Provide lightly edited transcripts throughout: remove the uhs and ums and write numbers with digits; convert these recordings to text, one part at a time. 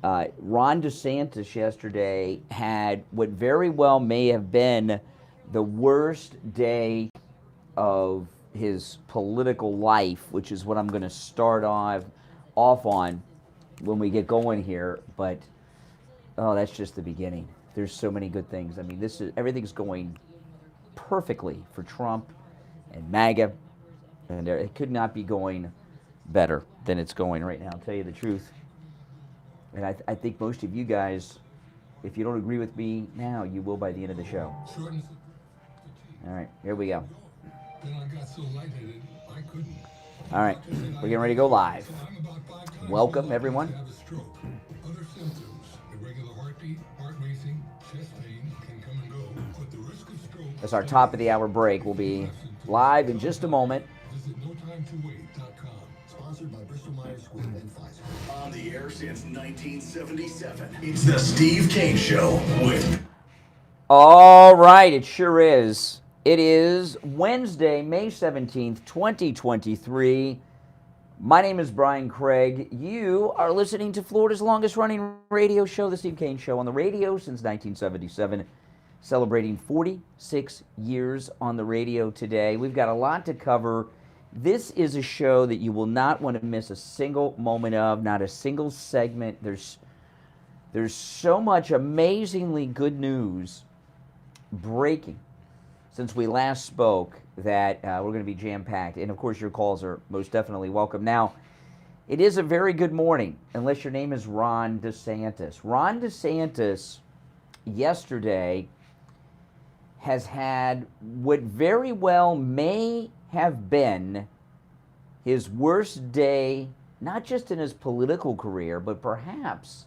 Ron DeSantis yesterday had what very well may have been the worst day of his political life, which is what I'm going to start off on when we get going here. But that's just the beginning. There's so many good things. I mean, everything's going perfectly for Trump and MAGA, and it could not be going better than it's going right now. I'll tell you the truth. And I think most of you guys, if you don't agree with me now, you will by the end of the show. All right, here we go. All right, we're getting ready to go live. Welcome, everyone. That's our top of the hour break. We'll be live in just a moment. Sponsored by Bristol Myers Squibb and Pfizer. On the air since 1977. It's the Steve Kane Show with... All right, it sure is. It is Wednesday, May 17th, 2023. My name is Brian Craig. You are listening to Florida's longest-running radio show, the Steve Kane Show, on the radio since 1977. Celebrating 46 years on the radio today. We've got a lot to cover. This is a show that you will not want to miss a single moment of, not a single segment. There's so much amazingly good news breaking since we last spoke that we're going to be jam-packed. And, of course, your calls are most definitely welcome. Now, it is a very good morning, unless your name is Ron DeSantis. Ron DeSantis yesterday has had what very well may have been his worst day, not just in his political career, but perhaps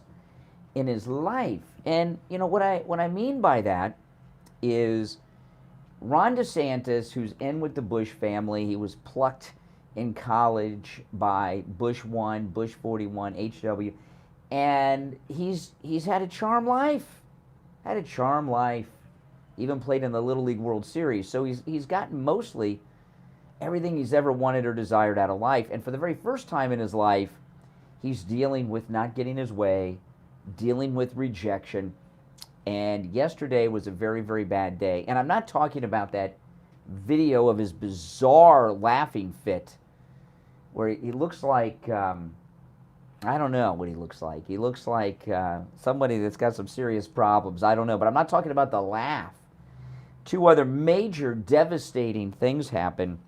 in his life. And you know what I mean by that is Ron DeSantis, who's in with the Bush family, he was plucked in college by Bush 1, Bush 41, HW, and he's had a charmed life. Even played in the Little League World Series. So he's gotten mostly everything he's ever wanted or desired out of life. And for the very first time in his life, he's dealing with not getting his way, dealing with rejection. And yesterday was a very, very bad day. And I'm not talking about that video of his bizarre laughing fit where he looks like, I don't know what he looks like. He looks like somebody that's got some serious problems. I don't know. But I'm not talking about the laugh. Two other major devastating things happened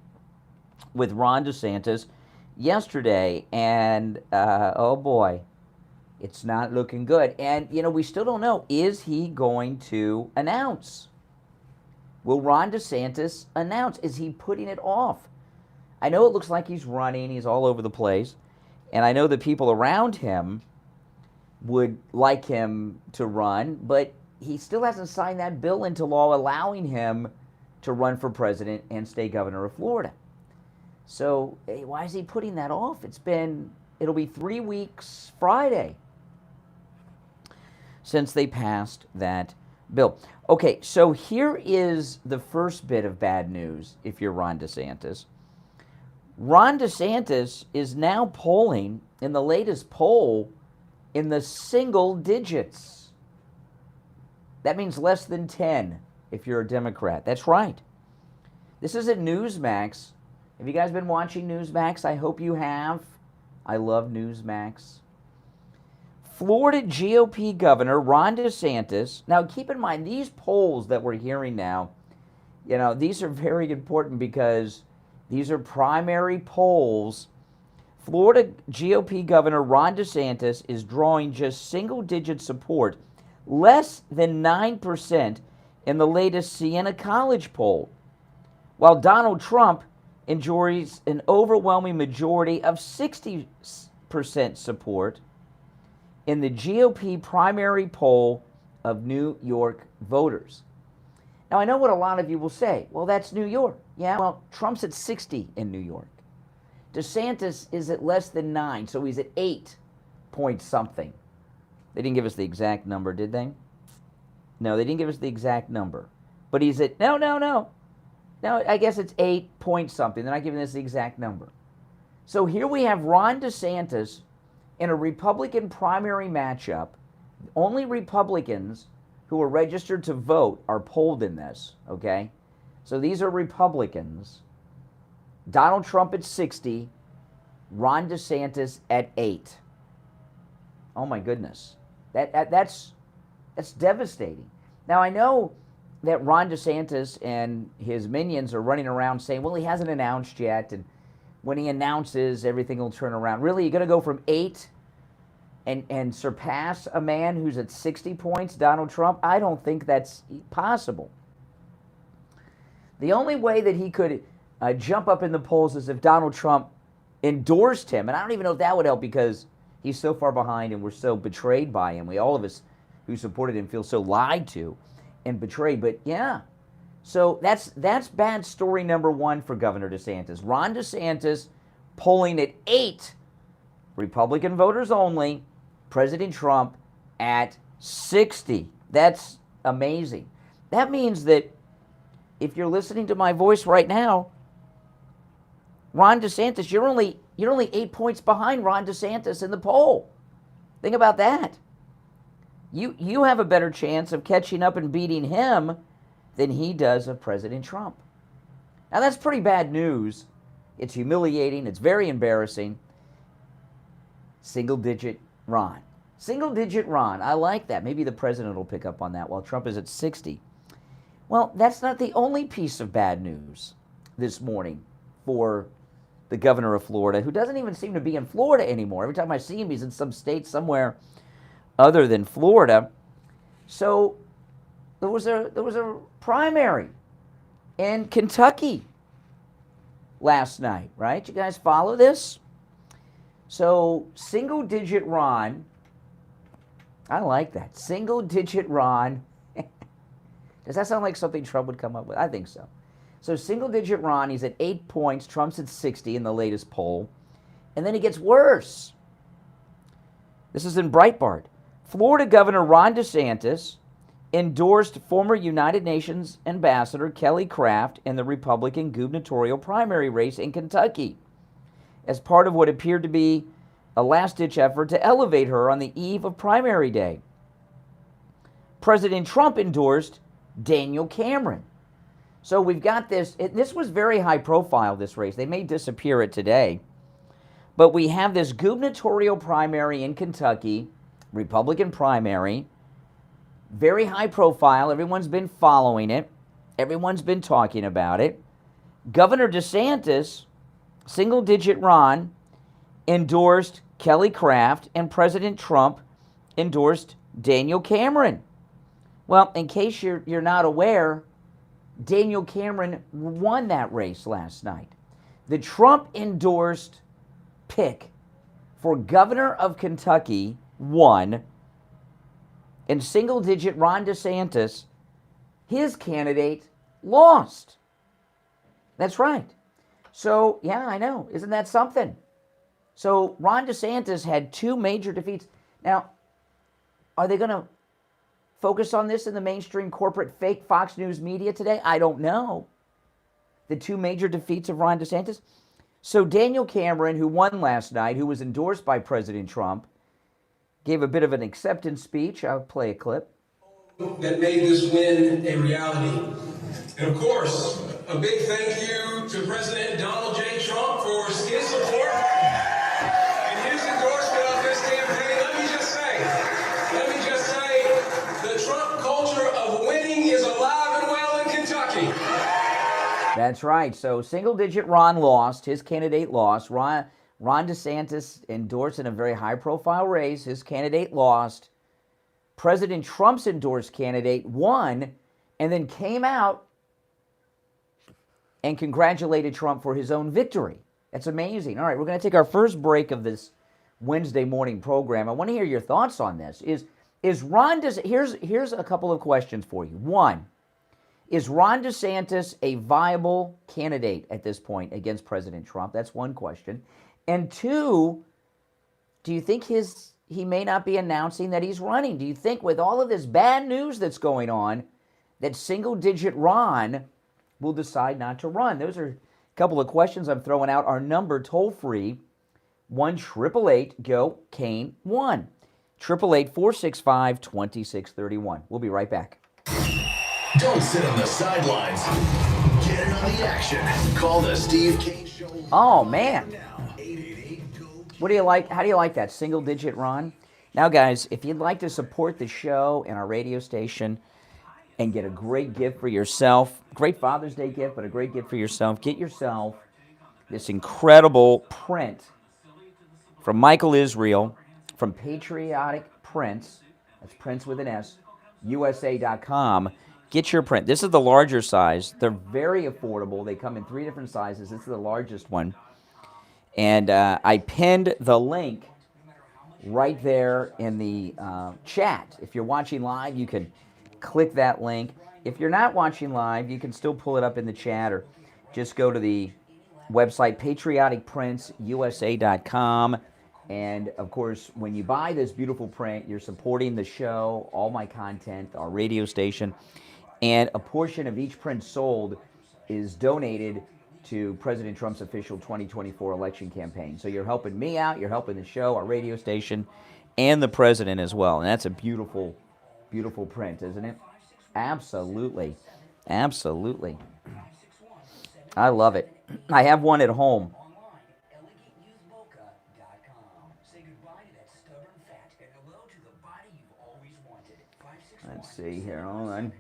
with Ron DeSantis yesterday, and oh boy, it's not looking good. And, you know, we still don't know, is he going to announce? Will Ron DeSantis announce? Is he putting it off? I know it looks like he's running, he's all over the place, and I know the people around him would like him to run, but he still hasn't signed that bill into law allowing him to run for president and stay governor of Florida. So why is he putting that off? It'll be 3 weeks Friday since they passed that bill. Okay, so here is the first bit of bad news if you're Ron DeSantis. Ron DeSantis is now polling in the latest poll in the single digits. That means less than 10 if you're a Democrat. That's right. This is at Newsmax. Have you guys been watching Newsmax? I hope you have. I love Newsmax. Florida GOP Governor Ron DeSantis. Now, keep in mind, these polls that we're hearing now, you know, these are very important because these are primary polls. Florida GOP Governor Ron DeSantis is drawing just single-digit support, less than 9% in the latest Siena College poll, while Donald Trump enjoys an overwhelming majority of 60% support in the GOP primary poll of New York voters. Now, I know what a lot of you will say. Well, that's New York. Yeah, well, Trump's at 60 in New York. DeSantis is at less than 9, so he's at 8 point something. They didn't give us the exact number, did they? No, they didn't give us the exact number. But he's at, no, I guess it's 8 point something. They're not giving us the exact number. So here we have Ron DeSantis in a Republican primary matchup, only Republicans who are registered to vote are polled in this, okay? So these are Republicans. Donald Trump at 60, Ron DeSantis at 8. Oh my goodness. That's devastating. Now I know that Ron DeSantis and his minions are running around saying, well, he hasn't announced yet, and when he announces, everything will turn around. Really, you're going to go from 8 and surpass a man who's at 60 points, Donald Trump? I don't think that's possible. The only way that he could jump up in the polls is if Donald Trump endorsed him, and I don't even know if that would help because he's so far behind and we're so betrayed by him. All of us who supported him feel so lied to and betrayed. But yeah, so that's bad story number one for Governor DeSantis. Ron DeSantis polling at 8, Republican voters only, President Trump at 60. That's amazing. That means that if you're listening to my voice right now, Ron DeSantis, you're only 8 points behind Ron DeSantis in the poll. Think about that. You have a better chance of catching up and beating him than he does of President Trump. Now that's pretty bad news. It's humiliating. It's very embarrassing. Single-digit Ron. Single-digit Ron. I like that. Maybe the president will pick up on that while Trump is at 60. Well, that's not the only piece of bad news this morning for the governor of Florida, who doesn't even seem to be in Florida anymore. Every time I see him, he's in some state somewhere other than Florida. So there was a primary in Kentucky last night, right? You guys follow this? So single-digit Ron, I like that. Single-digit Ron. Does that sound like something Trump would come up with? I think so. So single-digit Ron, he's at 8 points. Trump's at 60 in the latest poll. And then it gets worse. This is in Breitbart. Florida Governor Ron DeSantis endorsed former United Nations Ambassador Kelly Craft in the Republican gubernatorial primary race in Kentucky as part of what appeared to be a last-ditch effort to elevate her on the eve of primary day. President Trump endorsed Daniel Cameron. So we've got this. This was very high profile, this race. They may disappear it today. But we have this gubernatorial primary in Kentucky, Republican primary, very high profile. Everyone's been following it. Everyone's been talking about it. Governor DeSantis, single-digit Ron, endorsed Kelly Craft, and President Trump endorsed Daniel Cameron. Well, in case you're not aware, Daniel Cameron won that race last night. The Trump-endorsed pick for governor of Kentucky won, and single-digit Ron DeSantis, his candidate, lost. That's right. So, yeah, I know. Isn't that something? So Ron DeSantis had 2 major defeats. Now, are they going to focus on this in the mainstream corporate fake Fox News media today? I don't know. The 2 major defeats of Ron DeSantis. So Daniel Cameron, who won last night, who was endorsed by President Trump, gave a bit of an acceptance speech. I'll play a clip. That made this win a reality. And of course, a big thank you to President Donald J. Trump for his support and his endorsement of this campaign. Let me just say, the Trump culture of winning is alive and well in Kentucky. That's right. So single-digit Ron lost. His candidate lost. Ron DeSantis endorsed in a very high-profile race. His candidate lost. President Trump's endorsed candidate won and then came out and congratulated Trump for his own victory. That's amazing. All right, we're going to take our first break of this Wednesday morning program. I want to hear your thoughts on this. Here's a couple of questions for you. One, is Ron DeSantis a viable candidate at this point against President Trump? That's one question. And two, do you think he may not be announcing that he's running? Do you think with all of this bad news that's going on that single-digit Ron will decide not to run? Those are a couple of questions I'm throwing out. Our number toll-free, 1-888-GO-CANE-1. 888-465-2631. We'll be right back. Don't sit on the sidelines. Get in on the action. Call the Steve Kane Show. Oh, man. What do you like? How do you like that? Single digit, Ron? Now, guys, if you'd like to support the show and our radio station and get a great gift for yourself, great Father's Day gift, but a great gift for yourself, get yourself this incredible print from Michael Israel from Patriotic Prints. That's Prints with an S, USA.com. Get your print. This is the larger size. They're very affordable. They come in 3 different sizes. This is the largest one. And I pinned the link right there in the chat. If you're watching live, you can click that link. If you're not watching live, you can still pull it up in the chat or just go to the website, patrioticprintsusa.com. And, of course, when you buy this beautiful print, you're supporting the show, all my content, our radio station, and a portion of each print sold is donated to President Trump's official 2024 election campaign. So you're helping me out, you're helping the show, our radio station, and the president as well. And that's a beautiful, beautiful print, isn't it? Absolutely. Absolutely. I love it. I have one at home. Let's see here. Hold on.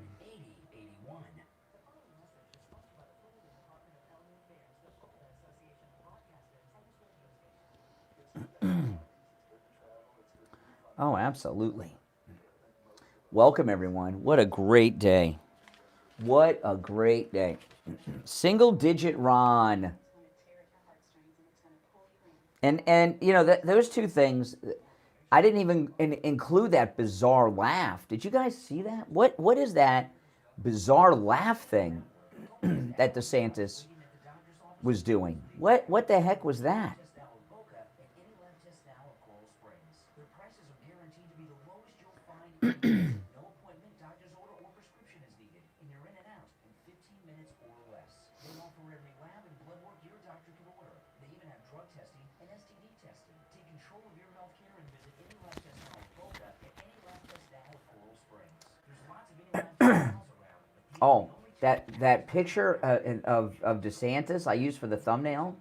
Oh, absolutely. Welcome, everyone. What a great day. What a great day. Single digit Ron. And you know, those two things, I didn't even include that bizarre laugh. Did you guys see that? What is that bizarre laugh thing that DeSantis was doing? What the heck was that? Oh, that picture of DeSantis I used for the thumbnail,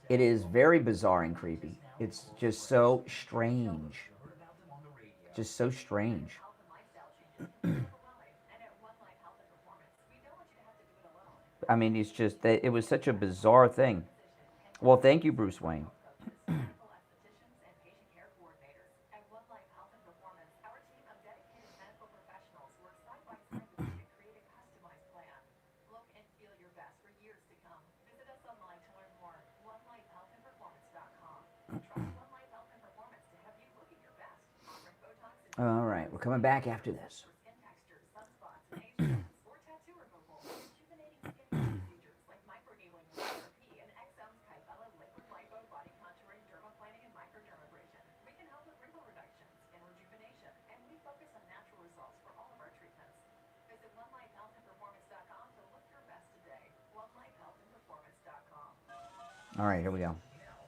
it is very bizarre and creepy. It's just so strange. Just so strange. I mean, it's just that it was such a bizarre thing. Well, thank you, Bruce Wayne. All right, we're coming back after this. All right, here we go.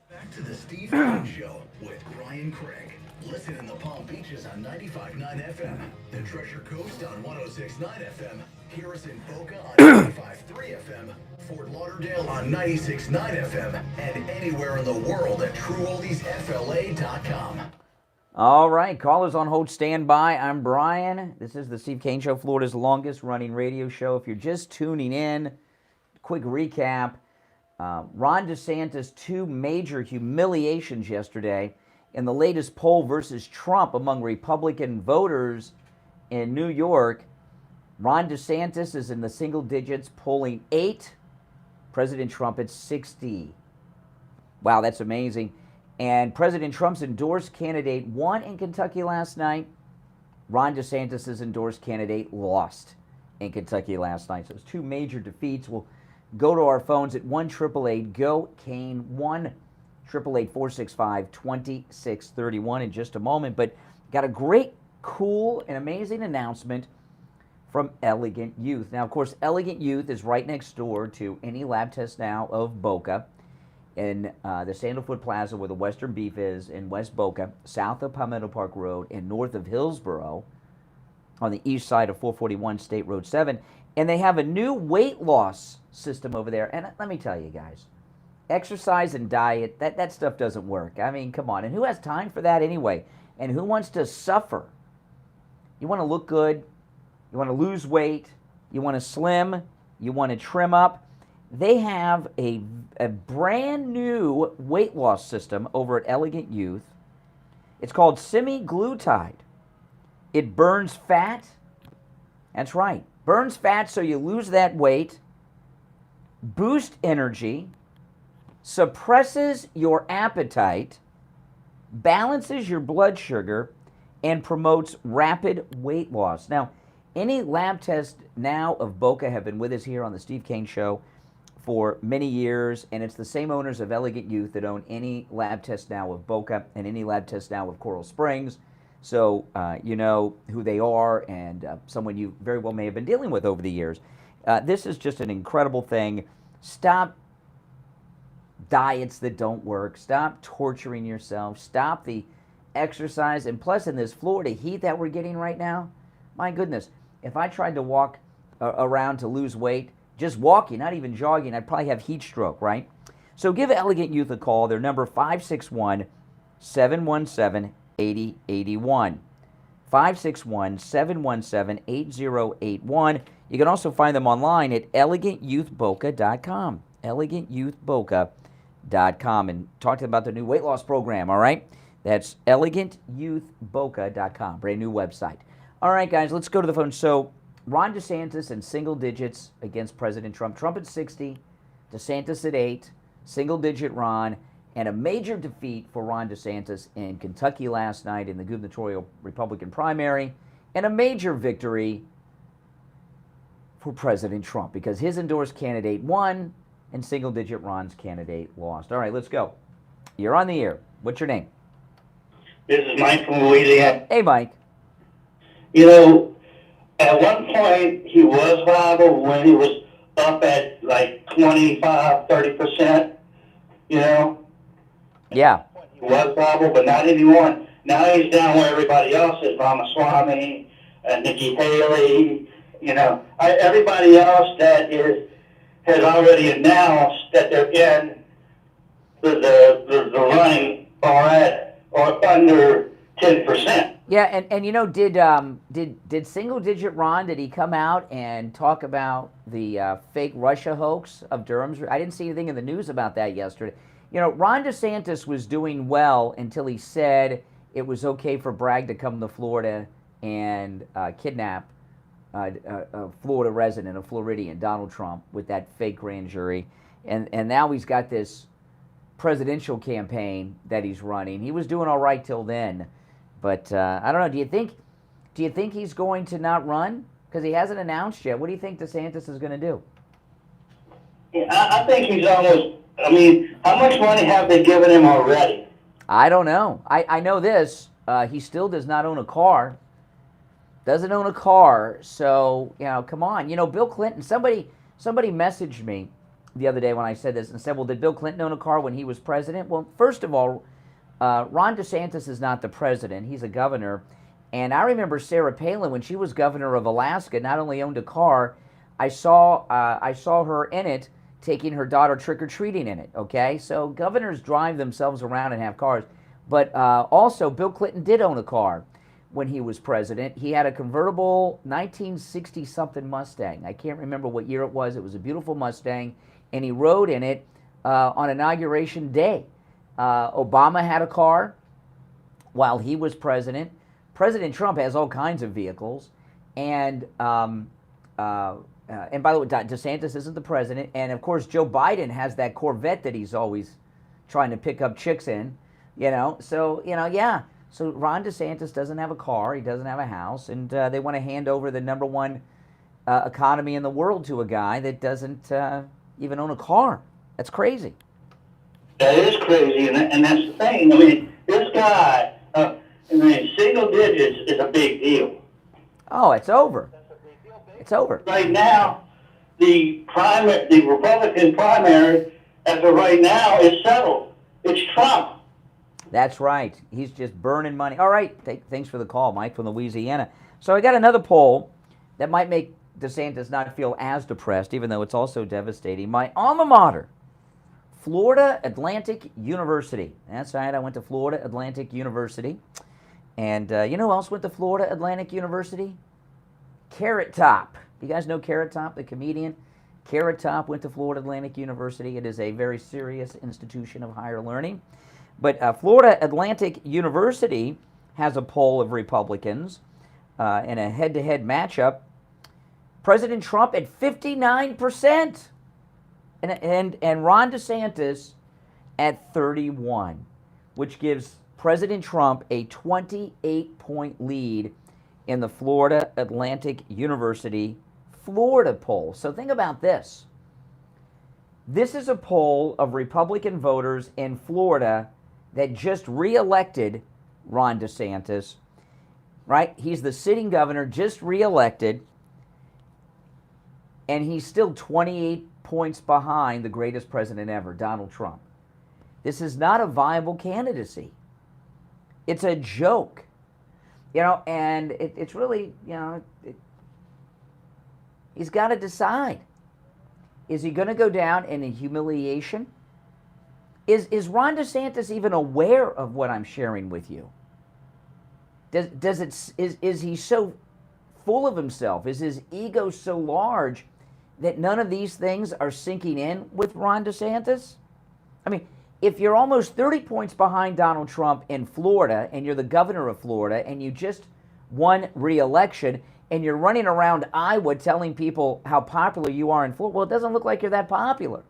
Back to the Steve Kane Show with Brian Craig. Listen in the Palm Beaches on 95.9 FM, the Treasure Coast on 106.9 FM, hear us in Boca on 95.3 FM, Fort Lauderdale on 96.9 FM, and anywhere in the world at TrueOldiesFLA.com. All right, callers on hold, stand by. I'm Brian. This is the Steve Kane Show, Florida's longest running radio show. If you're just tuning in, quick recap. Ron DeSantis, 2 major humiliations yesterday in the latest poll versus Trump among Republican voters in New York. Ron DeSantis is in the single digits, polling 8. President Trump at 60. Wow, that's amazing. And President Trump's endorsed candidate won in Kentucky last night. Ron DeSantis' endorsed candidate lost in Kentucky last night. So it's 2 major defeats. We'll go to our phones at 1-888-GO-CANE, 1-888-465-2631 in just a moment. But got a great, cool, and amazing announcement from Elegant Youth. Now, of course, Elegant Youth is right next door to Any Lab Test Now of Boca. in the Sandalwood Plaza where the Western Beef is in West Boca, south of Palmetto Park Road and north of Hillsboro on the east side of 441 State Road 7. And they have a new weight loss system over there. And let me tell you guys, exercise and diet, that stuff doesn't work. I mean, come on. And who has time for that anyway? And who wants to suffer? You want to look good. You want to lose weight. You want to slim. You want to trim up. They have a brand new weight loss system over at Elegant Youth. It's called semaglutide. It burns fat. That's right. Burns fat so you lose that weight, boosts energy, suppresses your appetite, balances your blood sugar, and promotes rapid weight loss. Now, any lab tests now of Boca have been with us here on the Steve Kane Show for many years, and it's the same owners of Elegant Youth that own any lab test now of Boca and any lab test now of Coral Springs. So you know who they are, and someone you very well may have been dealing with over the years. This is just an incredible thing. Stop diets that don't work. Stop torturing yourself. Stop the exercise. And plus, in this Florida heat that we're getting right now, my goodness, if I tried to walk around to lose weight, just walking, not even jogging, I'd probably have heat stroke, right? So give Elegant Youth a call. Their number 561-717-8081. 561-717-8081. You can also find them online at elegantyouthboca.com. elegantyouthboca.com. And talk to them about the new weight loss program, all right? That's elegantyouthboca.com. Brand new website. All right, guys, let's go to the phone. So Ron DeSantis in single digits against President Trump. Trump at 60, DeSantis at 8, single-digit Ron, and a major defeat for Ron DeSantis in Kentucky last night in the gubernatorial Republican primary, and a major victory for President Trump because his endorsed candidate won and single-digit Ron's candidate lost. All right, let's go. You're on the air. What's your name? This is Mike from Louisiana. Hey, Mike. You know, at one point he was viable when he was up at like 25, 30%, you know? Yeah. He was viable, but not anymore. Now he's down where everybody else is, Ramaswamy, Nikki Haley, you know. Everybody else that has already announced that they're in the running or under 10%. Yeah, and you know, did single digit Ron, did he come out and talk about the fake Russia hoax of Durham's? I didn't see anything in the news about that yesterday. You know, Ron DeSantis was doing well until he said it was okay for Bragg to come to Florida and kidnap a Florida resident, a Floridian, Donald Trump, with that fake grand jury. And now he's got this presidential campaign that he's running. He was doing all right till then. But I don't know. Do you think he's going to not run? Because he hasn't announced yet. What do you think DeSantis is going to do? Yeah, I think he's almost. I mean, how much money have they given him already? I don't know. I know this. He still does not own a car. Doesn't own a car. So, you know, come on. You know, Bill Clinton. Somebody messaged me the other day when I said this and said, well, did Bill Clinton own a car when he was president? Well, first of all, Ron DeSantis is not the president. He's a governor. And I remember Sarah Palin, when she was governor of Alaska, not only owned a car, I saw her in it, taking her daughter trick-or-treating in it, okay? So governors drive themselves around and have cars. But also, Bill Clinton did own a car when he was president. He had a convertible 1960-something Mustang. I can't remember what year it was. It was a beautiful Mustang, and he rode in it on Inauguration Day. Obama had a car while he was president. President Trump has all kinds of vehicles. And by the way, DeSantis isn't the president. And, of course, Joe Biden has that Corvette that he's always trying to pick up chicks in, you know. So, you know, yeah. So Ron DeSantis doesn't have a car. He doesn't have a house. And they want to hand over the number one economy in the world to a guy that doesn't even own a car. That's crazy. That is crazy, and that's the thing. I mean, this guy, single digits is a big deal. Oh, it's over. It's over. Right now, the Republican primary, as of right now, is settled. It's Trump. That's right. He's just burning money. All right. Thanks for the call, Mike from Louisiana. So I got another poll that might make DeSantis not feel as depressed, even though it's also devastating. My alma mater, Florida Atlantic University. That's right. I went to Florida Atlantic University. And you know who else went to Florida Atlantic University? Carrot Top. You guys know Carrot Top, the comedian? Carrot Top went to Florida Atlantic University. It is a very serious institution of higher learning. But Florida Atlantic University has a poll of Republicans in a head-to-head matchup. President Trump at 59%, and Ron DeSantis at 31%, which gives President Trump a 28-point lead in the Florida Atlantic University Florida poll. So think about this. This is a poll of Republican voters in Florida that just re-elected Ron DeSantis, right? He's the sitting governor, just re-elected, and he's still 28 points behind the greatest president ever, Donald Trump. This is not a viable candidacy. It's a joke, you know, and it's really, you know, he's got to decide. Is he going to go down in a humiliation? Is Ron DeSantis even aware of what I'm sharing with you? Is he so full of himself? Is his ego so large that none of these things are sinking in with Ron DeSantis? I mean, if you're almost 30 points behind Donald Trump in Florida and you're the governor of Florida and you just won re-election and you're running around Iowa telling people how popular you are in Florida, well, it doesn't look like you're that popular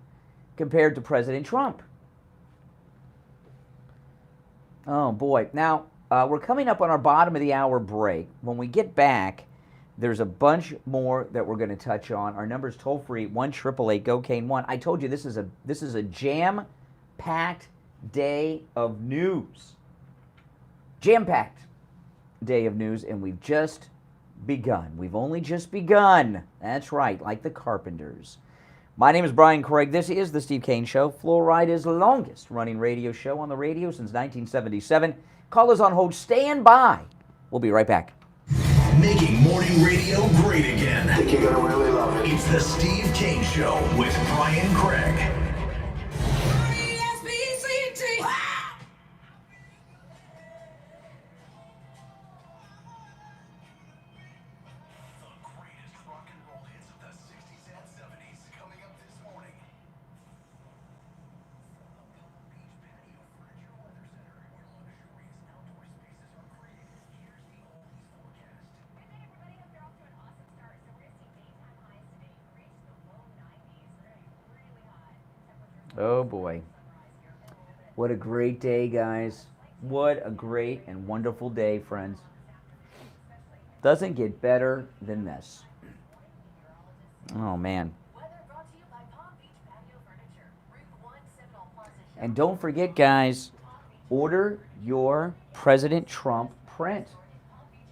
compared to President Trump. Oh, boy. Now, we're coming up on our bottom of the hour break. When we get back, there's a bunch more that we're going to touch on. Our number's toll-free, 1-888-GO-CANE-1. I told you this is a jam-packed day of news. Jam-packed day of news, and we've just begun. We've only just begun. That's right, like the Carpenters. My name is Brian Craig. This is The Steve Kane Show, Florida's longest-running radio show on the radio since 1977. Callers on hold, stand by. We'll be right back. Making morning radio great again. I think you're gonna really love it. It's The Steve Kane Show with Brian Craig. Oh, boy. What a great day, guys. What a great and wonderful day, friends. Doesn't get better than this. Oh, man. And don't forget, guys, order your President Trump print.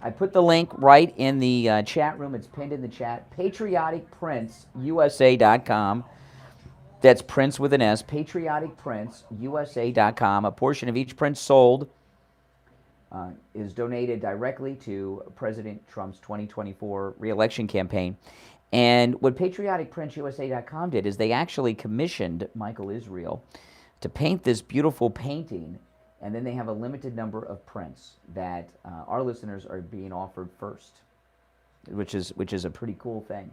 I put the link right in the chat room. It's pinned in the chat. PatrioticPrintsUSA.com. That's prints with an S, patrioticprints.usa.com. A portion of each print sold is donated directly to President Trump's 2024 re-election campaign. And what patrioticprints.usa.com did is they actually commissioned Michael Israel to paint this beautiful painting, and then they have a limited number of prints that our listeners are being offered first, which is a pretty cool thing.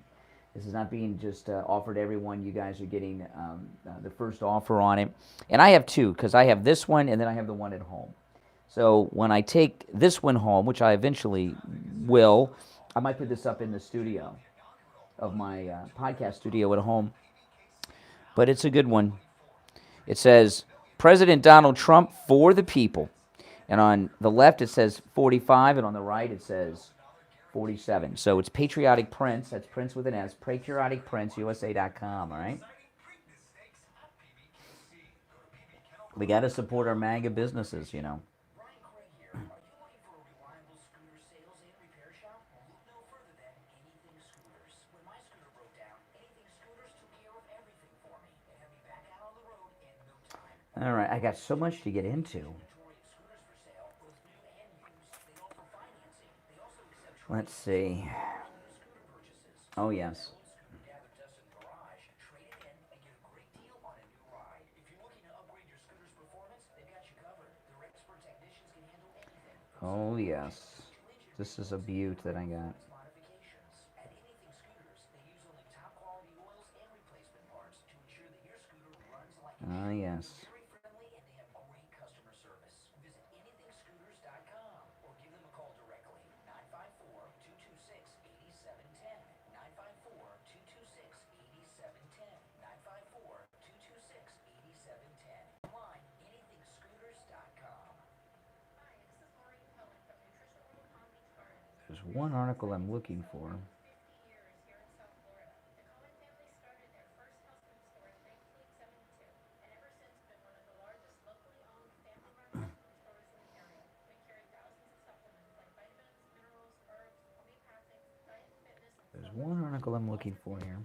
This is not being just offered to everyone. You guys are getting the first offer on it. And I have two, because I have this one and then I have the one at home. So when I take this one home, which I eventually will, I might put this up in the studio of my podcast studio at home. But it's a good one. It says, President Donald Trump for the people. And on the left it says 45, and on the right it says 47. So it's Patriotic Prints. That's Prints with an S. PatrioticPrintsUSA.com, all right? We got to support our MAGA businesses, you know. All right, I got so much to get into. Let's see. Oh, yes. Oh, yes. This is a beaut that I got. Ah, yes. There's one article I'm looking for. There's one article I'm looking for here.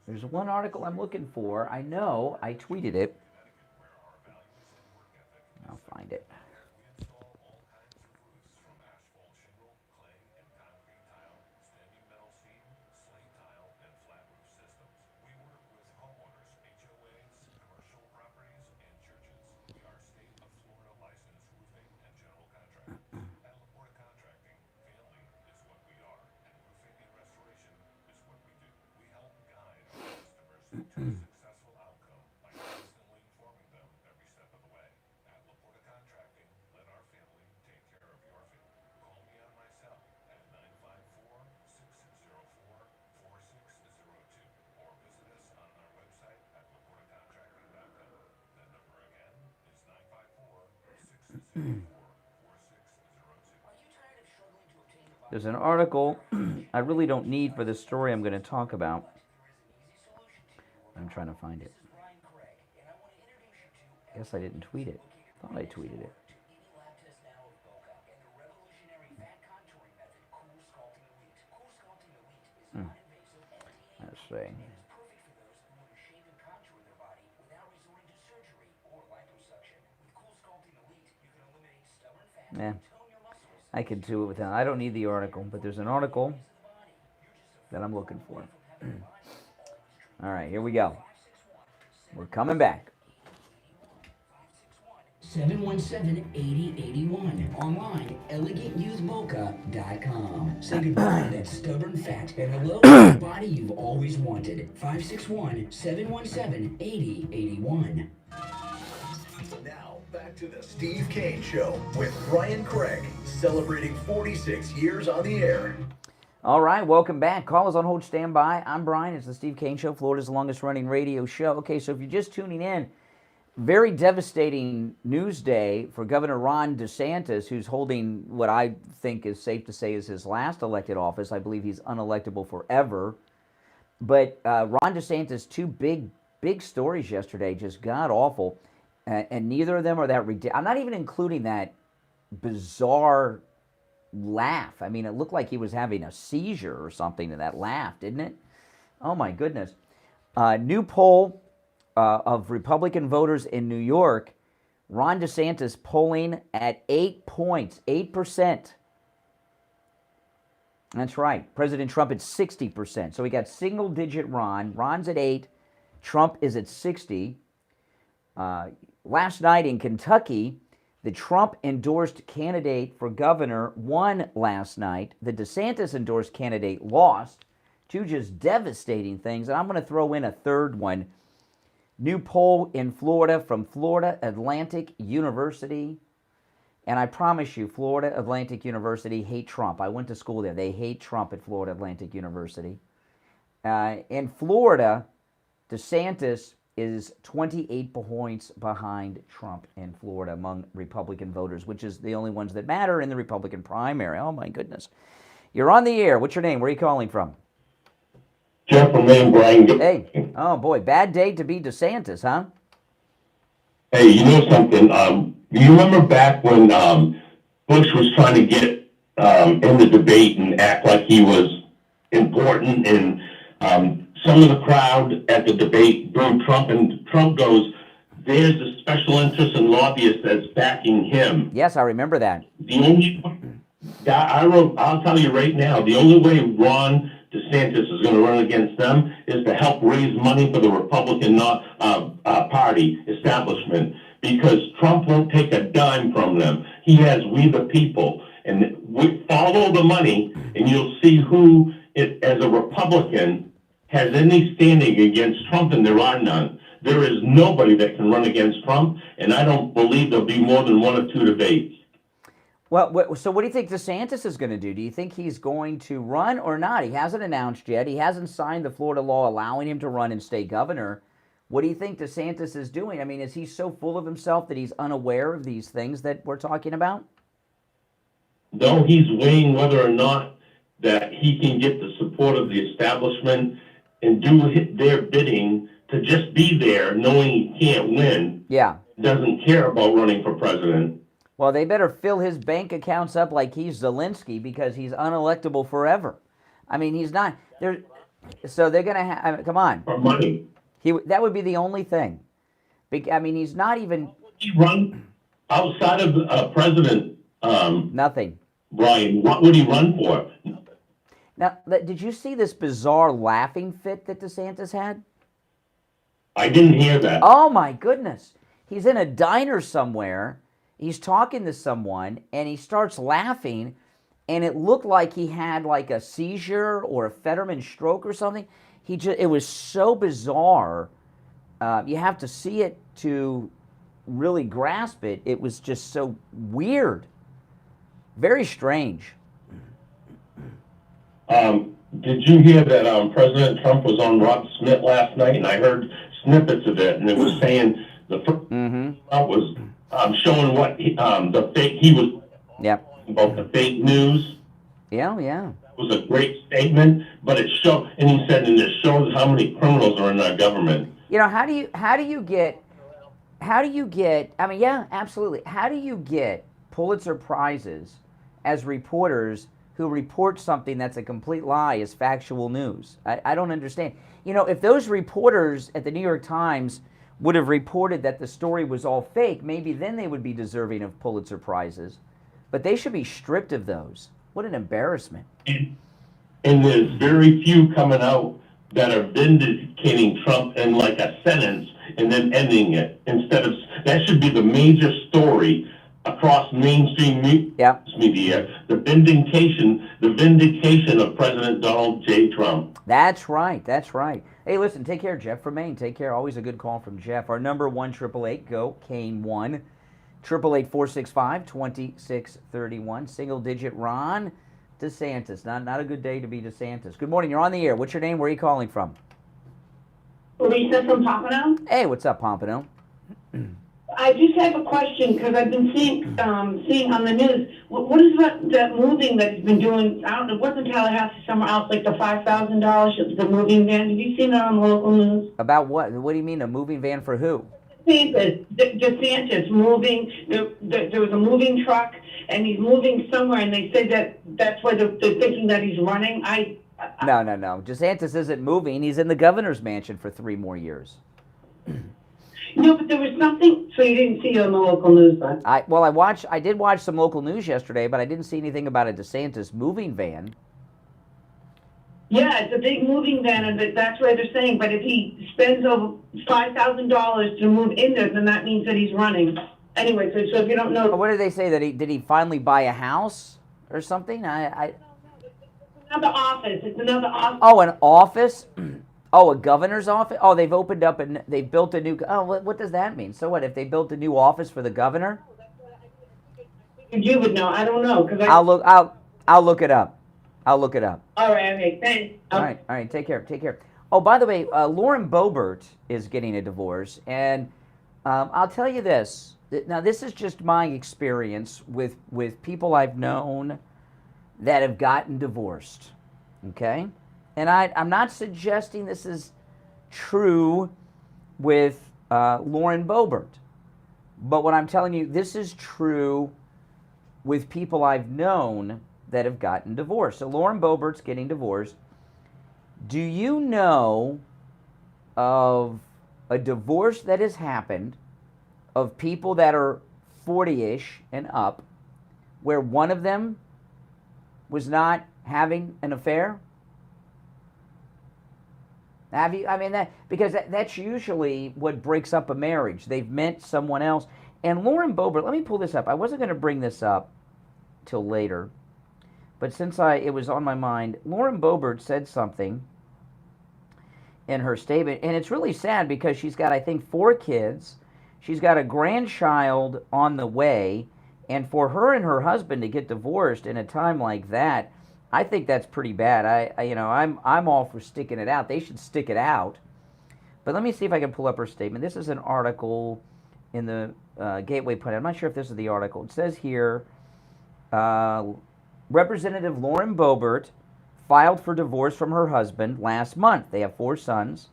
There's one article I'm looking for. I know I tweeted it. I'll find it. There's an article I really don't need for the story I'm going to talk about. I'm trying to find it. I guess I didn't tweet it. I thought I tweeted it. Let's see. Yeah, I could do it without. I don't need the article, but there's an article that I'm looking for. All right, here we go. We're coming back. 717-8081. Online, elegantyouthmocha.com. Say goodbye to that stubborn fat and hello to the body you've always wanted. 561-717-8081. Now, back to the Steve Kane Show with Brian Craig, celebrating 46 years on the air. All right, welcome back. Call us on hold, stand by. I'm Brian. It's the Steve Kane Show, Florida's longest running radio show. Okay, so if you're just tuning in, very devastating news day for Governor Ron DeSantis, who's holding what I think is safe to say is his last elected office. I believe he's unelectable forever. But Ron DeSantis, two big stories yesterday, just god awful. And neither of them are that ridiculous. I'm not even including that bizarre laugh. I mean, it looked like he was having a seizure or something in that laugh, didn't it? Oh, my goodness. New poll of Republican voters in New York, Ron DeSantis polling at 8 points, 8%. That's right. President Trump at 60%. So we got single-digit Ron. Ron's at 8. Trump is at 60. Last night in Kentucky, the Trump-endorsed candidate for governor won last night. The DeSantis-endorsed candidate lost. Two just devastating things. And I'm going to throw in a third one. New poll in Florida from Florida Atlantic University. And I promise you, Florida Atlantic University hate Trump. I went to school there. They hate Trump at Florida Atlantic University. In Florida, DeSantis is 28 points behind Trump in Florida among Republican voters, which is the only ones that matter in the Republican primary. Oh, my goodness. You're on the air. What's your name? Where are you calling from? Jeff from Maine, Brian. Hey. Oh, boy. Bad day to be DeSantis, huh? Hey, you know something? Do you remember back when Bush was trying to get in the debate and act like he was important, and some of the crowd at the debate booed Trump, and Trump goes, "There's a special interest and lobbyist that's backing him." Yes, I remember that. I'll tell you right now, the only way Ron DeSantis is going to run against them is to help raise money for the Republican Party establishment, because Trump won't take a dime from them. He has We the People, and we follow the money, and you'll see who, as a Republican, has any standing against Trump, and there are none. There is nobody that can run against Trump, and I don't believe there'll be more than 1 or 2 debates. Well, so what do you think DeSantis is going to do? Do you think he's going to run or not? He hasn't announced yet. He hasn't signed the Florida law allowing him to run and stay governor. What do you think DeSantis is doing? I mean, is he so full of himself that he's unaware of these things that we're talking about? No, he's weighing whether or not that he can get the support of the establishment and do their bidding to just be there, knowing he can't win. Yeah. Doesn't care about running for president. Well, they better fill his bank accounts up like he's Zelensky, because he's unelectable forever. I mean, he's not there. So they're going to have, I mean, come on. For money. That would be the only thing. I mean, he's not even. He run outside of president. Nothing. Brian, what would he run for? Now, did you see this bizarre laughing fit that DeSantis had? I didn't hear that. Oh, my goodness. He's in a diner somewhere. He's talking to someone, and he starts laughing, and it looked like he had like a seizure or a Fetterman stroke or something. It was so bizarre. You have to see it to really grasp it. It was just so weird. Very strange. Did you hear that President Trump was on Rob Smith last night, and I heard snippets of it, and it was saying the first was showing what he was about the fake news. Yeah. It was a great statement, but it showed, and he said, and it shows how many criminals are in our government. You know, how do you get, I mean, yeah, absolutely. How do you get Pulitzer Prizes as reporters who report something that's a complete lie as factual news? I don't understand. You know, if those reporters at the New York Times would have reported that the story was all fake, maybe then they would be deserving of Pulitzer Prizes. But they should be stripped of those. What an embarrassment. And there's very few coming out that are vindicating Trump in like a sentence and then ending it. That should be the major story across mainstream media, the vindication of President Donald J. Trump. That's right. Hey, listen, take care, Jeff from Maine. Take care. Always a good call from Jeff. Our number 1-888-GO-KANE-1, 888-465-2631. Single digit Ron DeSantis. Not a good day to be DeSantis. Good morning. You're on the air. What's your name? Where are you calling from? Lisa from Pompano. Hey, what's up, Pompano? I just have a question, because I've been seeing on the news. What is that moving that he's been doing? I don't know. What's in Tallahassee, somewhere else, like the $5,000, the moving van? Have you seen that on the local news? About what? What do you mean, a moving van for who? DeSantis moving. There was a moving truck, and he's moving somewhere, and they say that's why they're thinking that he's running. No. DeSantis isn't moving. He's in the governor's mansion for 3 more years. No, but there was something. So you didn't see it on the local news, then? I did watch some local news yesterday, but I didn't see anything about a DeSantis moving van. Yeah, it's a big moving van, and that's what they're saying. But if he spends over $5,000 to move in there, then that means that he's running. Anyway, so if you don't know, what did they say, that did he finally buy a house or something? It's another office. It's another office. Oh, an office. Oh, a governor's office? Oh, they've opened up and they built a new. Oh, what does that mean? So what? If they built a new office for the governor? You would know. I don't know because I'll look it up. I'll look it up. All right. Okay. Thanks. All right. Take care. Oh, by the way, Lauren Boebert is getting a divorce, and I'll tell you this. Now, this is just my experience with people I've known that have gotten divorced. Okay, and I'm not suggesting this is true with Lauren Boebert, but what I'm telling you, this is true with people I've known that have gotten divorced. So Lauren Boebert's getting divorced. Do you know of a divorce that has happened of people that are 40-ish and up, where one of them was not having an affair? Have you? I mean, because that's usually what breaks up a marriage. They've met someone else. And Lauren Boebert, let me pull this up. I wasn't going to bring this up till later, but since it was on my mind, Lauren Boebert said something in her statement, and it's really sad because she's got, I think, 4 kids. She's got a grandchild on the way, and for her and her husband to get divorced in a time like that, I think that's pretty bad. I'm all for sticking it out. They should stick it out. But let me see if I can pull up her statement. This is an article in the Gateway Pundit. I'm not sure if this is the article. It says here, Representative Lauren Boebert filed for divorce from her husband last month. They have 4 sons.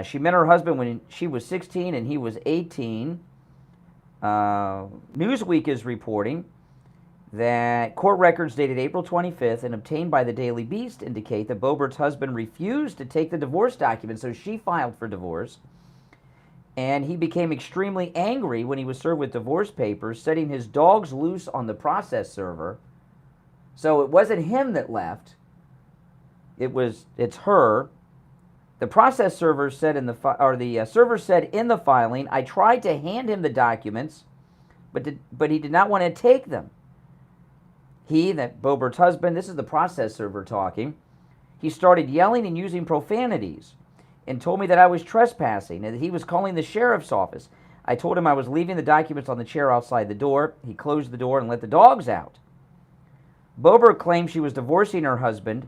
She met her husband when she was 16 and he was 18. Newsweek is reporting that court records dated April 25th and obtained by the Daily Beast indicate that Boebert's husband refused to take the divorce documents, so she filed for divorce. And he became extremely angry when he was served with divorce papers, setting his dogs loose on the process server. So it wasn't him that left. It's her. The process server said the server said in the filing, I tried to hand him the documents, but he did not want to take them. He, that Boebert's husband, this is the process server talking, he started yelling and using profanities and told me that I was trespassing and that he was calling the sheriff's office. I told him I was leaving the documents on the chair outside the door. He closed the door and let the dogs out. Boebert claimed she was divorcing her husband,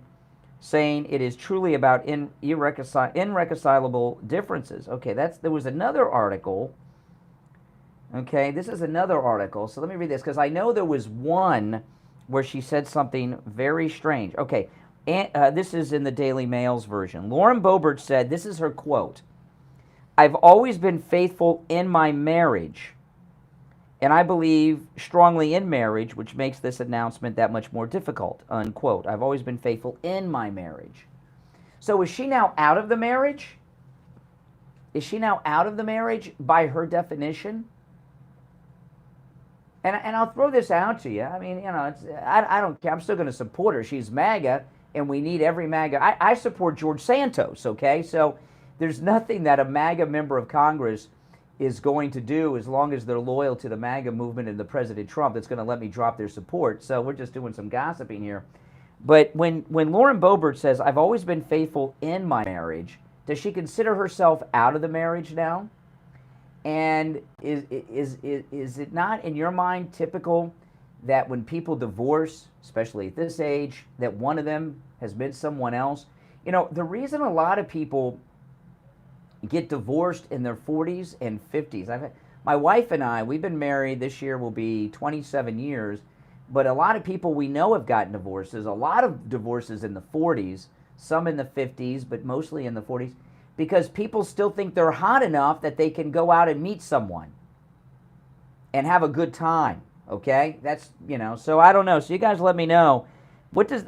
saying it is truly about irreconcilable differences. Okay, there was another article. Okay, this is another article. So let me read this, because I know there was one where she said something very strange. Okay, this is in the Daily Mail's version. Lauren Boebert said, this is her quote, I've always been faithful in my marriage, and I believe strongly in marriage, which makes this announcement that much more difficult, unquote. I've always been faithful in my marriage. So is she now out of the marriage? Is she now out of the marriage by her definition? And I'll throw this out to you. I mean, I don't care. I'm still going to support her. She's MAGA, and we need every MAGA. I support George Santos, okay? So there's nothing that a MAGA member of Congress is going to do as long as they're loyal to the MAGA movement and the President Trump that's going to let me drop their support. So we're just doing some gossiping here. But when Lauren Boebert says, I've always been faithful in my marriage, does she consider herself out of the marriage now? And is it not, in your mind, typical that when people divorce, especially at this age, that one of them has met someone else? You know, the reason a lot of people get divorced in their 40s and 50s. My wife and I, we've been married, this year will be 27 years, but a lot of people we know have gotten divorces, a lot of divorces in the 40s, some in the 50s, but mostly in the 40s, because people still think they're hot enough that they can go out and meet someone and have a good time, okay? That's, so I don't know. So you guys let me know. What does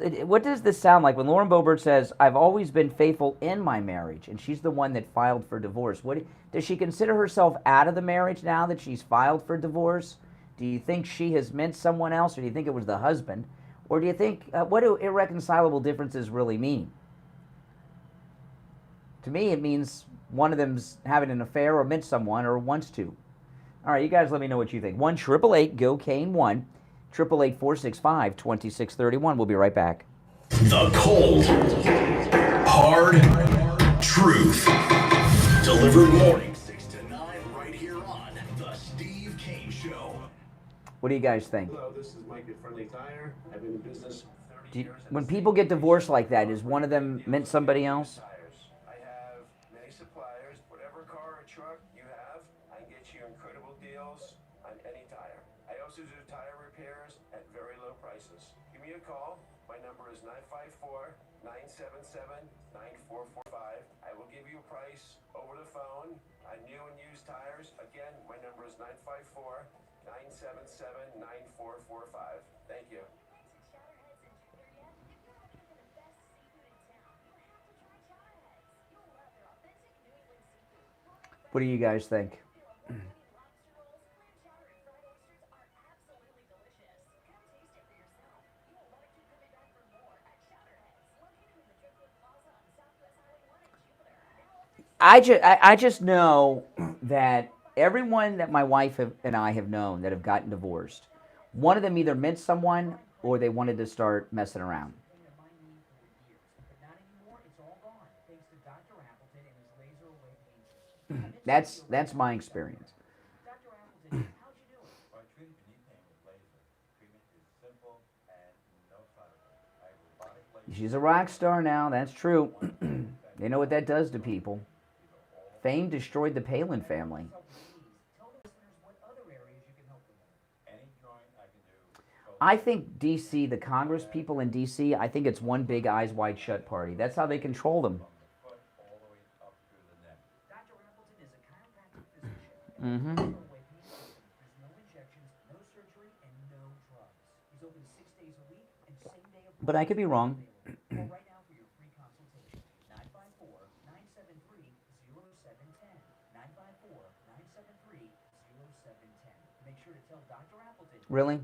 this sound like when Lauren Boebert says, I've always been faithful in my marriage, and she's the one that filed for divorce? Does she consider herself out of the marriage now that she's filed for divorce? Do you think she has met someone else, or do you think it was the husband? Or do you think, what do irreconcilable differences really mean? To me, it means one of them's having an affair or met someone or wants to. All right, you guys let me know what you think. 1-888-GO-CANE-1. 888-465-2631. We'll be right back. The cold, hard truth. Delivered morning 6 to 9 right here on The Steve Kane Show. What do you guys think? Hello, this is Mike at Friendly Tire. I've been in business 30 years. When people get divorced like that, is one of them meant somebody else? I have many suppliers. Whatever car or truck you have, I can get you incredible deals on any tire. I also do tire repairs at very low prices. Give me a call. My number is 954-977-9445. I will give you a price over the phone on new and used tires. Again, my number is 954-977-9445. Thank you. What do you guys think? I just know that everyone that my wife and I have known that have gotten divorced, one of them either meant someone or they wanted to start messing around. That's my experience. She's a rock star now, that's true. They know what that does to people. Fame destroyed the Palin family. I think D.C., the Congress people in D.C., I think it's one big eyes wide shut party. That's how they control them. Mm-hmm. But I could be wrong. Really?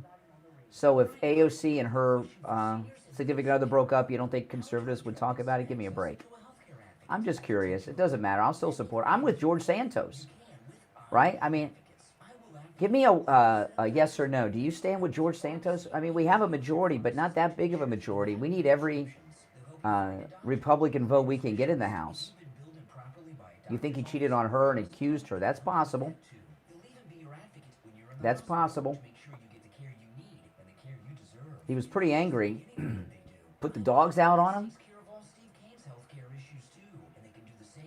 So if AOC and her significant other broke up, you don't think conservatives would talk about it? Give me a break. I'm just curious. It doesn't matter. I'll still support. I'm with George Santos, right? I mean, give me a yes or no. Do you stand with George Santos? I mean, we have a majority, but not that big of a majority. We need every Republican vote we can get in the House. You think he cheated on her and accused her? That's possible. That's possible. He was pretty angry. Put the dogs out on him.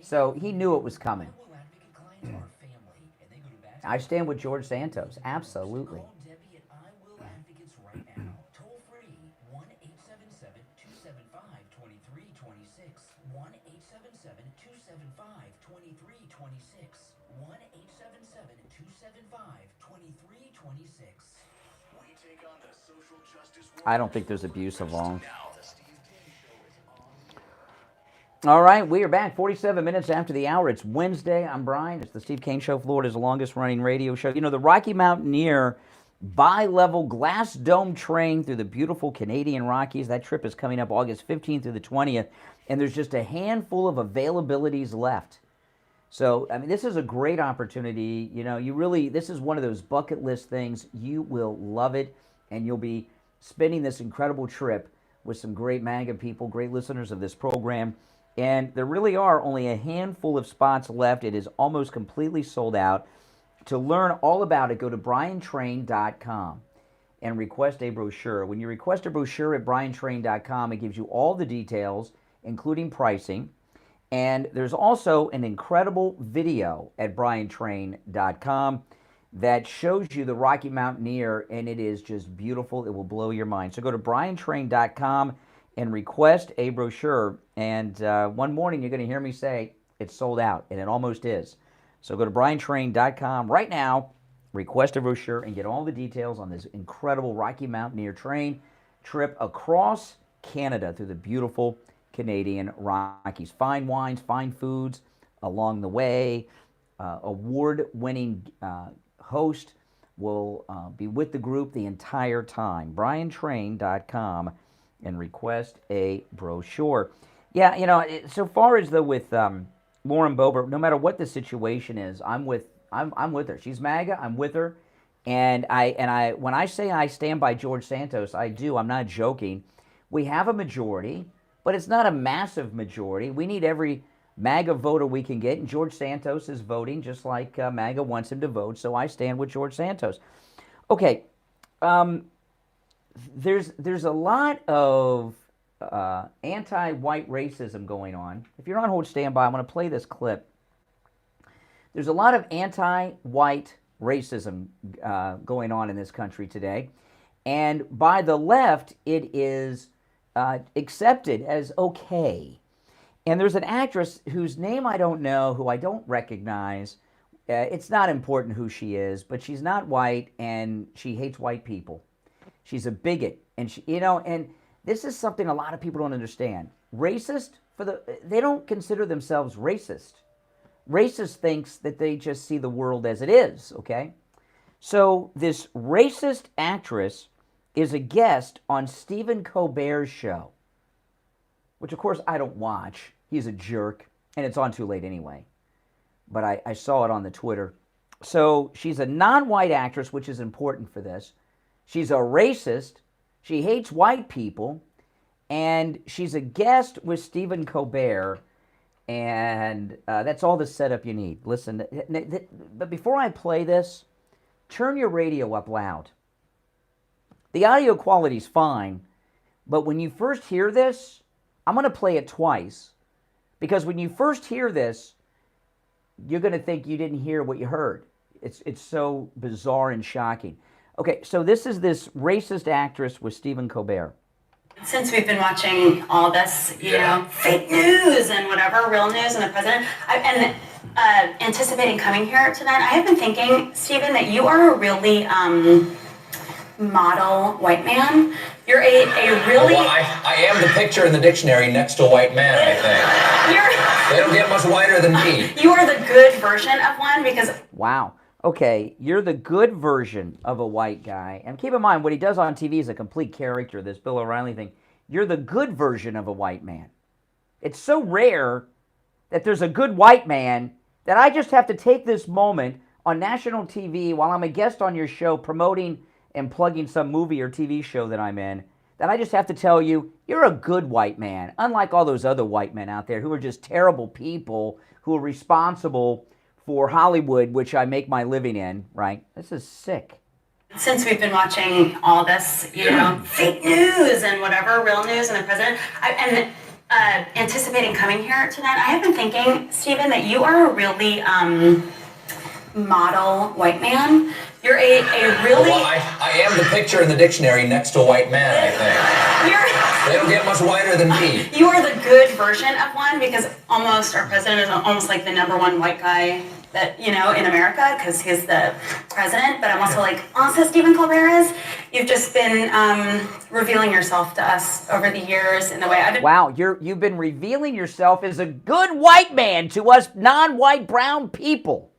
So he knew it was coming. I stand with George Santos. Absolutely. I don't think there's abuse of long. All right, we are back 47 minutes after the hour. It's Wednesday. I'm Brian. It's the Steve Kane Show, Florida's longest-running radio show. You know, the Rocky Mountaineer bi-level glass dome train through the beautiful Canadian Rockies. That trip is coming up August 15th through the 20th, and there's just a handful of availabilities left. So, I mean, this is a great opportunity. You know, this is one of those bucket list things. You will love it, and you'll be spending this incredible trip with some great MAGA people, great listeners of this program. And there really are only a handful of spots left. It is almost completely sold out. To learn all about it, go to briantrain.com and request a brochure. When you request a brochure at briantrain.com, it gives you all the details, including pricing. And there's also an incredible video at briantrain.com that shows you the Rocky Mountaineer, and it is just beautiful. It will blow your mind. So go to briantrain.com and request a brochure. And one morning you're going to hear me say it's sold out, and it almost is. So go to briantrain.com right now, request a brochure, and get all the details on this incredible Rocky Mountaineer train trip across Canada through the beautiful Canadian Rockies. Fine wines, fine foods along the way. Award-winning host will be with the group the entire time. briantrain.com and request a brochure. Yeah, you know, so far as though with Lauren Boebert, no matter what the situation is, I'm with her. She's MAGA, I'm with her. And I when I say I stand by George Santos, I do. I'm not joking. We have a majority, but it's not a massive majority. We need every MAGA voter we can get, and George Santos is voting just like MAGA wants him to vote, so I stand with George Santos. Okay, there's a lot of anti-white racism going on. If you're on hold, stand by. I'm going to play this clip. There's a lot of anti-white racism going on in this country today. And by the left, it is accepted as okay. And there's an actress whose name I don't know, who I don't recognize. It's not important who she is, but she's not white, and she hates white people. She's a bigot. And, and this is something a lot of people don't understand. Racist, they don't consider themselves racist. Racist thinks that they just see the world as it is, okay? So this racist actress is a guest on Stephen Colbert's show, which, of course, I don't watch. He's a jerk, and it's on too late anyway. But I saw it on the Twitter. So she's a non-white actress, which is important for this. She's a racist. She hates white people. And she's a guest with Stephen Colbert. And that's all the setup you need. Listen, but before I play this, turn your radio up loud. The audio quality's fine, but when you first hear this, I'm going to play it twice, because when you first hear this, you're going to think you didn't hear what you heard. It's so bizarre and shocking. Okay, so this is this racist actress with Stephen Colbert. Since we've been watching all this, you know, fake news and whatever, real news and the president, and anticipating coming here tonight, I have been thinking, Stephen, that you are a really model white man. You're a really... Well, I am the picture in the dictionary next to a white man, I think. They don't get much whiter than me. You are the good version of one, because... Wow. Okay, you're the good version of a white guy. And keep in mind, what he does on TV is a complete character, this Bill O'Reilly thing. You're the good version of a white man. It's so rare that there's a good white man that I just have to take this moment on national TV while I'm a guest on your show promoting and plugging some movie or TV show that I'm in, that I just have to tell you, you're a good white man, unlike all those other white men out there who are just terrible people who are responsible for Hollywood, which I make my living in, right? This is sick. Since we've been watching all this, you know, fake news and whatever, real news and the president, and anticipating coming here tonight, I have been thinking, Stephen, that you are a really model white man. You're a really... Well, I am the picture in the dictionary next to a white man, I think. They don't get much whiter than me. You are the good version of one, because almost our president is almost like the #1 white guy that, you know, in America, because he's the president. But I'm also like, also Stephen Colbert is. You've just been revealing yourself to us over the years in the way I've been... Wow, you've been revealing yourself as a good white man to us non-white brown people.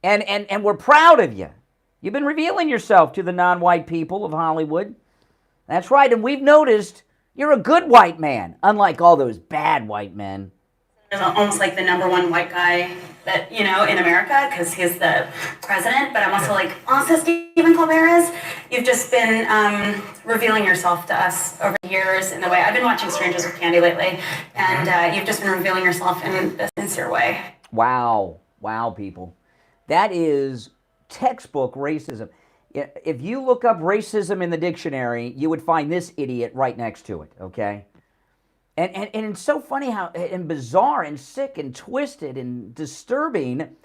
And we're proud of you. You've been revealing yourself to the non-white people of Hollywood. That's right, and we've noticed you're a good white man, unlike all those bad white men. Almost like the #1 white guy that, you know, in America, because he's the president. But I'm also like, also Stephen Colbert is. You've just been revealing yourself to us over the years in the way I've been watching Strangers with Candy lately, and you've just been revealing yourself in a sincere way. Wow, people. That is textbook racism. If you look up racism in the dictionary, you would find this idiot right next to it, okay? And it's so funny how, and bizarre and sick and twisted and disturbing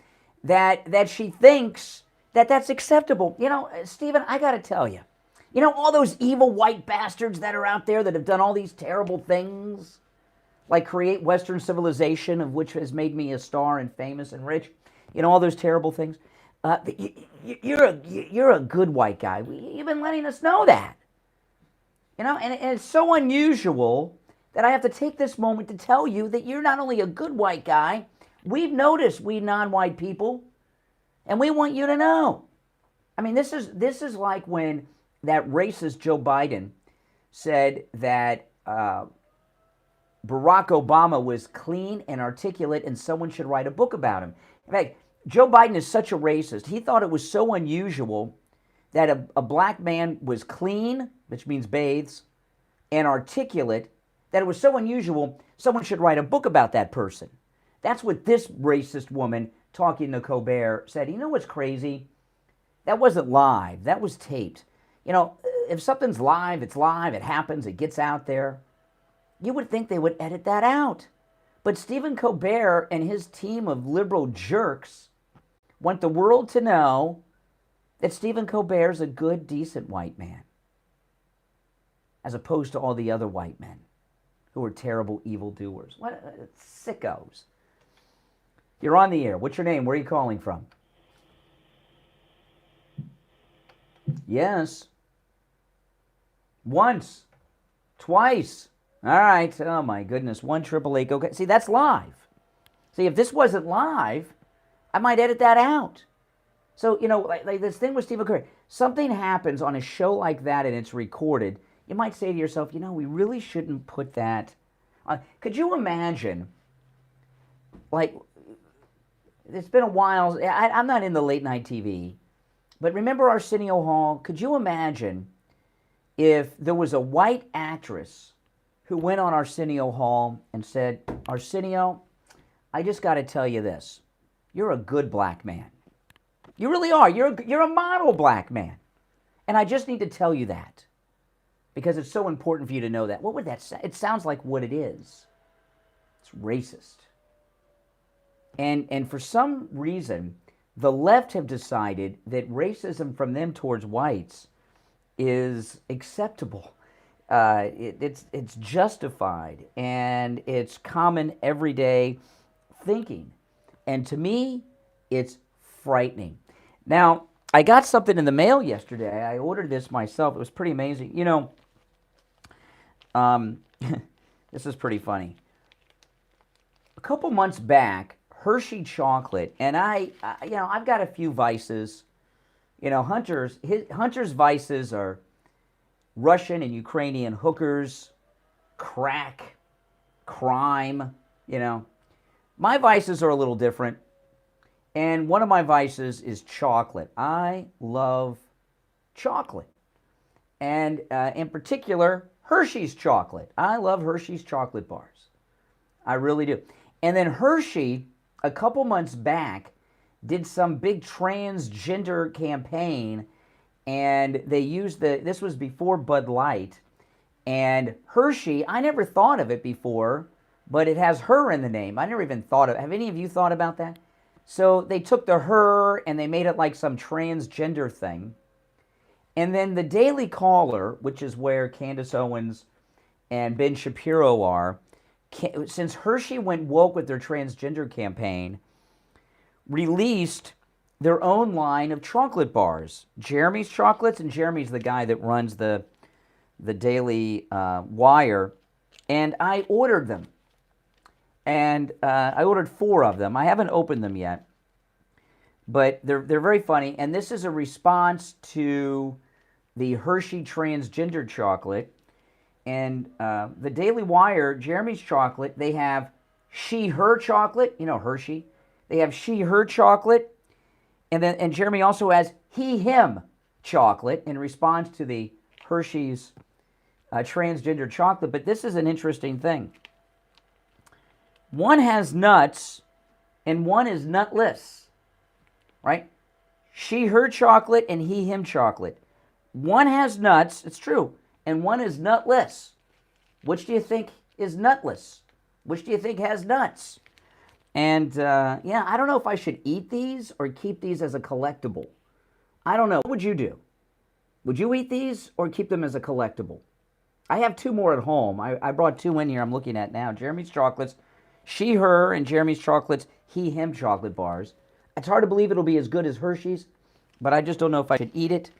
that she thinks that that's acceptable. You know, Stephen, I got to tell you, you know, all those evil white bastards that are out there that have done all these terrible things, like create Western civilization, of which has made me a star and famous and rich, you know, all those terrible things. You're a good white guy. You've been letting us know that. You know, and it's so unusual that I have to take this moment to tell you that you're not only a good white guy, we've noticed, we non-white people, and we want you to know. I mean, this is like when that racist Joe Biden said that Barack Obama was clean and articulate and someone should write a book about him. In fact, Joe Biden is such a racist. He thought it was so unusual that a black man was clean, which means bathes, and articulate, that it was so unusual someone should write a book about that person. That's what this racist woman talking to Colbert said. You know what's crazy? That wasn't live. That was taped. You know, if something's live, it's live, it happens, it gets out there. You would think they would edit that out. But Stephen Colbert and his team of liberal jerks want the world to know that Stephen Colbert's a good, decent white man, as opposed to all the other white men who are terrible evildoers. What sickos. You're on the air. What's your name? Where are you calling from? Yes. Once. Twice. All right. Oh, my goodness. 1-888. Okay. See, that's live. See, if this wasn't live, I might edit that out. So, you know, like this thing with Stephen Curry, something happens on a show like that and it's recorded, you might say to yourself, you know, we really shouldn't put that on. Could you imagine, like, it's been a while, I'm not in the late night TV, but remember Arsenio Hall? Could you imagine if there was a white actress who went on Arsenio Hall and said, Arsenio, I just got to tell you this. You're a good black man. You really are. You're a model black man. And I just need to tell you that because it's so important for you to know that. What would that say? It sounds like what it is. It's racist. And for some reason, the left have decided that racism from them towards whites is acceptable. It's justified, and it's common everyday thinking. And to me, it's frightening. Now, I got something in the mail yesterday. I ordered this myself. It was pretty amazing. You know, this is pretty funny. A couple months back, Hershey chocolate, and I've got a few vices. You know, Hunter's vices are Russian and Ukrainian hookers, crack, crime, you know. My vices are a little different, and one of my vices is chocolate. I love chocolate, and in particular, Hershey's chocolate. I love Hershey's chocolate bars. I really do. And then Hershey, a couple months back, did some big transgender campaign, and they used this was before Bud Light, and Hershey, I never thought of it before, but it has her in the name. I never even thought of it. Have any of you thought about that? So they took the her and they made it like some transgender thing. And then the Daily Caller, which is where Candace Owens and Ben Shapiro are, since Hershey went woke with their transgender campaign, released their own line of chocolate bars. Jeremy's Chocolates, and Jeremy's the guy that runs the Daily Wire, and I ordered them. And I ordered 4 of them. I haven't opened them yet, but they're very funny. And this is a response to the Hershey transgender chocolate. And the Daily Wire, Jeremy's Chocolate, they have she-her chocolate. You know, Hershey. They have she-her chocolate. And Jeremy also has he-him chocolate in response to the Hershey's transgender chocolate. But this is an interesting thing. One has nuts and one is nutless, right? She-her chocolate and he-him chocolate. One has nuts, it's true, and one is nutless. Which do you think is nutless? Which do you think has nuts? And yeah, I don't know if I should eat these or keep these as a collectible. I don't know. What would you do? Would you eat these or keep them as a collectible? I have 2 more at home. I brought 2 in here I'm looking at now. Jeremy's Chocolates, she-her, and Jeremy's Chocolates, he-him chocolate bars. It's hard to believe it'll be as good as Hershey's, but I just don't know if I should eat it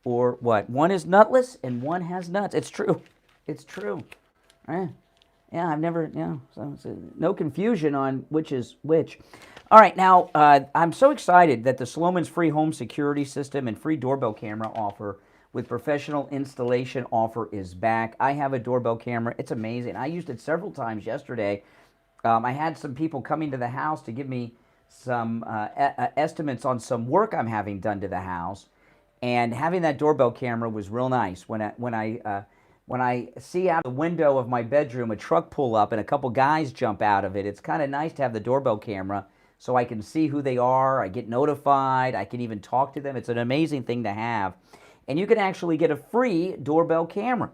or what. One is nutless and one has nuts. It's true. It's true. Yeah, I've never, so no confusion on which is which. All right, now, I'm so excited that the Sloman's free home security system and free doorbell camera offer with professional installation offer is back. I have a doorbell camera. It's amazing. I used it several times yesterday. I had some people coming to the house to give me some estimates on some work I'm having done to the house, and having that doorbell camera was real nice. When I see out the window of my bedroom a truck pull up and a couple guys jump out of it, it's kind of nice to have the doorbell camera so I can see who they are. I get notified. I can even talk to them. It's an amazing thing to have. and you can actually get a free doorbell camera.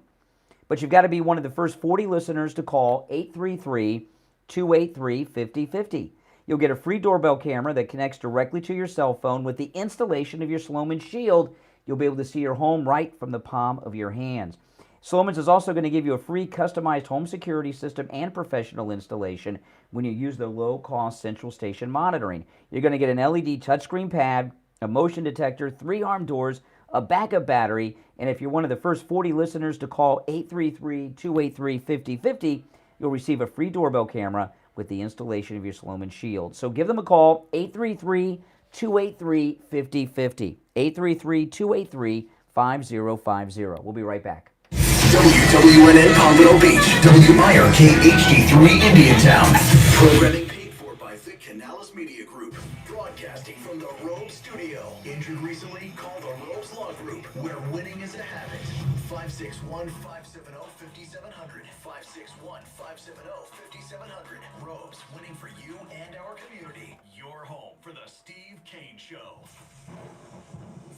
But you've got to be one of the first 40 listeners to call 833-283-5050. You'll get a free doorbell camera that connects directly to your cell phone. With the installation of your Sloman Shield, you'll be able to see your home right from the palm of your hands. Sloman's is also going to give you a free customized home security system and professional installation when you use their low-cost central station monitoring. You're going to get an LED touchscreen pad, a motion detector, 3 arm doors, a backup battery, and if you're one of the first 40 listeners to call 833-283-5050, you'll receive a free doorbell camera with the installation of your Sloman Shield. So give them a call, 833-283-5050, 833-283-5050. We'll be right back. WWNN Pompano Beach, WMIRK HD3 Indiantown. Programming paid for by Vic Canales Media Group. Broadcasting from the Robe Studio. Injured recently? Call the Robes Law Group, where winning is a habit. 561-570-5700. 561-570-5700. Robes, winning for you and our community. Your home for the Steve Kane Show.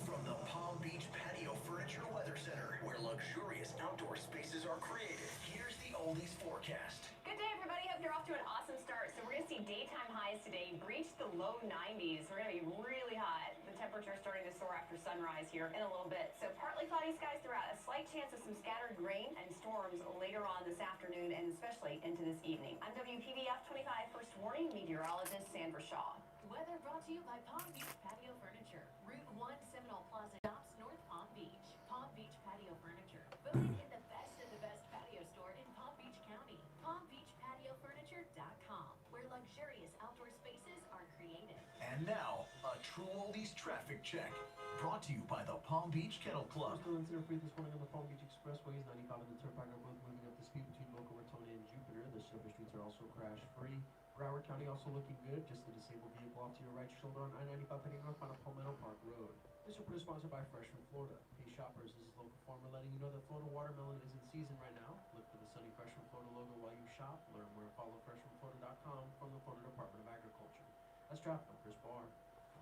From the Palm Beach Patio Furniture Weather Center, where luxurious outdoor spaces are created, here's the Oldies forecast. Good day, everybody. Hope you're off to an awesome start. So we're going to see daytime highs today reach the low 90s. We're going to be really hot. The temperature is starting to soar after sunrise here in a little bit. So partly cloudy skies throughout. A slight chance of some scattered rain and storms later on this afternoon and especially into this evening. I'm WPBF 25 First Warning Meteorologist Sandra Shaw. Weather brought to you by Palm Beach Patio Furniture. Route 1 Seminole Plaza Shops, North Palm Beach. Palm Beach Patio Furniture. Voted in the best of the best patio store in Palm Beach County. PalmBeachPatioFurniture.com, where luxurious outdoor spaces are created. And now, a True Oldies traffic check. Brought to you by the Palm Beach Kennel Club. Still in free this morning on the Palm Beach Expressways. 95 and the Turnpike are both moving up the speed between Boca Raton and Jupiter. The silver streets are also crash-free. Broward County also looking good. Just a disabled vehicle off to your right shoulder on I-95 heading northbound on Palmetto Park Road. This report is sponsored by Fresh from Florida. Hey shoppers, this is local farmer letting you know that Florida watermelon is in season right now. Look for the sunny Fresh from Florida logo while you shop. Learn more and follow freshfromflorida.com from the Florida Department of Agriculture. That's traffic. I'm Chris Barr.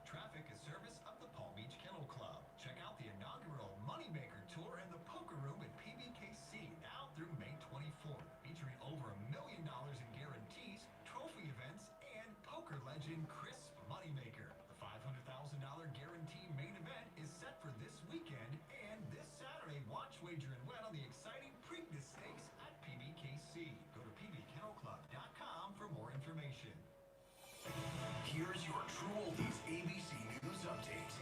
Traffic is service of the Palm Beach Kennel Club. Check out the inaugural Moneymaker Tour and the Poker Room at PBKC now through May 24th, featuring over $1 million in guarantees, trophy events, and poker legend Chris Moneymaker. The $500,000 guarantee main event is set for this weekend, and this Saturday, watch, wager, and win on the exciting Preakness Stakes at PBKC. Go to pbkennelclub.com for more information. Here's your True Oldies ABC News Update.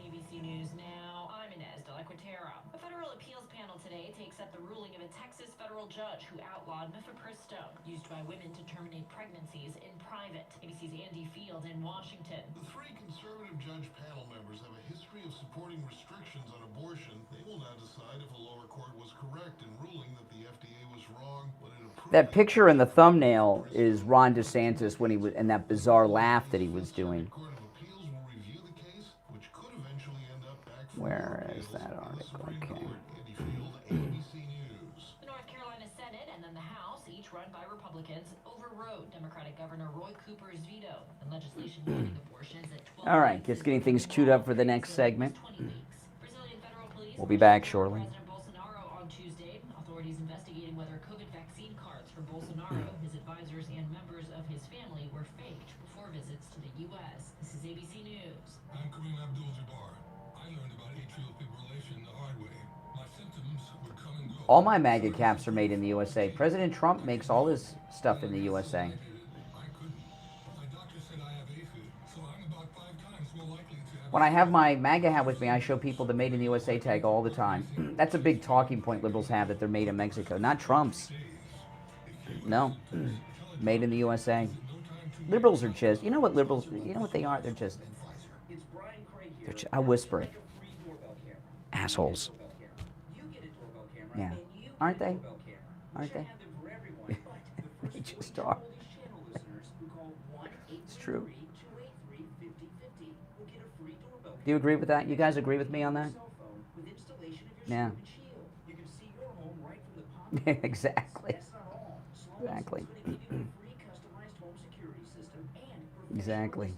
ABC News now. I'm Inez de la Quatera. A federal appeals panel today takes up the ruling of a Texas federal judge who outlawed mifepristone, used by women to terminate pregnancies in private. ABC's Andy Field in Washington. The 3 conservative judge panel members have a history of supporting restrictions on abortion. They will now decide if a lower court was correct in ruling that the FDA was wrong when it approved. That picture in the thumbnail is Ron DeSantis when he was, and that bizarre laugh that he was doing. Where is that article? Okay. The North Carolina Senate and then the House, each run by Republicans, overrode Democratic Governor Roy Cooper's veto and legislation banning abortions at 12. All right, just getting things queued up for the next segment. We'll be back shortly. President Bolsonaro on Tuesday. Authorities investigating whether COVID vaccine cards for Bolsonaro, his advisors, and members of his family were faked before visits to the U.S. This is ABC News. I'm Kareem Abdul-Jabbar. I learned about atrial fibrillation the hard way. My symptoms would come and go. All my MAGA caps are made in the USA. President Trump makes all his stuff in the USA. When I have my MAGA hat with me, I show people the Made in the USA tag all the time. That's a big talking point liberals have, that they're made in Mexico. Not Trump's. No. Made in the USA. Liberals are just, you know what liberals, you know what they are? They're just, I'll whisper it. Assholes. Yeah. Aren't they? Aren't they? They just are. It's true. Do you agree with that? You guys agree with me on that? Yeah. Exactly. Exactly. Exactly.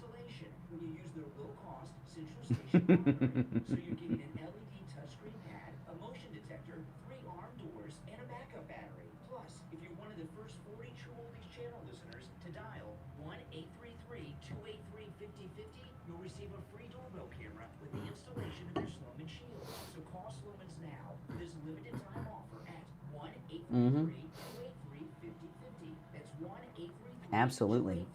50-50, you'll receive a free doorbell camera with the installation of your Sloman Shield. So call Sloman's now for this limited time offer at 1-833-283-5050. That's 1-833-283-5050. Absolutely.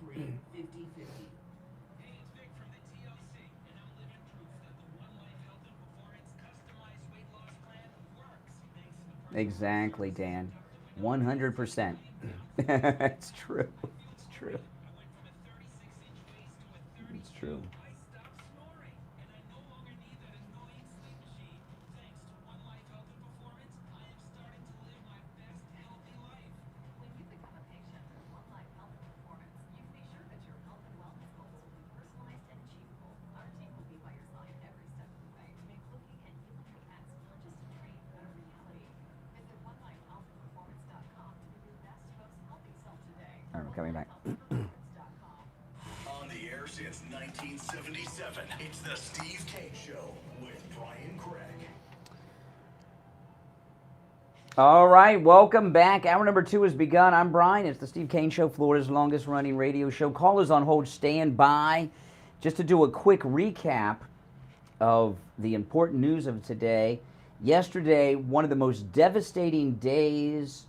Exactly, Dan. 100%. It's true. It's true. It's true. All right, we're coming back. On the air since 1977, it's the Steve Kane Show with Brian Craig. All right, welcome back. Hour number 2 has begun. I'm Brian. It's the Steve Kane Show, Florida's longest running radio show. Callers on hold, stand by. Just to do a quick recap of the important news of today. Yesterday, one of the most devastating days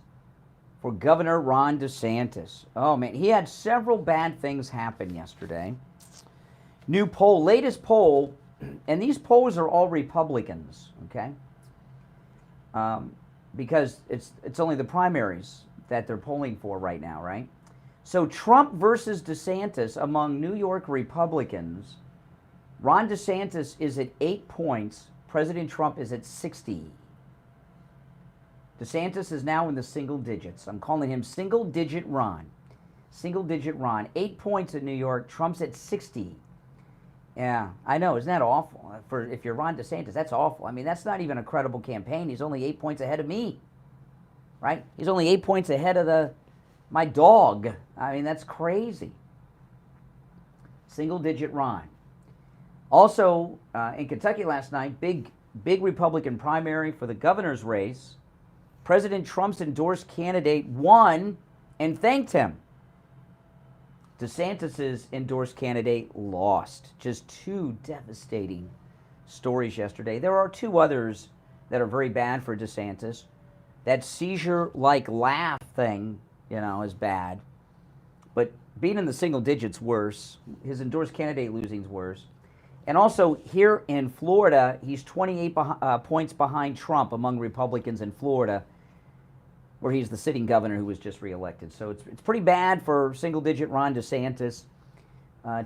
for Governor Ron DeSantis. Oh man, he had several bad things happen yesterday. New poll, latest poll, and these polls are all Republicans, okay? Because it's only the primaries that they're polling for right now, right? So Trump versus DeSantis among New York Republicans. Ron DeSantis is at 8 points. President Trump is at 60. DeSantis is now in the single digits. I'm calling him single digit Ron. Single digit Ron. 8 points in New York. Trump's at 60. Yeah, I know. Isn't that awful? If you're Ron DeSantis, that's awful. I mean, that's not even a credible campaign. He's only 8 points ahead of me. Right? He's only 8 points ahead of my dog. I mean, that's crazy. Single digit Ron. Also, in Kentucky last night, big Republican primary for the governor's race. President Trump's endorsed candidate won and thanked him. DeSantis' endorsed candidate lost. Just 2 devastating stories yesterday. There are 2 others that are very bad for DeSantis. That seizure-like laugh thing, is bad. But being in the single digits worse. His endorsed candidate losing's worse. And also here in Florida, he's 28 points behind Trump among Republicans in Florida, where he's the sitting governor who was just reelected. So it's pretty bad for single-digit Ron DeSantis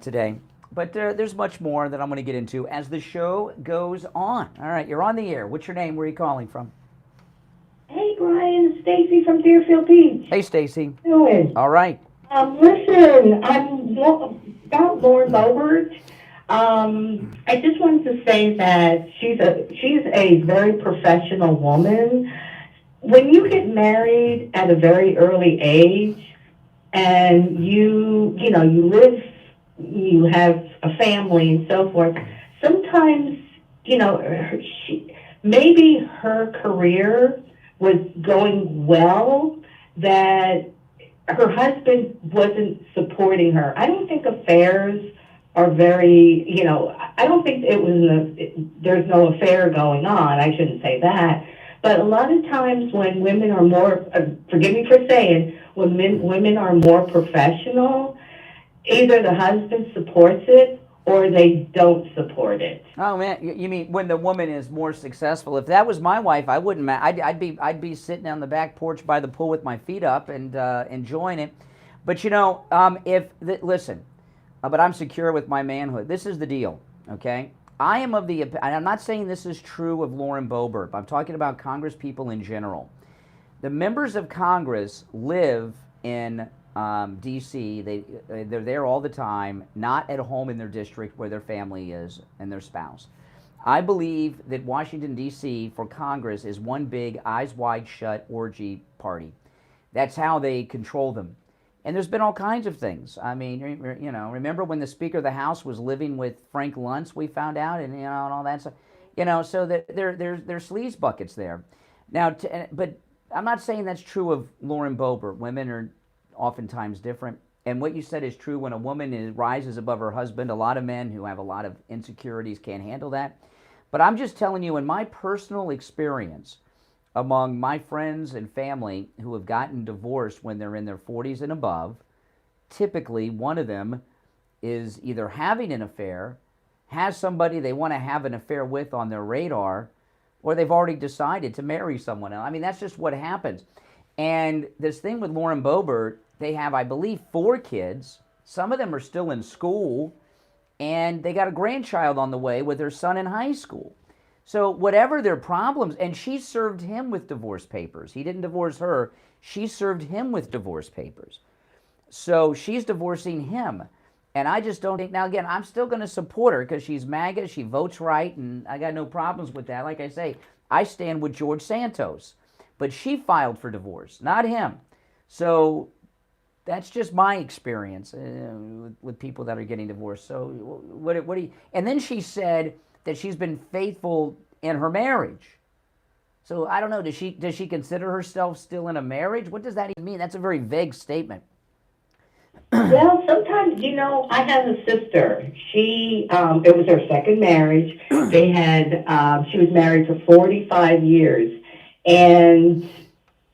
today. But there's much more that I'm going to get into as the show goes on. All right, you're on the air. What's your name? Where are you calling from? Hey, Brian, Stacy from Deerfield Beach. Hey, Stacy. How you doing? All right. Listen, I'm about Lauren Boebert. I just wanted to say that she's a very professional woman. When you get married at a very early age, and you have a family and so forth, sometimes maybe her career was going well, that her husband wasn't supporting her. I don't think affairs are very, I don't think there's no affair going on. I shouldn't say that. But a lot of times when women are more, forgive me for saying, when women are more professional, either the husband supports it or they don't support it. Oh man, you mean when the woman is more successful? If that was my wife, I wouldn't. I'd be sitting on the back porch by the pool with my feet up and enjoying it. But listen, but I'm secure with my manhood. This is the deal, okay? I am of the, and I'm not saying this is true of Lauren Boebert, but I'm talking about Congress people in general. The members of Congress live in D.C. They're there all the time, not at home in their district where their family is and their spouse. I believe that Washington, D.C. for Congress is one big eyes wide shut orgy party. That's how they control them. And there's been all kinds of things. I mean, remember when the Speaker of the House was living with Frank Luntz, we found out, and and all that stuff. So that there's sleaze buckets there. Now, but I'm not saying that's true of Lauren Boebert. Women are oftentimes different. And what you said is true. When a woman rises above her husband, a lot of men who have a lot of insecurities can't handle that. But I'm just telling you, in my personal experience, among my friends and family who have gotten divorced when they're in their 40s and above, typically one of them is either having an affair, has somebody they want to have an affair with on their radar, or they've already decided to marry someone else. I mean, that's just what happens. And this thing with Lauren Boebert, they have, I believe, 4 kids. Some of them are still in school, and they got a grandchild on the way with their son in high school. So whatever their problems, and she served him with divorce papers. He didn't divorce her. She served him with divorce papers. So she's divorcing him. And I just don't think, now again, I'm still going to support her because she's MAGA, she votes right, and I got no problems with that. Like I say, I stand with George Santos. But she filed for divorce, not him. So that's just my experience with people that are getting divorced. So what do you, and then she said that she's been faithful in her marriage. So I don't know, does she consider herself still in a marriage? What does that even mean? That's a very vague statement. Well, sometimes, I have a sister. She, it was her second marriage. They had, she was married for 45 years, and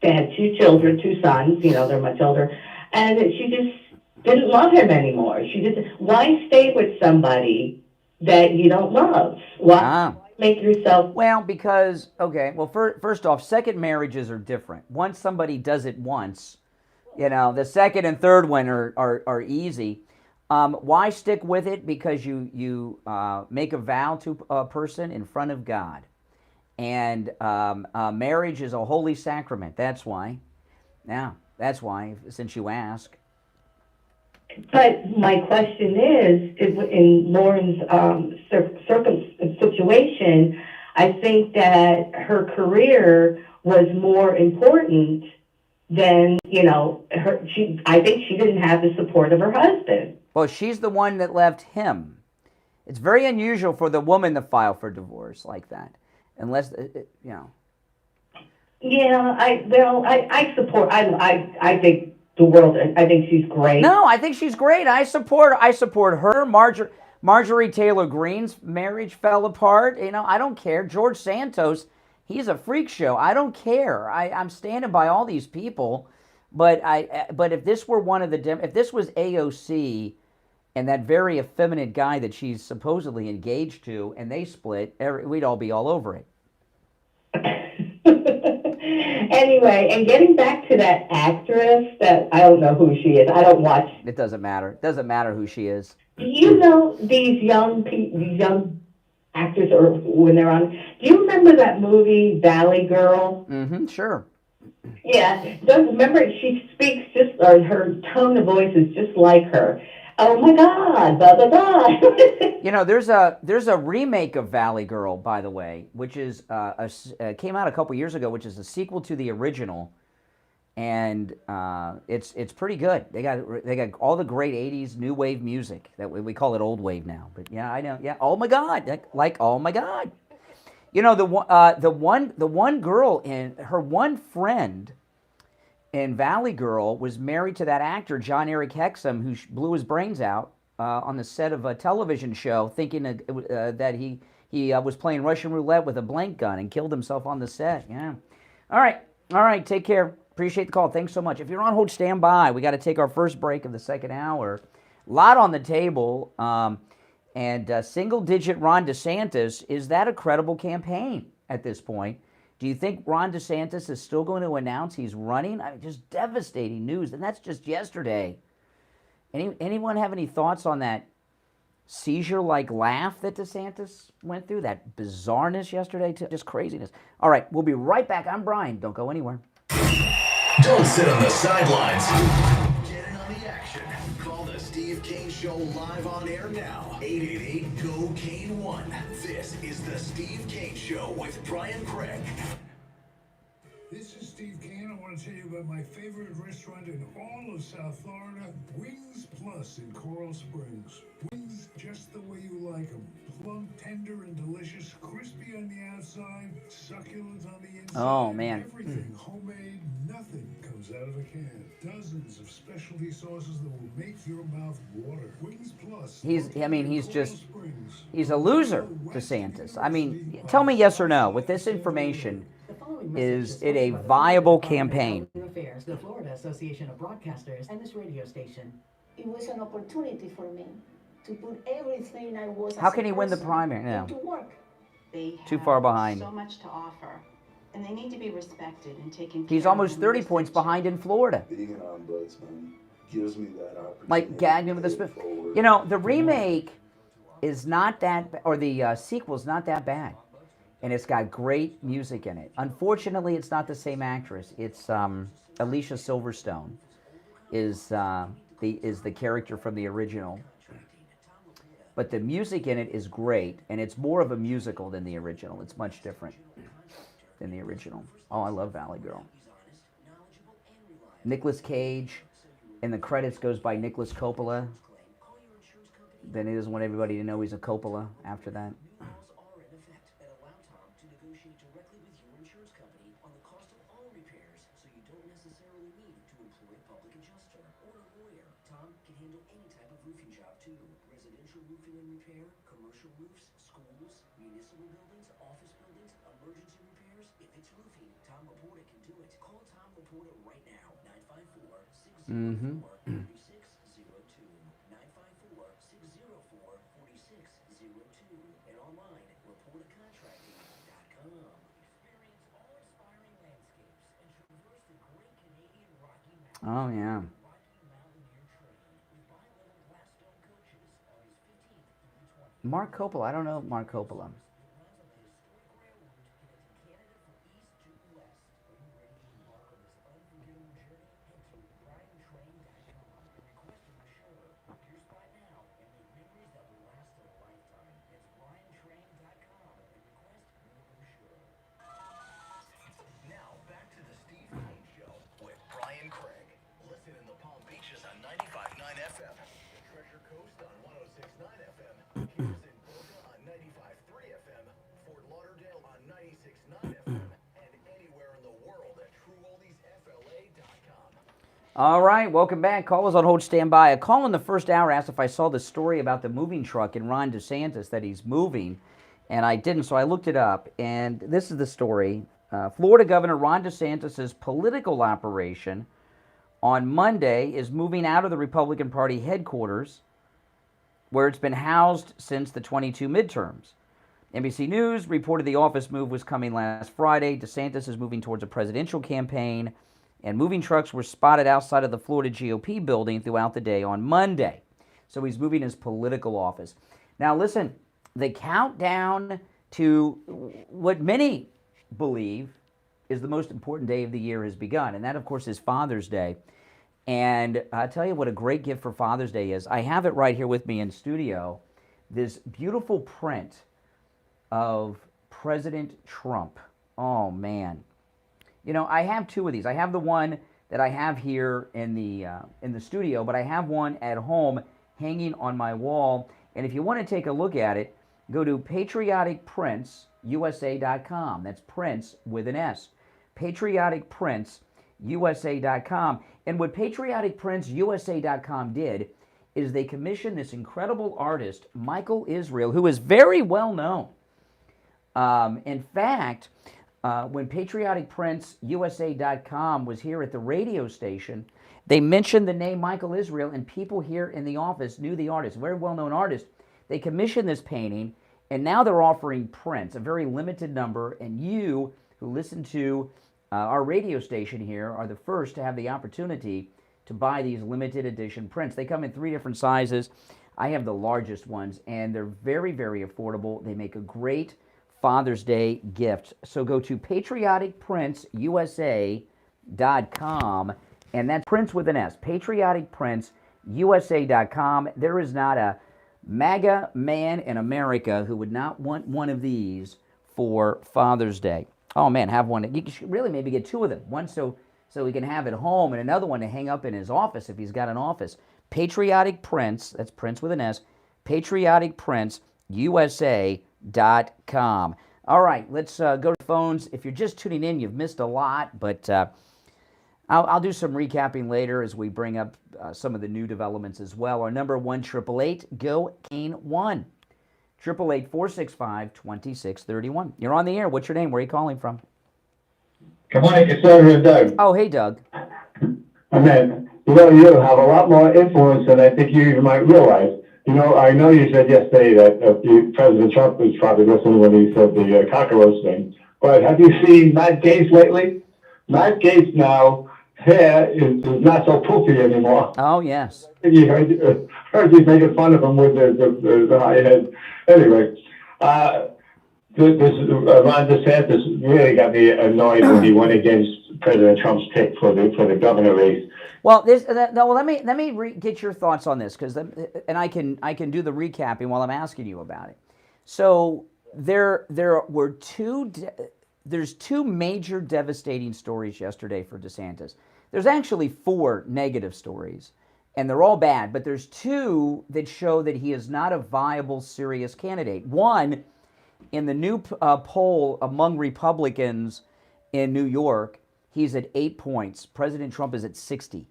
they had 2 children, 2 sons, they're much older, and she just didn't love him anymore. She just, why stay with somebody that you don't love? Why make yourself... Well, because, okay, well, first off, second marriages are different. Once somebody does it once, the second and third one are easy. Why stick with it? Because you make a vow to a person in front of God. And marriage is a holy sacrament. That's why. Now, that's why, since you ask. But my question is in Lauren's situation, I think that her career was more important than, I think she didn't have the support of her husband. Well, she's the one that left him. It's very unusual for the woman to file for divorce like that, unless, Yeah, I support, I think the world, I think she's great. No, I think she's great. I support her. Marjorie Taylor Greene's marriage fell apart. I don't care. George Santos, he's a freak show. I don't care. I'm standing by all these people, but if this were if this was AOC and that very effeminate guy that she's supposedly engaged to, and they split, we'd all be all over it. Anyway, and getting back to that actress that I don't know who she is. I don't watch. It doesn't matter. It doesn't matter who she is. You know these young actors, or when they're on. Do you remember that movie Valley Girl? Mm-hmm. Sure. Yeah. Remember, she speaks or her tone of voice is just like her. Oh my God! Blah blah blah. There's a remake of Valley Girl, by the way, which is came out a couple years ago, which is a sequel to the original, and it's pretty good. They got all the great '80s new wave music that we call it old wave now, but yeah, I know. Yeah, oh my God, like oh my God. The one girl in her one friend in Valley Girl was married to that actor John Eric Hexum, who blew his brains out on the set of a television show, thinking that he was playing Russian roulette with a blank gun and killed himself on the set. Yeah. All right. Take care. Appreciate the call. Thanks so much. If you're on hold, stand by. We got to take our first break of the second hour. A lot on the table. And single-digit Ron DeSantis, is that a credible campaign at this point? Do you think Ron DeSantis is still going to announce he's running? I mean, just devastating news, and that's just yesterday. Anyone have any thoughts on that seizure-like laugh that DeSantis went through? That bizarreness yesterday? Just craziness. All right, we'll be right back. I'm Brian. Don't go anywhere. Don't sit on the sidelines. Get in on the action. Call the Steve Kane Show live on air now. 888-GO-KANE-1. This is the Steve Kane Show with Brian Craig. This is Steve Kane. I want to tell you about my favorite restaurant in all of South Florida, Wings Plus in Coral Springs. Wings just the way you like them. Plump, tender, and delicious. Crispy on the outside, succulent on the inside. Oh, man. Everything homemade, nothing comes comes out of a can. Dozens of specialty sauces that will make your mouth water. Wings Plus. He's a loser, DeSantis. I mean, tell me yes or no. With this information, is it a viable campaign? Affairs, the Florida Association of Broadcasters, and this radio station. It was an opportunity for me to put everything I was. How can he win the primary? No. To work. They Too have far behind. so much to offer, and they need to be respected and taken care of. He's almost 30 points behind in Florida. Being an ombudsman gives me that opportunity. Like gagging with a spoon. You know, the remake is not that, or the sequel is not that bad, and it's got great music in it. Unfortunately, it's not the same actress. It's Alicia Silverstone is the character from the original. But the music in it is great, and it's more of a musical than the original. It's much different than the original. Oh, I love Valley Girl. Nicolas Cage, in the credits goes by Nicholas Coppola. Then he doesn't want everybody to know he's a Coppola after that. Mm-hmm. Oh, yeah. Mark Coppola. I don't know Mark Coppola. Now back to the Steve Kane Show with Brian Craig. Listen in the Palm Beaches on 95.9 FM, the Treasure Coast on 106.9 FM, Pearson Boca on 95.3 FM, Fort Lauderdale on 96.9 FM, and anywhere in the world at TrueOldiesFLA.com. All right, welcome back. Callers on hold, stand by. A call in the first hour asked if I saw the story about the moving truck in Ron DeSantis, that he's moving, and I didn't, so I looked it up, and this is the story. Florida Governor Ron DeSantis' political operation on Monday is moving out of the Republican Party headquarters, where it's been housed since the 22 midterms. NBC News reported the office move was coming last Friday. DeSantis is moving towards a presidential campaign, and moving trucks were spotted outside of the Florida GOP building throughout the day on Monday. So he's moving his political office. Now listen, the countdown to what many believe is the most important day of the year has begun, and that, of course, is Father's Day. And I'll tell you what a great gift for Father's Day is. I have it right here with me in studio, this beautiful print of President Trump. Oh, man. You know, I have two of these. I have the one that I have here in the studio, but I have one at home hanging on my wall. And if you want to take a look at it, go to patrioticprintsusa.com. That's Prince with an S. patrioticprintsusa.com. And what patrioticprintsusa.com did is they commissioned this incredible artist, Michael Israel, who is very well known. In fact, when patrioticprintsusa.com was here at the radio station, they mentioned the name Michael Israel, and people here in the office knew the artist, very well-known artist. They commissioned this painting, and now they're offering prints, a very limited number, and you who listen to our radio station here are the first to have the opportunity to buy these limited edition prints. They come in 3 different sizes. I have the largest ones, and they're very, very affordable. They make a great Father's Day gift. So go to patrioticprintsusa.com, and that's Prince with an S, patrioticprintsusa.com. There is not a MAGA man in America who would not want one of these for Father's Day. Oh man, have one. You should really maybe get 2 of them. One so he can have at home, and another one to hang up in his office if he's got an office. Patriotic Prints, that's Prince with an S, patrioticprintsusa.com. All right, let's go to phones. If you're just tuning in, you've missed a lot, but I'll do some recapping later as we bring up some of the new developments as well. Our number 1-888-GO-KANE-1. 888-465-2631. You're on the air. What's your name? Where are you calling from? Good morning, Conservative Doug. Oh, hey, Doug. Man, you have a lot more influence than I think you even might realize. I know you said yesterday that President Trump was probably listening when he said the cockroach thing. But have you seen Matt Gaetz lately? Matt Gaetz now, hair is not so poofy anymore. Oh, yes. You heard you making fun of him with the high head. Anyway, Ron DeSantis really got me annoyed when he went against President Trump's pick for the governor race. Well, let me get your thoughts on this, and I can do the recapping while I'm asking you about it. So there's two major devastating stories yesterday for DeSantis. There's actually 4 negative stories, and they're all bad, but there's 2 that show that he is not a viable, serious candidate. One, in the new poll among Republicans in New York, he's at 8 points. President Trump is at 60.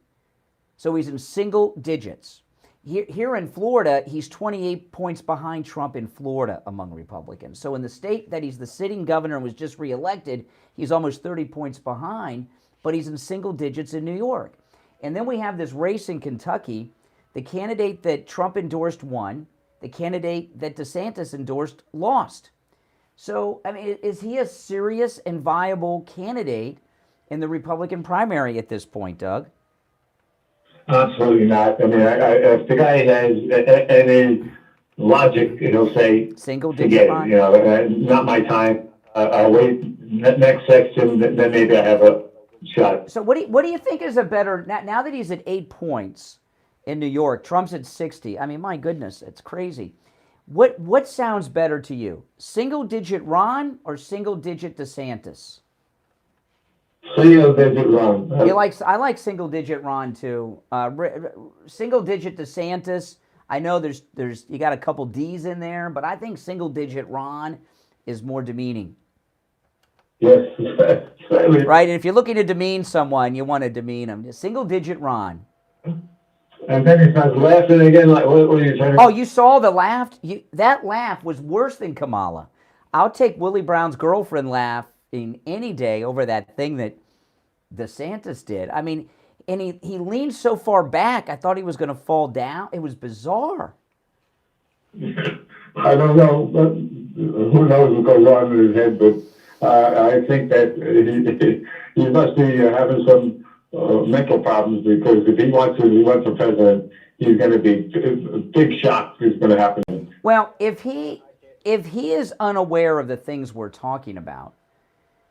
So he's in single digits. Here in Florida, he's 28 points behind Trump in Florida among Republicans. So in the state that he's the sitting governor and was just reelected, he's almost 30 points behind, but he's in single digits in New York. And then we have this race in Kentucky. The candidate that Trump endorsed won. The candidate that DeSantis endorsed lost. So, I mean, is he a serious and viable candidate in the Republican primary at this point, Doug? Absolutely not. I mean, if the guy has any logic, he'll say, single digit line. Not my time. I'll wait next section, then maybe I have a shot. So what do you think is a better, now that he's at 8 points in New York, Trump's at 60. I mean, my goodness, it's crazy. What sounds better to you? Single digit Ron or single digit DeSantis? Single digit Ron. I like single digit Ron too. Single digit DeSantis. I know there's you got a couple D's in there, but I think single digit Ron is more demeaning. Yes. Right, and if you're looking to demean someone, you want to demean them. Single digit Ron. And then he starts laughing again. Like, what are you trying to? Oh, you saw the laugh? That laugh was worse than Kamala. I'll take Willie Brown's girlfriend laughing any day over that thing that DeSantis did. I mean, and he leaned so far back, I thought he was going to fall down. It was bizarre. I don't know. Who knows what goes on in his head, but I think that he must be having some mental problems, because if he wants a president, he's going to be big shock is going to happen. Well, if he is unaware of the things we're talking about,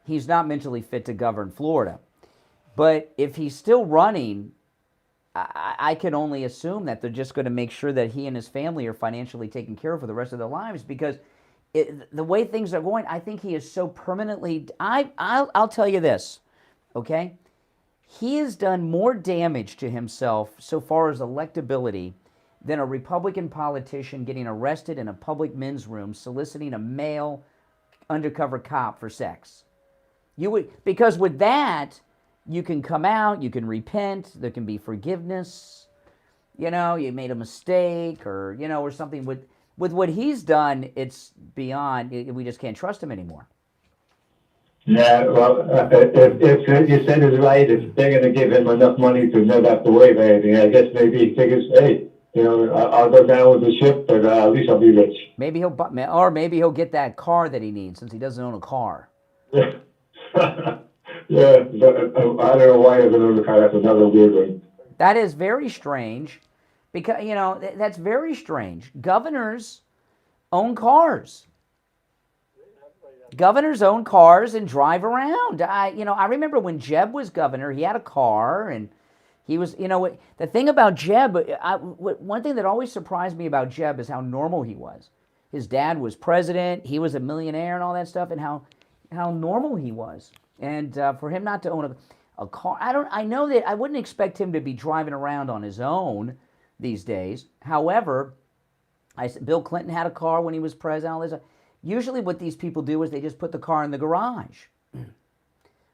he's not mentally fit to govern Florida. But if he's still running, I can only assume that they're just going to make sure that he and his family are financially taken care of for the rest of their lives, because the way things are going, I think he is so permanently. I'll tell you this, okay? He has done more damage to himself so far as electability than a Republican politician getting arrested in a public men's room soliciting a male undercover cop for sex. Because with that, you can come out, you can repent, there can be forgiveness. You made a mistake, or something. With what he's done, it's beyond. We just can't trust him anymore. Yeah, well, if you said it's right, if they're going to give him enough money to never have to worry about anything, I guess maybe he figures, hey, I'll go down with the ship, but at least I'll be rich. Maybe he'll get that car that he needs, since he doesn't own a car. Yeah, but I don't know why he doesn't own a car. That's another weird one. That is very strange, because that's very strange. Governors own cars. Governors own cars and drive around. I remember when Jeb was governor, he had a car, and he was, the thing about Jeb, one thing that always surprised me about Jeb is how normal he was. His dad was president, he was a millionaire and all that stuff, and how normal he was. And for him not to own a car, I know that I wouldn't expect him to be driving around on his own these days. However, Bill Clinton had a car when he was president. Usually what these people do is they just put the car in the garage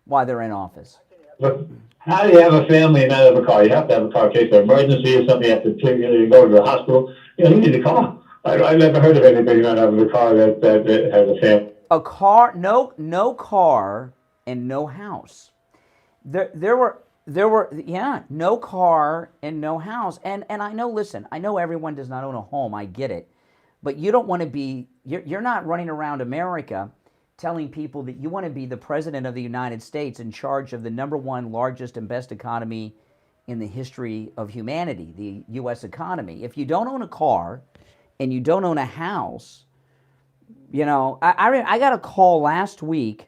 while they're in office. But how do you have a family and not have a car? You have to have a car in case of emergency or something. You have to take, you go to the hospital. You need a car. I've never heard of anybody not having a car that has a family. A car, no car and no house. There were, yeah, no car and no house. And I know, listen, I know everyone does not own a home. I get it. But you don't want to be, you're not running around America telling people that you want to be the president of the United States in charge of the #1 largest and best economy in the history of humanity, the U.S. economy. If you don't own a car and you don't own a house, you know, I got a call last week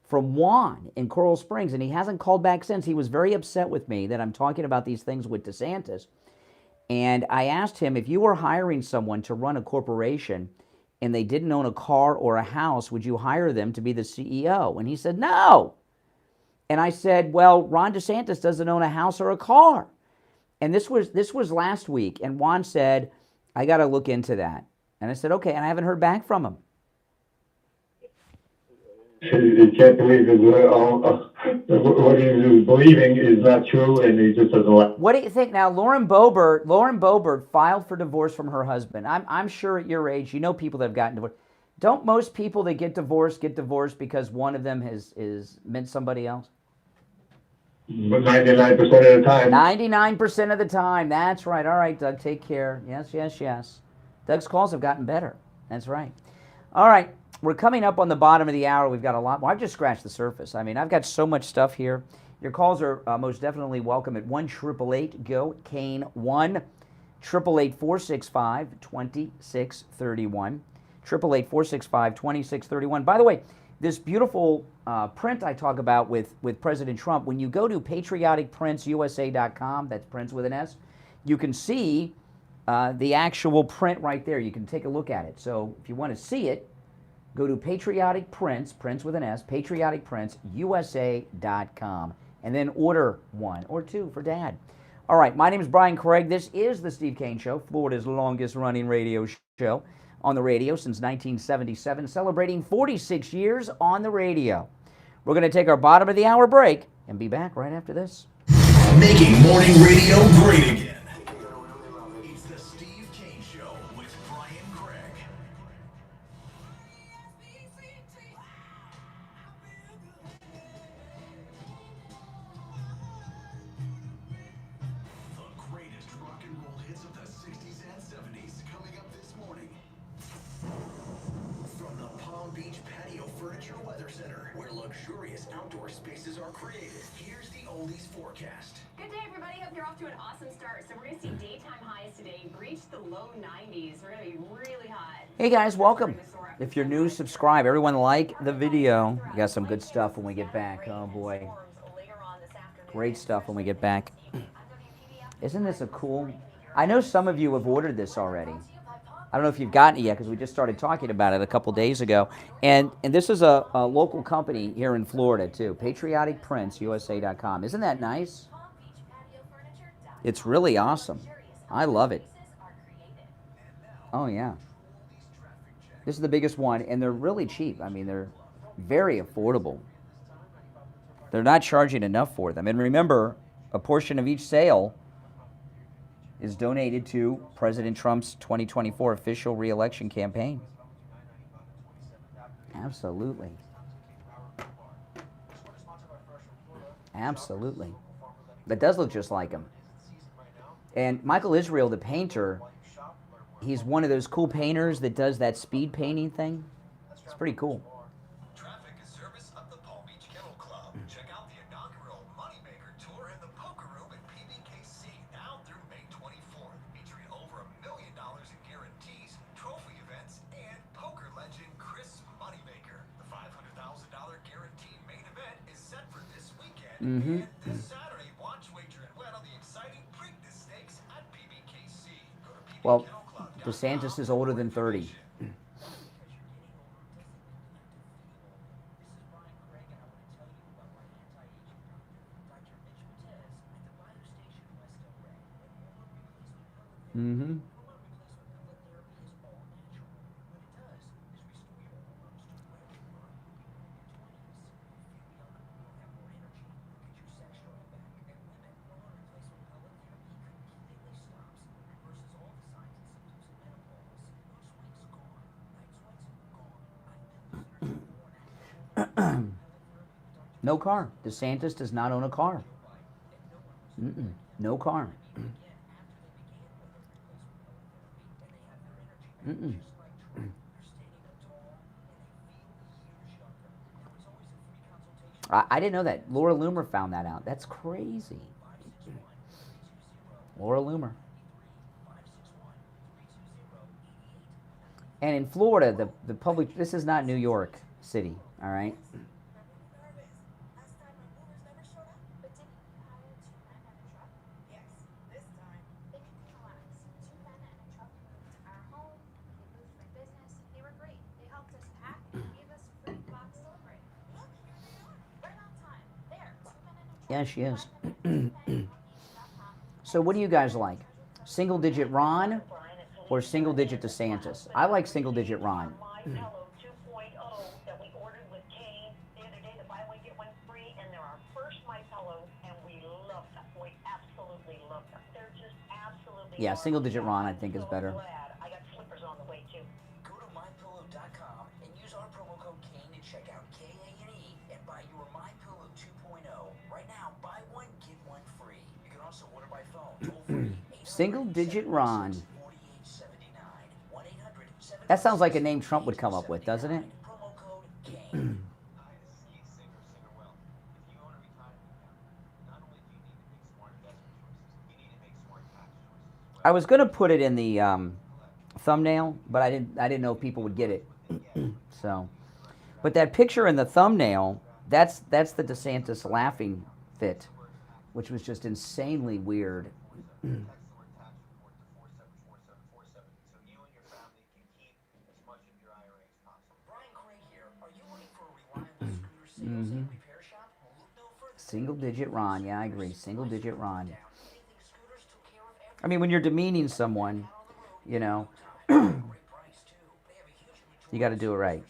from Juan in Coral Springs, and he hasn't called back since. He was very upset with me that I'm talking about these things with DeSantis. And I asked him, if you were hiring someone to run a corporation and they didn't own a car or a house, would you hire them to be the CEO? And he said, no. And I said, well, Ron DeSantis doesn't own a house or a car. And this was last week. And Juan said, I got to look into that. And I said, okay. And I haven't heard back from him. You can't believe what he's believing is not true, and he just doesn't like. What do you think now? Lauren Boebert filed for divorce from her husband. I'm sure at your age, you know people that have gotten divorced. Don't most people that get divorced because one of them is meant somebody else? But 99% of the time. 99% of the time. That's right. All right, Doug, take care. Yes, yes, yes. Doug's calls have gotten better. That's right. All right. We're coming up on the bottom of the hour. We've got a lot more. I've just scratched the surface. I mean, I've got so much stuff here. Your calls are most definitely welcome at 1-888-GO-CANE, 1-888-465-2631, 888-465-2631. By the way, this beautiful print I talk about with President Trump, when you go to patrioticprintsusa.com, that's prints with an S, you can see the actual print right there. You can take a look at it. So if you want to see it, go to Patriotic Prints, prints with an S, patrioticprintsusa.com, and then order 1 or 2 for Dad. All right, my name is Brian Craig. This is The Steve Kane Show, Florida's longest-running radio show on the radio since 1977, celebrating 46 years on the radio. We're going to take our bottom of the hour break and be back right after this. Making morning radio great again. It's The Steve Kane Show with Brian Craig. Luxurious outdoor spaces are created. Here's the oldies forecast. Good day, everybody. Hope you're off to an awesome start. So we're going to see daytime highs today breach the low 90s. We're going to be really hot. Hey guys, welcome. If you're new, subscribe. Everyone like the video. We got some good stuff when we get back. Oh boy. Great stuff when we get back. Isn't this a cool... I know some of you have ordered this already. I don't know if you've gotten it yet because we just started talking about it a couple days ago. And this is a local company here in Florida too, patrioticprintsusa.com. Isn't that nice? It's really awesome. I love it. Oh yeah. This is the biggest one, and they're really cheap. I mean, they're very affordable. They're not charging enough for them. And remember, a portion of each sale is donated to President Trump's 2024 official re-election campaign. Absolutely. Absolutely. That does look just like him. And Michael Israel, the painter, he's one of those cool painters that does that speed painting thing. It's pretty cool. Traffic is service of the Palm Beach Kennel Club. Check out the inaugural Moneymaker Tour in the Poker Room at PBKC now through May 24th, featuring over $1 million in guarantees, trophy events, and poker legend Chris Moneymaker. The $500,000 guaranteed main event is set for this weekend. And this Saturday, watch, wager, and win on the exciting Preakness Stakes at PBKC. Go to PBKC. Well, DeSantis is older than 30. Mm-hmm. No car. DeSantis does not own a car. No car. I didn't know that. Laura Loomer found that out. That's crazy. Laura Loomer. And in Florida, the public, this is not New York City, all right? Yeah, she is. So what do you guys like? Single digit Ron or single digit DeSantis? I like single digit Ron. Yeah, single digit Ron I think is better. Single digit Ron. That sounds like a name Trump would come up with, doesn't it? I was going to put it in the thumbnail, but I didn't know if people would get it. So, but that picture in the thumbnail, that's the DeSantis laughing fit, which was just insanely weird. Single digit Ron. Yeah, I agree. Single digit Ron. I mean, when you're demeaning someone, you know, you got to do it right.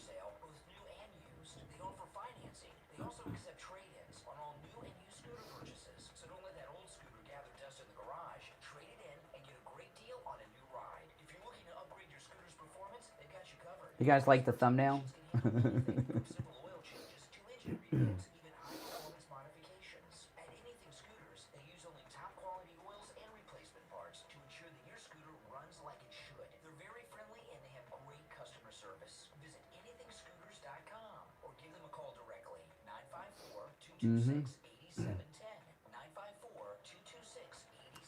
You guys like the thumbnail?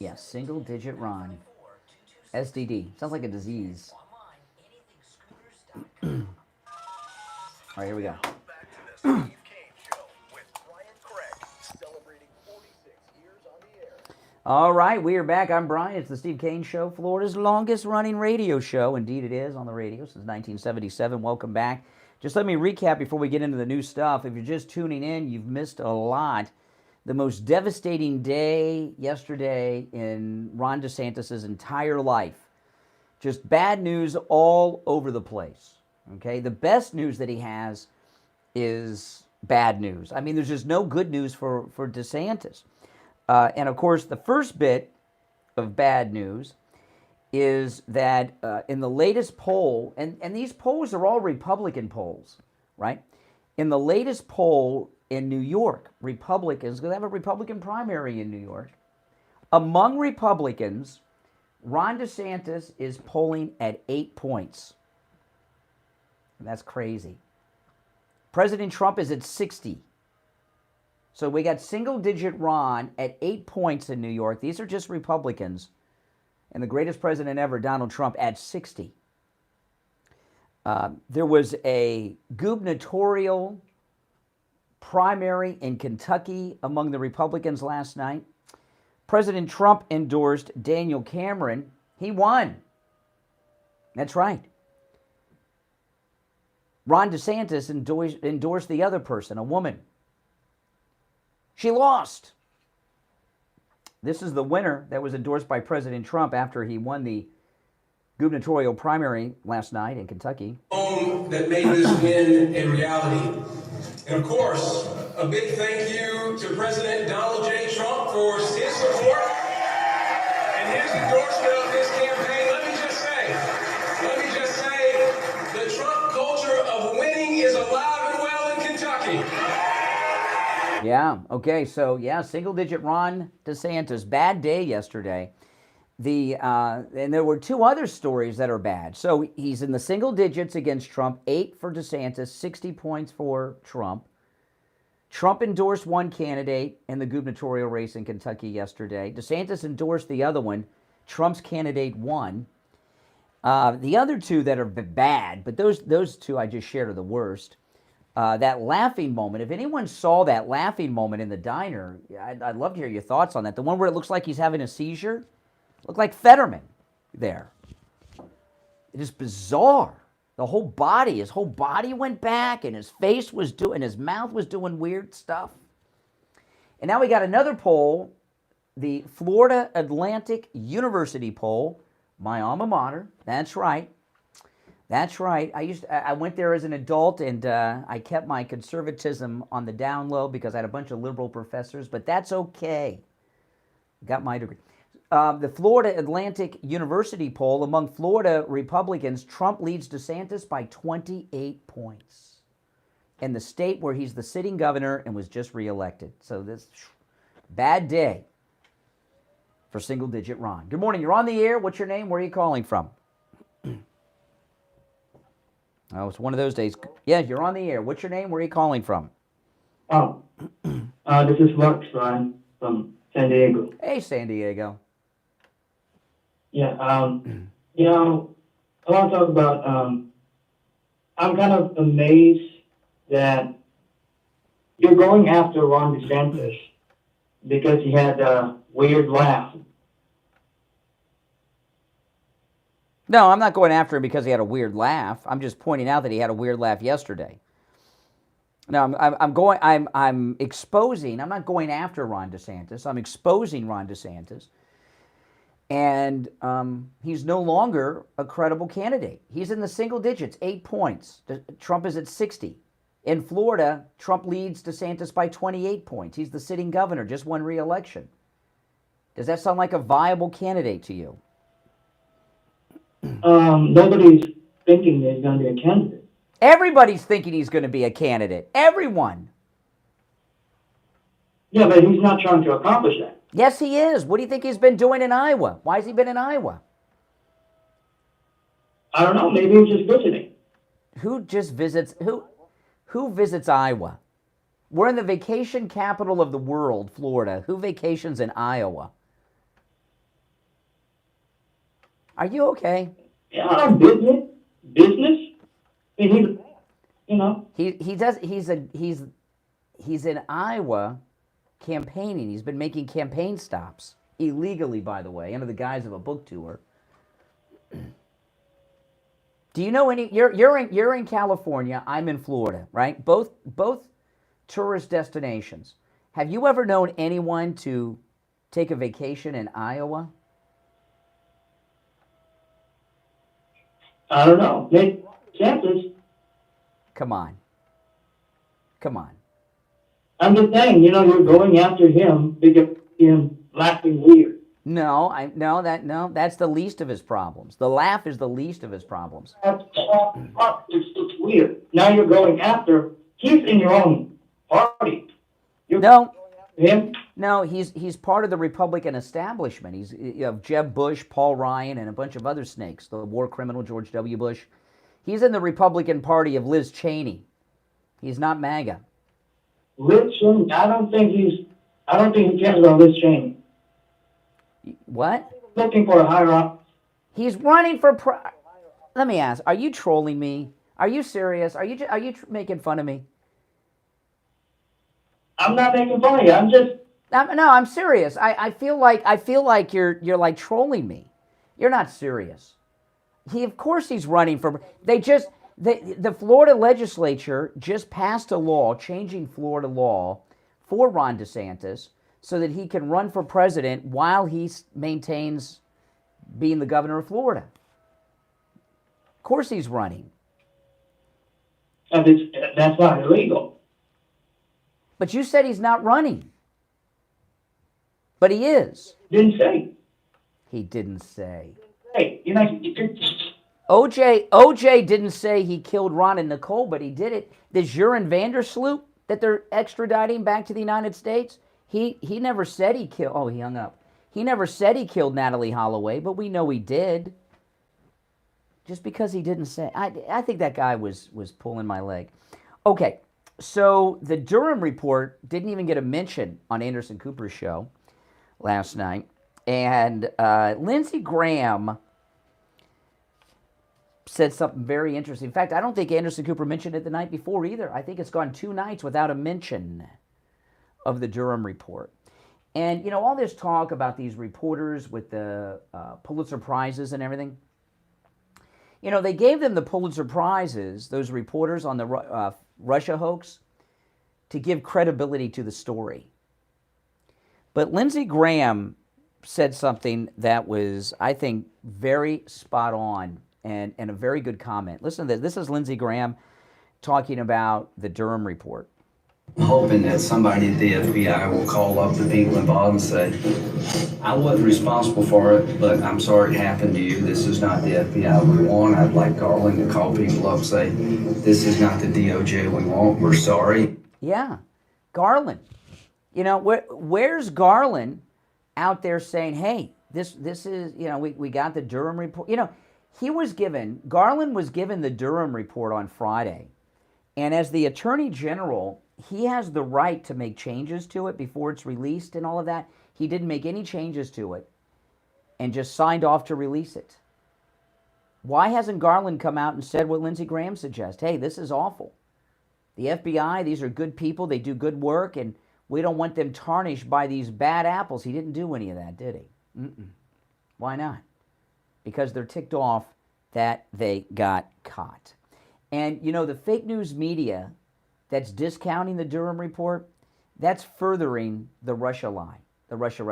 Yeah, single digit Ron. SDD. Sounds like a disease. All right, here we go. All right, we are back. I'm Brian. It's the Steve Kane Show, Florida's longest running radio show. Indeed, it is on the radio since 1977. Welcome back. Just let me recap before we get into the new stuff. If you're just tuning in, you've missed a lot. The most devastating day yesterday in Ron DeSantis' entire life. Just bad news all over the place. Okay, the best news that he has is bad news. I mean, there's just no good news for DeSantis. And of course, the first bit of bad news is that in the latest poll, and these polls are all Republican polls, right? In the latest poll in New York, Republicans, because they have a Republican primary in New York, among Republicans, Ron DeSantis is polling at 8 points. And that's crazy. President Trump is at 60. So we got single-digit Ron at 8 points in New York. These are just Republicans. And the greatest president ever, Donald Trump, at 60. There was a gubernatorial primary in Kentucky among the Republicans last night. President Trump endorsed Daniel Cameron. He won. That's right. Ron DeSantis endorsed the other person, a woman. She lost. This is the winner that was endorsed by President Trump after he won the gubernatorial primary last night in Kentucky. That made this win a reality. And of course, a big thank you to President Donald J. Trump for his support and his endorsement of this campaign. Let me just say, the Trump culture of winning is alive. Yeah. Okay. So yeah, single-digit Ron DeSantis. Bad day yesterday. And there were two other stories that are bad. So he's in the single digits against Trump. 8 for DeSantis, 60 points for Trump. Trump endorsed one candidate in the gubernatorial race in Kentucky yesterday. DeSantis endorsed the other one. Trump's candidate won. The other two that are bad, but those two I just shared are the worst. That laughing moment, if anyone saw that laughing moment in the diner, I'd love to hear your thoughts on that. The one where it looks like he's having a seizure. Looked like Fetterman there. It is bizarre. His whole body went back, and his face was doing, his mouth was doing weird stuff. And now we got another poll, the Florida Atlantic University poll, my alma mater. That's right. That's right. I went there as an adult, and I kept my conservatism on the down low because I had a bunch of liberal professors, but that's okay. Got my degree. The Florida Atlantic University poll, among Florida Republicans, Trump leads DeSantis by 28 points in the state where he's the sitting governor and was just reelected. So this bad day for single-digit Ron. Good morning. You're on the air. What's your name? Where are you calling from? Oh, it's one of those days. Yeah, you're on the air. What's your name? Where are you calling from? This is Rex Ryan from San Diego. Hey, San Diego. Yeah, I want to talk about, I'm kind of amazed that you're going after Ron DeSantis because he had a weird laugh. No, I'm not going after him because he had a weird laugh. I'm just pointing out that he had a weird laugh yesterday. No, I'm exposing, I'm not going after Ron DeSantis. I'm exposing Ron DeSantis. And he's no longer a credible candidate. He's in the single digits, 8 points. Trump is at 60. In Florida, Trump leads DeSantis by 28 points. He's the sitting governor, just won re-election. Does that sound like a viable candidate to you? Nobody's thinking he's going to be a candidate. Everybody's thinking he's going to be a candidate. Everyone. Yeah, but he's not trying to accomplish that. Yes, he is. What do you think he's been doing in Iowa? Why has he been in Iowa? I don't know. Maybe he's just visiting. Who just visits? Who visits Iowa? We're in the vacation capital of the world, Florida. Who vacations in Iowa? Are you okay? Yeah, business. I mean, He's in Iowa campaigning. He's been making campaign stops illegally, by the way, under the guise of a book tour. Do you know any? You're in California. I'm in Florida, right? Both tourist destinations. Have you ever known anyone to take a vacation in Iowa? I don't know. Maybe chances. Come on. I'm just saying, you're going after him because him laughing weird. No, that's the least of his problems. The laugh is the least of his problems. It's weird. Now you're going after, he's in your own party. Him? No, he's part of the Republican establishment. He's Jeb Bush, Paul Ryan, and a bunch of other snakes. The war criminal George W. Bush. He's in the Republican Party of Liz Cheney. He's not MAGA. Liz Cheney? I don't think he cares about Liz Cheney. What? Looking for a higher up. He's running for. Let me ask: are you trolling me? Are you serious? Are you making fun of me? I'm not making fun of you. I'm serious. I feel like you're like trolling me. You're not serious. Of course he's running for. The Florida legislature just passed a law changing Florida law for Ron DeSantis so that he can run for president while he maintains being the governor of Florida. Of course he's running. That's not illegal. But you said he's not running. But he is. Didn't say. He didn't say. Hey, OJ didn't say he killed Ron and Nicole, but he did it. This urine Vandersloot, that they're extraditing back to the United States? He never said he killed. Oh, he hung up. He never said he killed Natalie Holloway, but we know he did. Just because he didn't say, I think that guy was pulling my leg. Okay, so the Durham report didn't even get a mention on Anderson Cooper's show last night, and Lindsey Graham said something very interesting. In fact, I don't think Anderson Cooper mentioned it the night before either. I think it's gone 2 nights without a mention of the Durham report. And, you know, all this talk about these reporters with the Pulitzer Prizes and everything, you know, they gave them the Pulitzer Prizes, those reporters on the Russia hoax, to give credibility to the story. But Lindsey Graham said something that was, I think, very spot on and a very good comment. Listen to this. This is Lindsey Graham talking about the Durham report. I'm hoping that somebody at the FBI will call up the people involved and say, I wasn't responsible for it, but I'm sorry it happened to you. This is not the FBI we want. I'd like Garland to call people up and say, this is not the DOJ we want. We're sorry. Yeah, Garland. You know, where's Garland out there saying, hey, this is, you know, we got the Durham report. You know, Garland was given the Durham report on Friday. And as the Attorney General, he has the right to make changes to it before it's released and all of that. He didn't make any changes to it and just signed off to release it. Why hasn't Garland come out and said what Lindsey Graham suggests? Hey, this is awful. The FBI, these are good people. They do good work, and we don't want them tarnished by these bad apples. He didn't do any of that, did he? Why not? Because they're ticked off that they got caught. And, you know, the fake news media that's discounting the Durham report, that's furthering the Russia lie, the Russia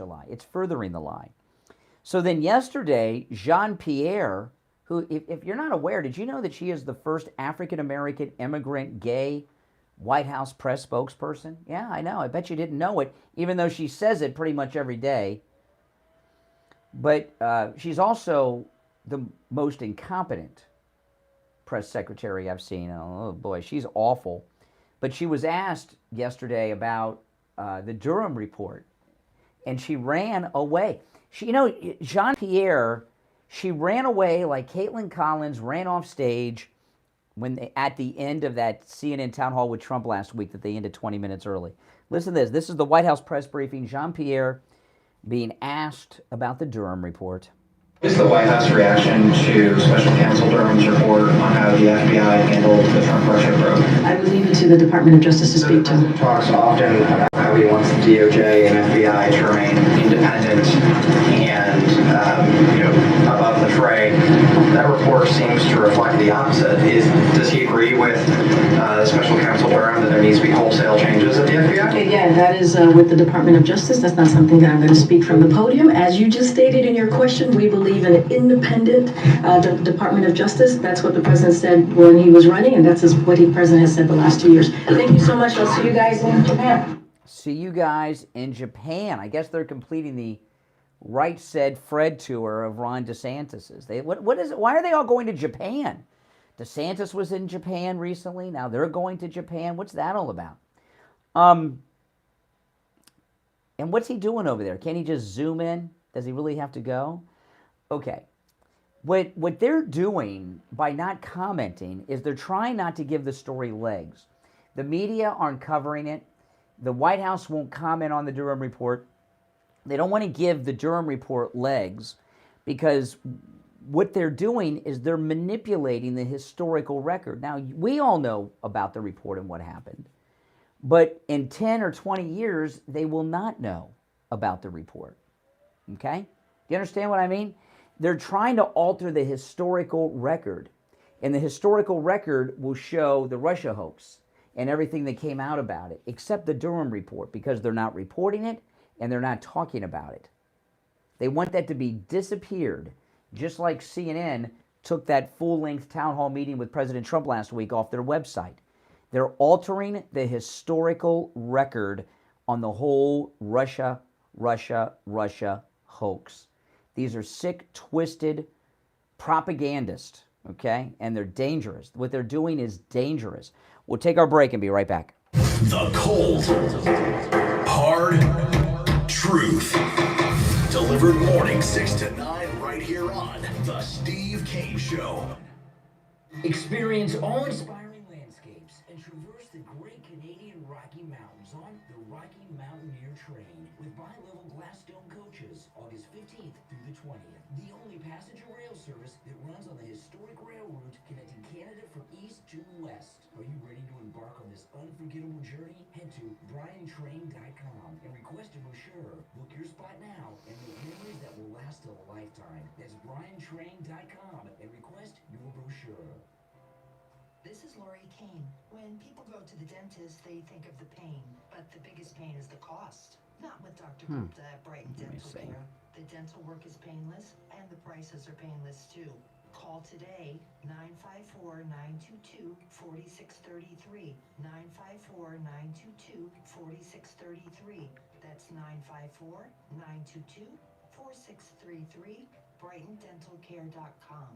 lie. It's furthering the lie. So then yesterday, Jean-Pierre, who, if you're not aware, did you know that she is the first African-American immigrant gay White House press spokesperson? Yeah, I know. I bet you didn't know it, even though she says it pretty much every day. But she's also the most incompetent press secretary I've seen. Oh boy, she's awful. But she was asked yesterday about the Durham report, and she ran away. She, you know, Jean-Pierre, she ran away like Caitlin Collins ran off stage at the end of that CNN town hall with Trump last week that they ended 20 minutes early. Listen to this. This is the White House press briefing. Jean-Pierre being asked about the Durham report. What is the White House reaction to Special Counsel Durham's report on how the FBI handled the Trump-Russia probe? I would leave it to the Department of Justice to speak to. The President talks often about how he wants the DOJ and FBI to remain independent and, above the fray. That report seems to reflect the opposite. Does he agree with Special Counsel Durham that there needs to be wholesale changes at the FBI? Again, that is with the Department of Justice. That's not something that I'm going to speak from the podium. As you just stated in your question, we believe in an independent Department of Justice. That's what the President said when he was running, and that's what the President has said the last 2 years. Thank you so much. I'll see you guys in Japan. See you guys in Japan. I guess they're completing the Right Said Fred tour of Ron DeSantis's. What is it? Why are they all going to Japan? DeSantis was in Japan recently. Now they're going to Japan. What's that all about? And what's he doing over there? Can't he just zoom in? Does he really have to go? Okay. What they're doing by not commenting is they're trying not to give the story legs. The media aren't covering it. The White House won't comment on the Durham report. They don't want to give the Durham report legs because what they're doing is they're manipulating the historical record. Now, we all know about the report and what happened, but in 10 or 20 years, they will not know about the report. Okay? Do you understand what I mean? They're trying to alter the historical record, and the historical record will show the Russia hoax and everything that came out about it, except the Durham report, because they're not reporting it and they're not talking about it. They want that to be disappeared, just like CNN took that full-length town hall meeting with President Trump last week off their website. They're altering the historical record on the whole Russia hoax. These are sick, twisted propagandists, okay? And they're dangerous. What they're doing is dangerous. We'll take our break and be right back. The cold, hard truth. Delivered morning 6 to 9 right here on The Steve Kane Show. Experience awe-inspiring landscapes and traverse the great Canadian Rocky Mountains on the Rocky Mountaineer Train with bi-level glass dome coaches, August 15th through the 20th. The only passenger rail service that runs on the historic rail route connecting Canada from east to west. Are you ready to embark on this unforgettable journey? Head to briantrain.com and request a brochure. Book your spot now and make memories that will last a lifetime. That's briantrain.com and request your brochure. This is Lori Kane. When people go to the dentist, they think of the pain, but the biggest pain is the cost. Not with Dr. Gupta at Brighton Dental Care. The dental work is painless, and the prices are painless too. Call today, 954-922-4633. 954-922-4633. That's 954-922-4633. BrightonDentalCare.com.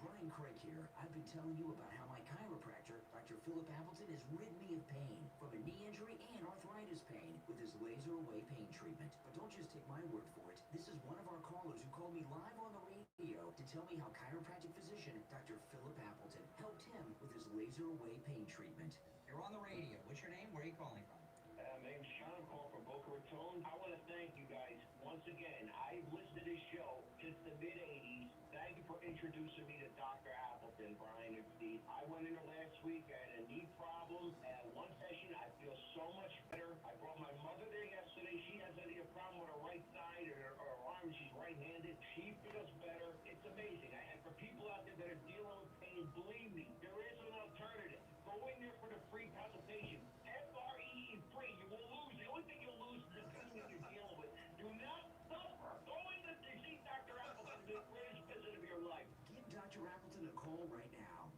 Brian Craig here. I've been telling you about how my chiropractor, Dr. Philip Appleton, has rid me of pain from a knee injury and arthritis pain with his laser away pain treatment. But don't just take my word for it. This is one of our callers who called me live on the radio to tell me how chiropractic physician Dr. Philip Appleton helped him with his laser away pain treatment. You're on the radio. What's your name? Where are you calling from? My name's Sean. I'm calling from Boca Raton. I want to thank you guys once again. I've listened to this show since the mid-'80s. Thank you for introducing me to Dr. Appleton, Brian and Steve. I went in there last week. I had a knee problem. One session, I feel so much better. I brought my mother there yesterday. She has a problem with her right side or her arm. She's right-handed. She feels better. It's amazing. And for people out there that are dealing with pain, believe me, there is an alternative. Go in there for the free consultation. F-R-E-E, free. You will lose. The only thing you'll lose is the pain that you're dealing with. Do not suffer. Go in there to see Dr. Appleton, the greatest visit of your life. Give Dr. Appleton a call right now.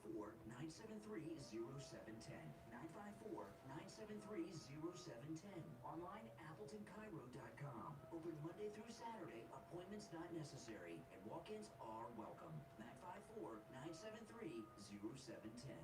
954-973-0710. 954-973-0710. Online, AppletonChiro.com. Open Monday through Saturday. Appointments not necessary. And walk-ins are welcome. 954-973-0710.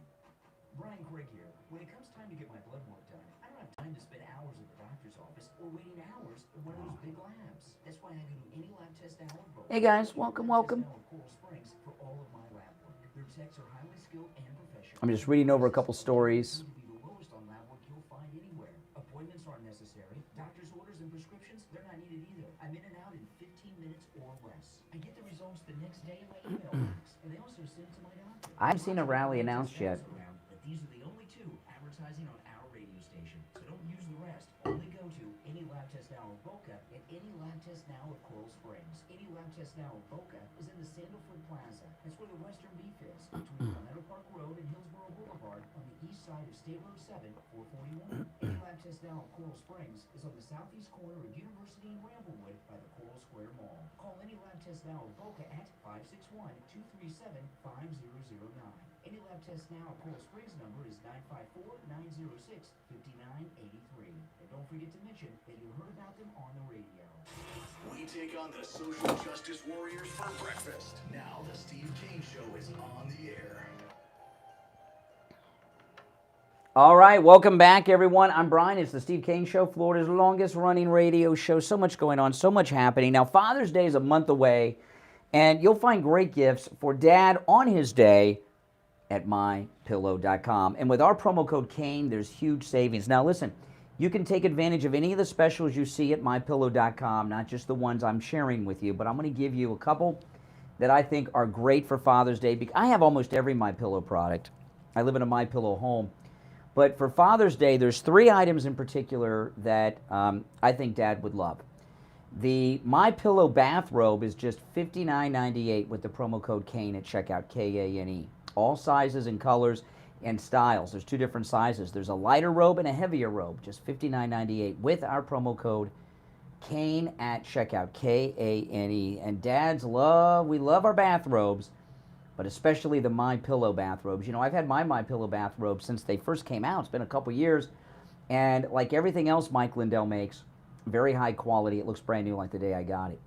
Brian Craig here. When it comes time to get my blood work done, I don't have time to spend hours at the doctor's office or waiting hours in one of those big labs. That's why I go to any lab test now. Hey guys, welcome. For all of my lab work. Their techs are highly skilled and professional. I'm just reading over a couple stories. The lowest on lab work you'll find anywhere. Appointments aren't necessary. Doctor's orders and prescriptions, they're not needed either. I'm in and out in 15 minutes or less. I get the results the next day in my email box, and they also send it to my doctor. I haven't seen a rally announced yet. But these are the only two advertising on our radio station. So don't use the rest. Only go to any lab test now of Boca and any lab test now of Coral Springs. Any lab test now of Boca is in the Sandalwood Plaza. That's where the Western Beef is, between Palmetto Park Road and Hillsborough Boulevard on the east side of State Road 7, 441. Any lab test now of Coral Springs is on the southeast corner of University and Ramblewood by the Coral Square Mall. Call any lab test now of Boca at 561-237-5009. Any lab test now at Coral Springs number is 954-906-5983. And don't forget to mention that you heard about them on the radio. We take on the social justice warriors for breakfast. Now the Steve Kane Show is on the air. All right, welcome back, everyone. I'm Brian. It's the Steve Kane Show, Florida's longest-running radio show. So much going on, so much happening. Now, Father's Day is a month away, and you'll find great gifts for Dad on his day at mypillow.com. And with our promo code Kane, there's huge savings. Now, listen, you can take advantage of any of the specials you see at mypillow.com, not just the ones I'm sharing with you, but I'm going to give you a couple that I think are great for Father's Day. I have almost every MyPillow product. I live in a MyPillow home. But for Father's Day, there's 3 items in particular that I think Dad would love. The MyPillow bathrobe is just $59.98 with the promo code Kane at checkout, K-A-N-E. All sizes and colors and styles. There's 2 different sizes. There's a lighter robe and a heavier robe, just $59.98 with our promo code Kane at checkout, K-A-N-E. And dads we love our bathrobes, but especially the MyPillow bathrobes. You know, I've had my MyPillow bathrobe since they first came out. It's been a couple years, and like everything else Mike Lindell makes, very high quality. It looks brand new like the day I got it.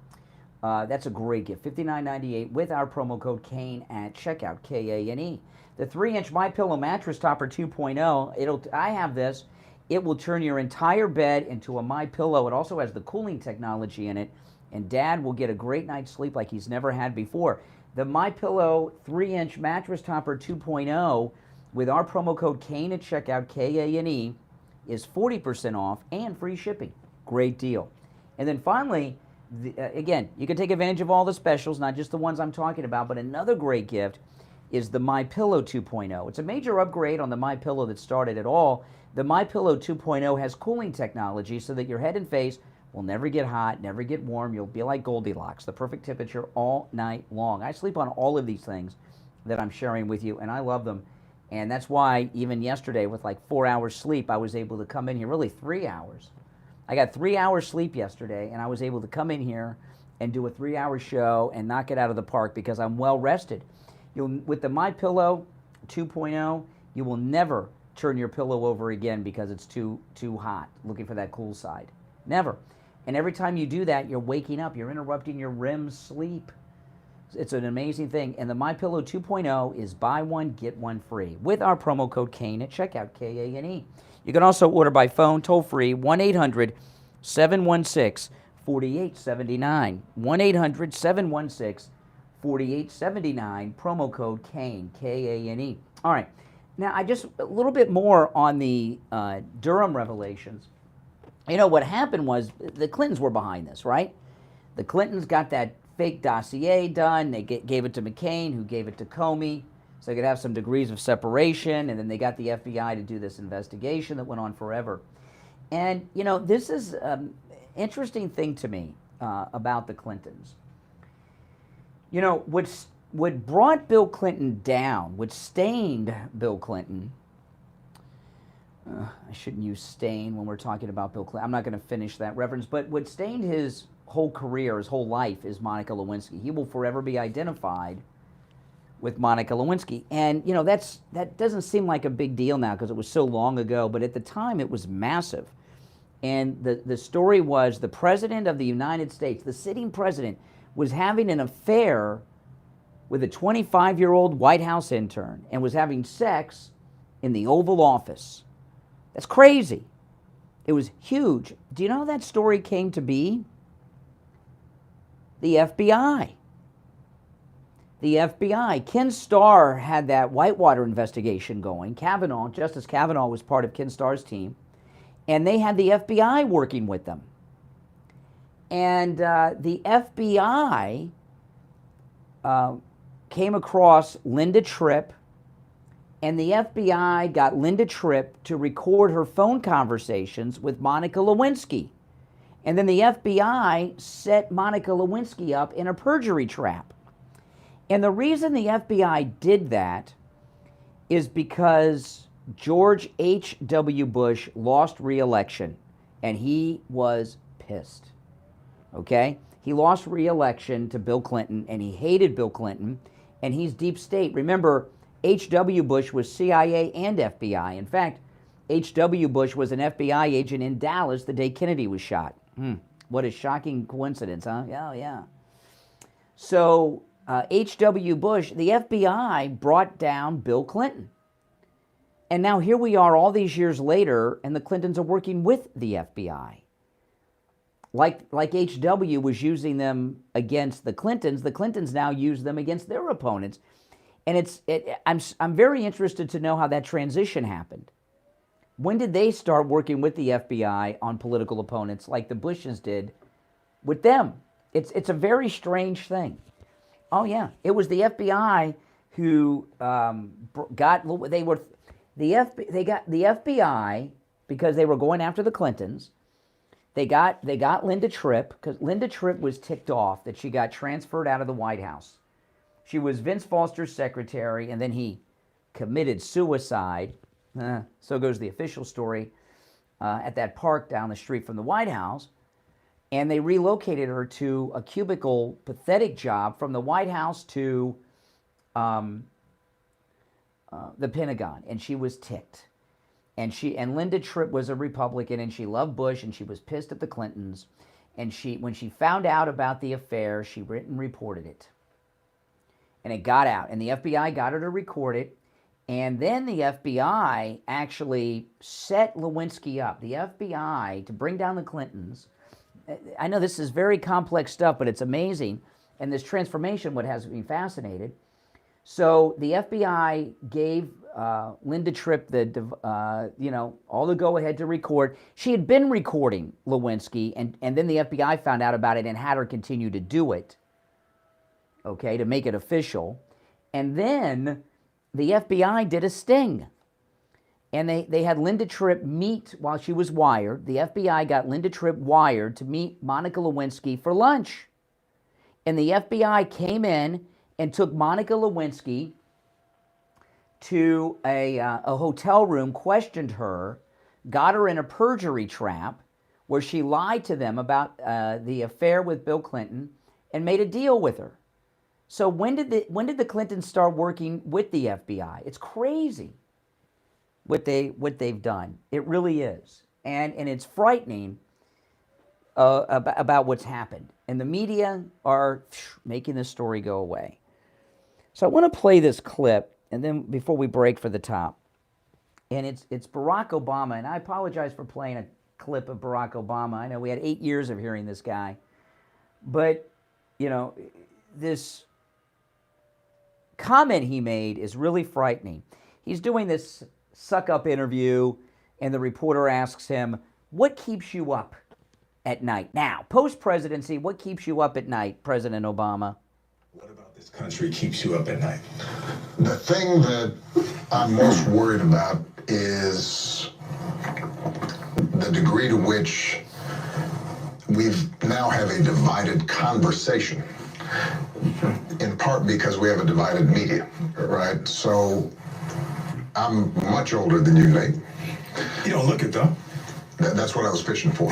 That's a great gift. $59.98 with our promo code KANE at checkout, KANE. The 3-inch MyPillow mattress topper 2.0. I have this. It will turn your entire bed into a MyPillow. It also has the cooling technology in it, and Dad will get a great night's sleep like he's never had before. The MyPillow 3-inch mattress topper 2.0 with our promo code KANE at checkout, KANE, is 40% off and free shipping. Great deal. And then finally, again, you can take advantage of all the specials, not just the ones I'm talking about, but another great gift is the MyPillow 2.0. It's a major upgrade on the MyPillow that started it all. The MyPillow 2.0 has cooling technology so that your head and face will never get hot, never get warm. You'll be like Goldilocks, the perfect temperature all night long. I sleep on all of these things that I'm sharing with you, and I love them. And that's why even yesterday, with like 4 hours sleep, I was able to come in here, really 3 hours. I got 3 hours sleep yesterday, and I was able to come in here and do a 3-hour show and knock it out of the park because I'm well rested. With the MyPillow 2.0, you will never turn your pillow over again because it's too hot, looking for that cool side. Never. And every time you do that, you're waking up. You're interrupting your REM sleep. It's an amazing thing. And the MyPillow 2.0 is buy one, get one free with our promo code KANE at checkout, KANE. You can also order by phone, toll-free, 1-800-716-4879. 1-800-716-4879, promo code KANE, KANE. All right. Now, a little bit more on the Durham revelations. You know, what happened was the Clintons were behind this, right? The Clintons got that fake dossier done. They gave it to McCain, who gave it to Comey, so they could have some degrees of separation, and then they got the FBI to do this investigation that went on forever. And, you know, this is an interesting thing to me about the Clintons. You know, what brought Bill Clinton down, what stained Bill Clinton, I shouldn't use stain when we're talking about Bill Clinton. I'm not going to finish that reference, but what stained his whole career, his whole life, is Monica Lewinsky. He will forever be identified with Monica Lewinsky. And, you know, that doesn't seem like a big deal now because it was so long ago, but at the time it was massive. And the story was the President of the United States, the sitting president, was having an affair with a 25-year-old White House intern and was having sex in the Oval Office. That's crazy. It was huge. Do you know how that story came to be? The FBI. The FBI. Ken Starr had that Whitewater investigation going. Justice Kavanaugh was part of Ken Starr's team. And they had the FBI working with them. And the FBI came across Linda Tripp, and the FBI got Linda Tripp to record her phone conversations with Monica Lewinsky. And then the FBI set Monica Lewinsky up in a perjury trap. And the reason the FBI did that is because George H.W. Bush lost re-election, and he was pissed. Okay? He lost re-election to Bill Clinton, and he hated Bill Clinton, and he's deep state. Remember, H.W. Bush was CIA and FBI. In fact, H.W. Bush was an FBI agent in Dallas the day Kennedy was shot. What a shocking coincidence, huh? Yeah. So H.W. Bush, the FBI brought down Bill Clinton. And now here we are all these years later, and the Clintons are working with the FBI. Like H.W. was using them against the Clintons now use them against their opponents. And I'm very interested to know how that transition happened. When did they start working with the FBI on political opponents like the Bushes did with them? It's a very strange thing. Oh yeah, it was the FBI who got the FBI because they were going after the Clintons. They got Linda Tripp because Linda Tripp was ticked off that she got transferred out of the White House. She was Vince Foster's secretary, and then he committed suicide. So goes the official story at that park down the street from the White House. And they relocated her to a cubicle, pathetic job from the White House to the Pentagon. And she was ticked. And Linda Tripp was a Republican, and she loved Bush, and she was pissed at the Clintons. And when she found out about the affair, she went and reported it. And it got out. And the FBI got her to record it. And then the FBI actually set Lewinsky up. The FBI, to bring down the Clintons. I know this is very complex stuff, but it's amazing. And this transformation, what has me fascinated. So the FBI gave Linda Tripp all the go-ahead to record. She had been recording Lewinsky, and then the FBI found out about it and had her continue to do it, okay, to make it official. And then the FBI did a sting. And they had Linda Tripp meet while she was wired. The FBI got Linda Tripp wired to meet Monica Lewinsky for lunch. And the FBI came in and took Monica Lewinsky to a hotel room, questioned her, got her in a perjury trap where she lied to them about the affair with Bill Clinton and made a deal with her. So when did the Clintons start working with the FBI? It's crazy what they've done. It really is, and it's frightening about what's happened. And the media are making this story go away. So I want to play this clip, and then before we break for the top, and it's Barack Obama, and I apologize for playing a clip of Barack Obama. I know we had 8 years of hearing this guy, but this comment he made is really frightening. He's doing this suck-up interview, and the reporter asks him, "What keeps you up at night?" Now, post-presidency, what keeps you up at night, President Obama? What about this country keeps you up at night? The thing that I'm most worried about is the degree to which we've now have a divided conversation, in part because we have a divided media, right? So I'm much older than you, Nate. You don't look it, though. That's what I was fishing for.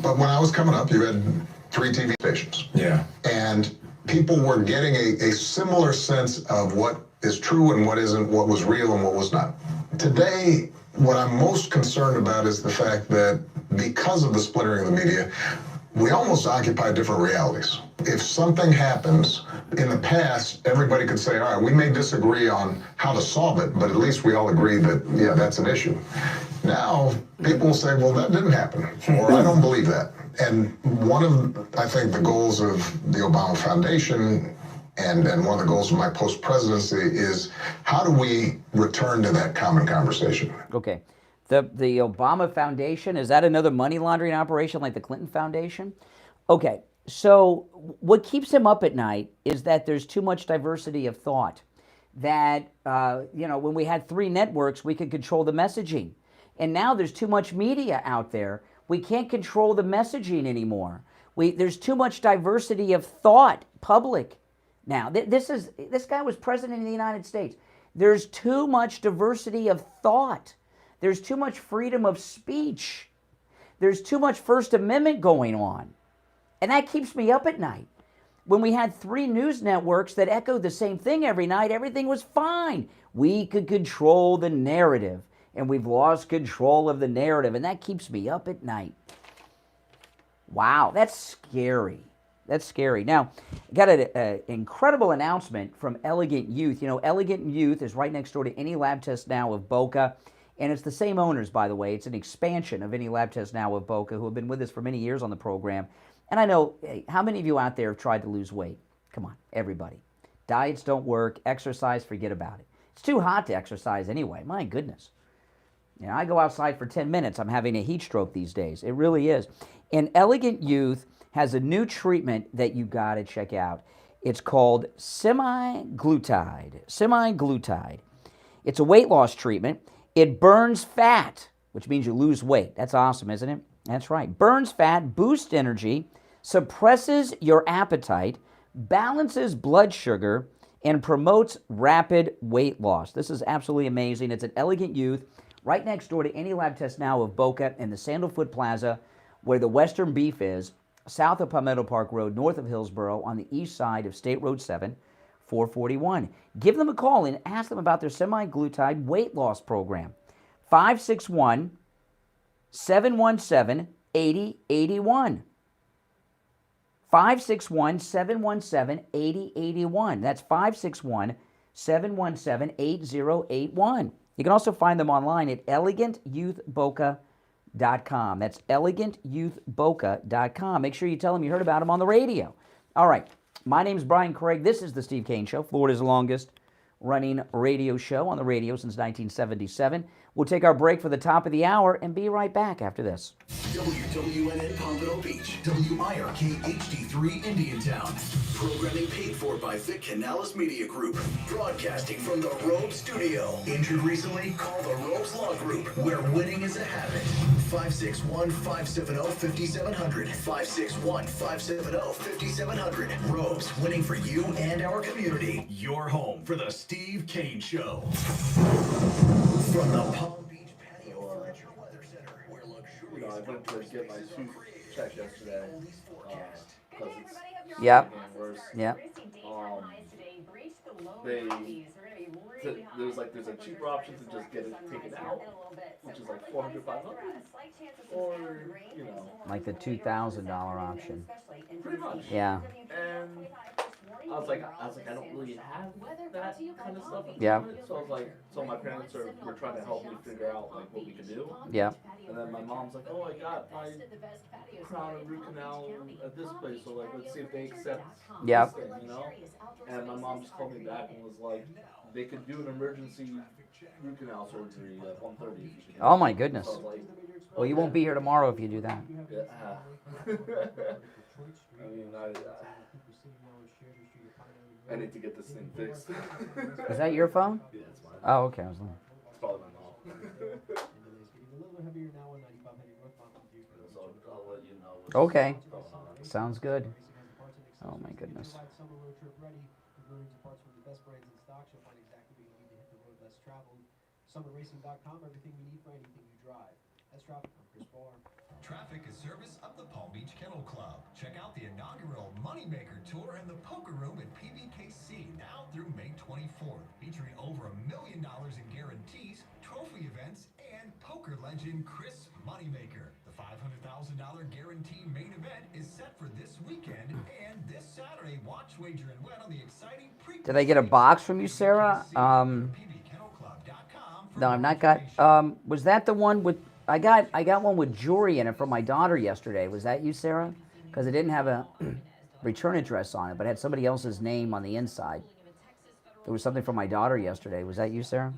But when I was coming up, you had 3 TV stations. Yeah. And people were getting a similar sense of what is true and what isn't, what was real and what was not. Today, what I'm most concerned about is the fact that because of the splintering of the media, we almost occupy different realities. If something happens, in the past, everybody could say, all right, we may disagree on how to solve it, but at least we all agree that, yeah, that's an issue. Now, people will say, well, that didn't happen, or I don't believe that. And one of, I think, the goals of the Obama Foundation and one of the goals of my post-presidency is how do we return to that common conversation? Okay. The Obama Foundation, is that another money laundering operation like the Clinton Foundation? Okay, so what keeps him up at night is that there's too much diversity of thought. That, when we had 3 networks, we could control the messaging. And now there's too much media out there. We can't control the messaging anymore. There's too much diversity of thought, public. Now, this guy was president of the United States. There's too much diversity of thought. There's too much freedom of speech. There's too much First Amendment going on. And that keeps me up at night. When we had 3 news networks that echoed the same thing every night, everything was fine. We could control the narrative, and we've lost control of the narrative, and that keeps me up at night. Wow, that's scary. That's scary. Now, got an incredible announcement from Elegant Youth. Elegant Youth is right next door to Any Lab Test Now of Boca. And it's the same owners, by the way. It's an expansion of Any Lab Test Now of Boca, who have been with us for many years on the program. And I know, how many of you out there have tried to lose weight? Come on, everybody. Diets don't work. Exercise, forget about it. It's too hot to exercise anyway. My goodness. I go outside for 10 minutes. I'm having a heat stroke these days. It really is. And Elegant Youth has a new treatment that you got to check out. It's called semaglutide. Semaglutide. It's a weight loss treatment. It burns fat, which means you lose weight. That's awesome, isn't it? That's right. Burns fat, boosts energy, suppresses your appetite, balances blood sugar, and promotes rapid weight loss. This is absolutely amazing. It's at Elegant Youth, right next door to Any Lab Test Now of Boca in the Sandalfoot Plaza, where the Western Beef is, south of Palmetto Park Road, north of Hillsborough, on the east side of State Road 7. 441. Give them a call and ask them about their semaglutide weight loss program. 561-717-3733. 8081. 561-717-8081. That's 561-717-8081. You can also find them online at elegantyouthboca.com. That's elegantyouthboca.com. Make sure you tell them you heard about them on the radio. All right. My name's Brian Craig. This is the Steve Kane Show, Florida's longest running radio show on the radio since 1977. We'll take our break for the top of the hour and be right back after this. WWNN Pompano Beach, WIRK HD3 Indiantown. Programming paid for by Vic Canales Media Group. Broadcasting from the Robe Studio. Injured recently? Call the Robes Law Group, where winning is a habit. 561-570-5700. 561-570-5700. Robes, winning for you and our community. Your home for the Steve Kane Show. From the Palm Beach Patio Furniture Weather Center, where luxurious I went to get my tooth checked yesterday. Yep. Yep. There's a cheaper option to just get it taken out, which is like $400, $500, or like the $2,000 option. Pretty much. Yeah. And I was like, I don't really have that kind of stuff. Yeah. So I was like, so my parents were trying to help me figure out like what we could do. Yeah. And then my mom's like, oh, I got my crown and root canal at this place, so like let's see if they accept Yep. this thing, And my mom just called me back and was like, they could do an emergency root canal surgery at 1:30. Oh my goodness. So I was like, Well, you won't be here tomorrow if you do that. Yeah. I mean, I need to get this thing fixed. Is that your phone? Yeah, it's mine. Oh, okay. I was looking. It's probably my mom. So I'll let you know. Okay. Sounds good. Oh my goodness. SummerRacing.com, everything you need for anything you drive. That's traffic. I'm Chris Barr. Traffic is service of the Palm Beach Kennel Club. Check out the inaugural Moneymaker Tour and the Poker Room at PBKC now through May 24th, featuring over $1 million in guarantees, trophy events, and poker legend Chris Moneymaker. The $500,000 guaranteed main event is set for this weekend, and this Saturday, watch, wager, and win on the exciting Did I get a box from you, Sarah? No, I've not got. Was that the one with? I got one with jewelry in it from my daughter yesterday. Was that you, Sarah? Because it didn't have a return address on it, but it had somebody else's name on the inside. There was something from my daughter yesterday. Was that you, Sarah?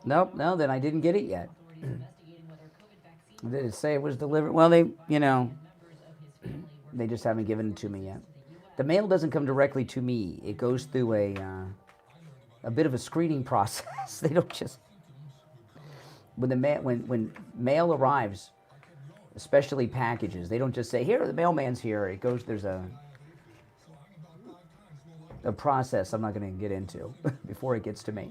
Nope, no, then I didn't get it yet. Did it say it was delivered? Well, they just haven't given it to me yet. The mail doesn't come directly to me. It goes through a bit of a screening process. They don't just when mail arrives, especially packages, they don't just say, "Here, the mailman's here." It goes. There's a process I'm not going to get into before it gets to me.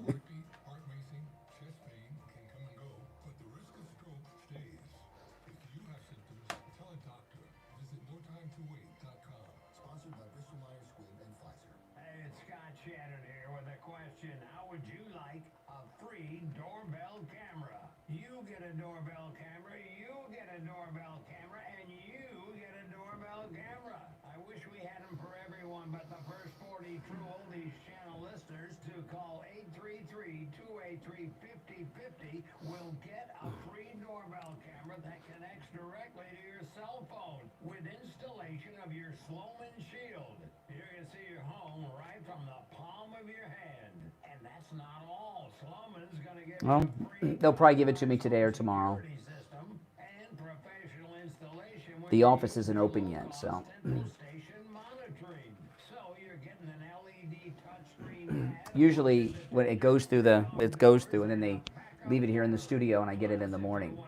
Will get a free doorbell camera that connects directly to your cell phone with installation of your Sloman Shield. You can see your home right from the palm of your hand. And that's not all. Sloman's going to give you Well, a free they'll probably give it to me today or tomorrow. system and professional installation with The office isn't open yet, so. station monitoring. So you're getting an usually when it goes through, and then they leave it here in the studio, and I get it in the morning.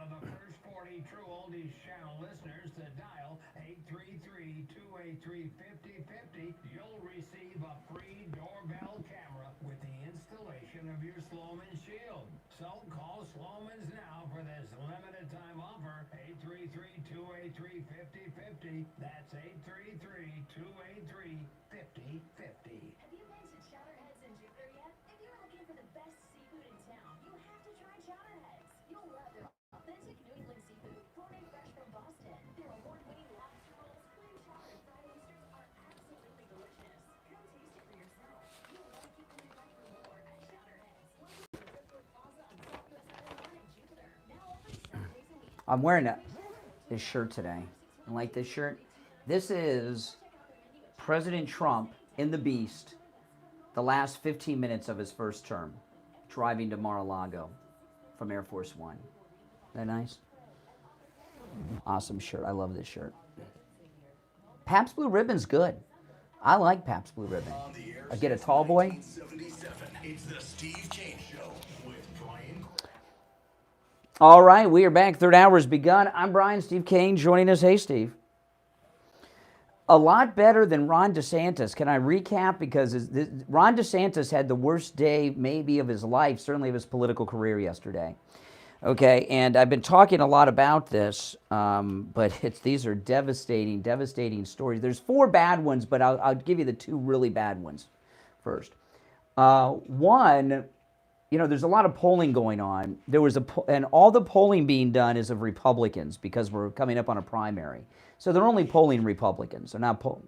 You'll receive a free doorbell camera with the installation of your Sloman Shield. So call Sloman's now for this limited time offer. 833-283-5050. That's 833-283-5050. Have you been to Chowderheads in Jupiter yet? If you're looking for the best seafood in town, you have to try Chowderheads. You'll love their authentic New England seafood, brought in fresh from Boston. Their award-winning lobster rolls, clam chowder, and fried oysters are absolutely delicious. Come taste it for yourself. You'll want to keep coming back for more at Chowderheads. Located in Driftwood Plaza on Southwest Highway 1 in Jupiter. Now open 7 days a week. I'm wearing this shirt today. I like this shirt. This is President Trump in the Beast, the last 15 minutes of his first term, driving to Mar-a-Lago from Air Force One. Isn't that nice? Awesome shirt. I love this shirt. Pabst Blue Ribbon's good. I like Pabst Blue Ribbon. I get a tall boy. It's the Steve Kane Show with Brian. All right, we are back. Third hour has begun. I'm Brian. Steve Kane joining us. Hey, Steve. A lot better than Ron DeSantis. Can I recap? Because Ron DeSantis had the worst day maybe of his life, certainly of his political career yesterday. Okay, and I've been talking a lot about this, but these are devastating, devastating stories. There's 4 bad ones, but I'll give you the 2 really bad ones first. One, there's a lot of polling going on. And all the polling being done is of Republicans because we're coming up on a primary. So they're only polling Republicans. They're not polling.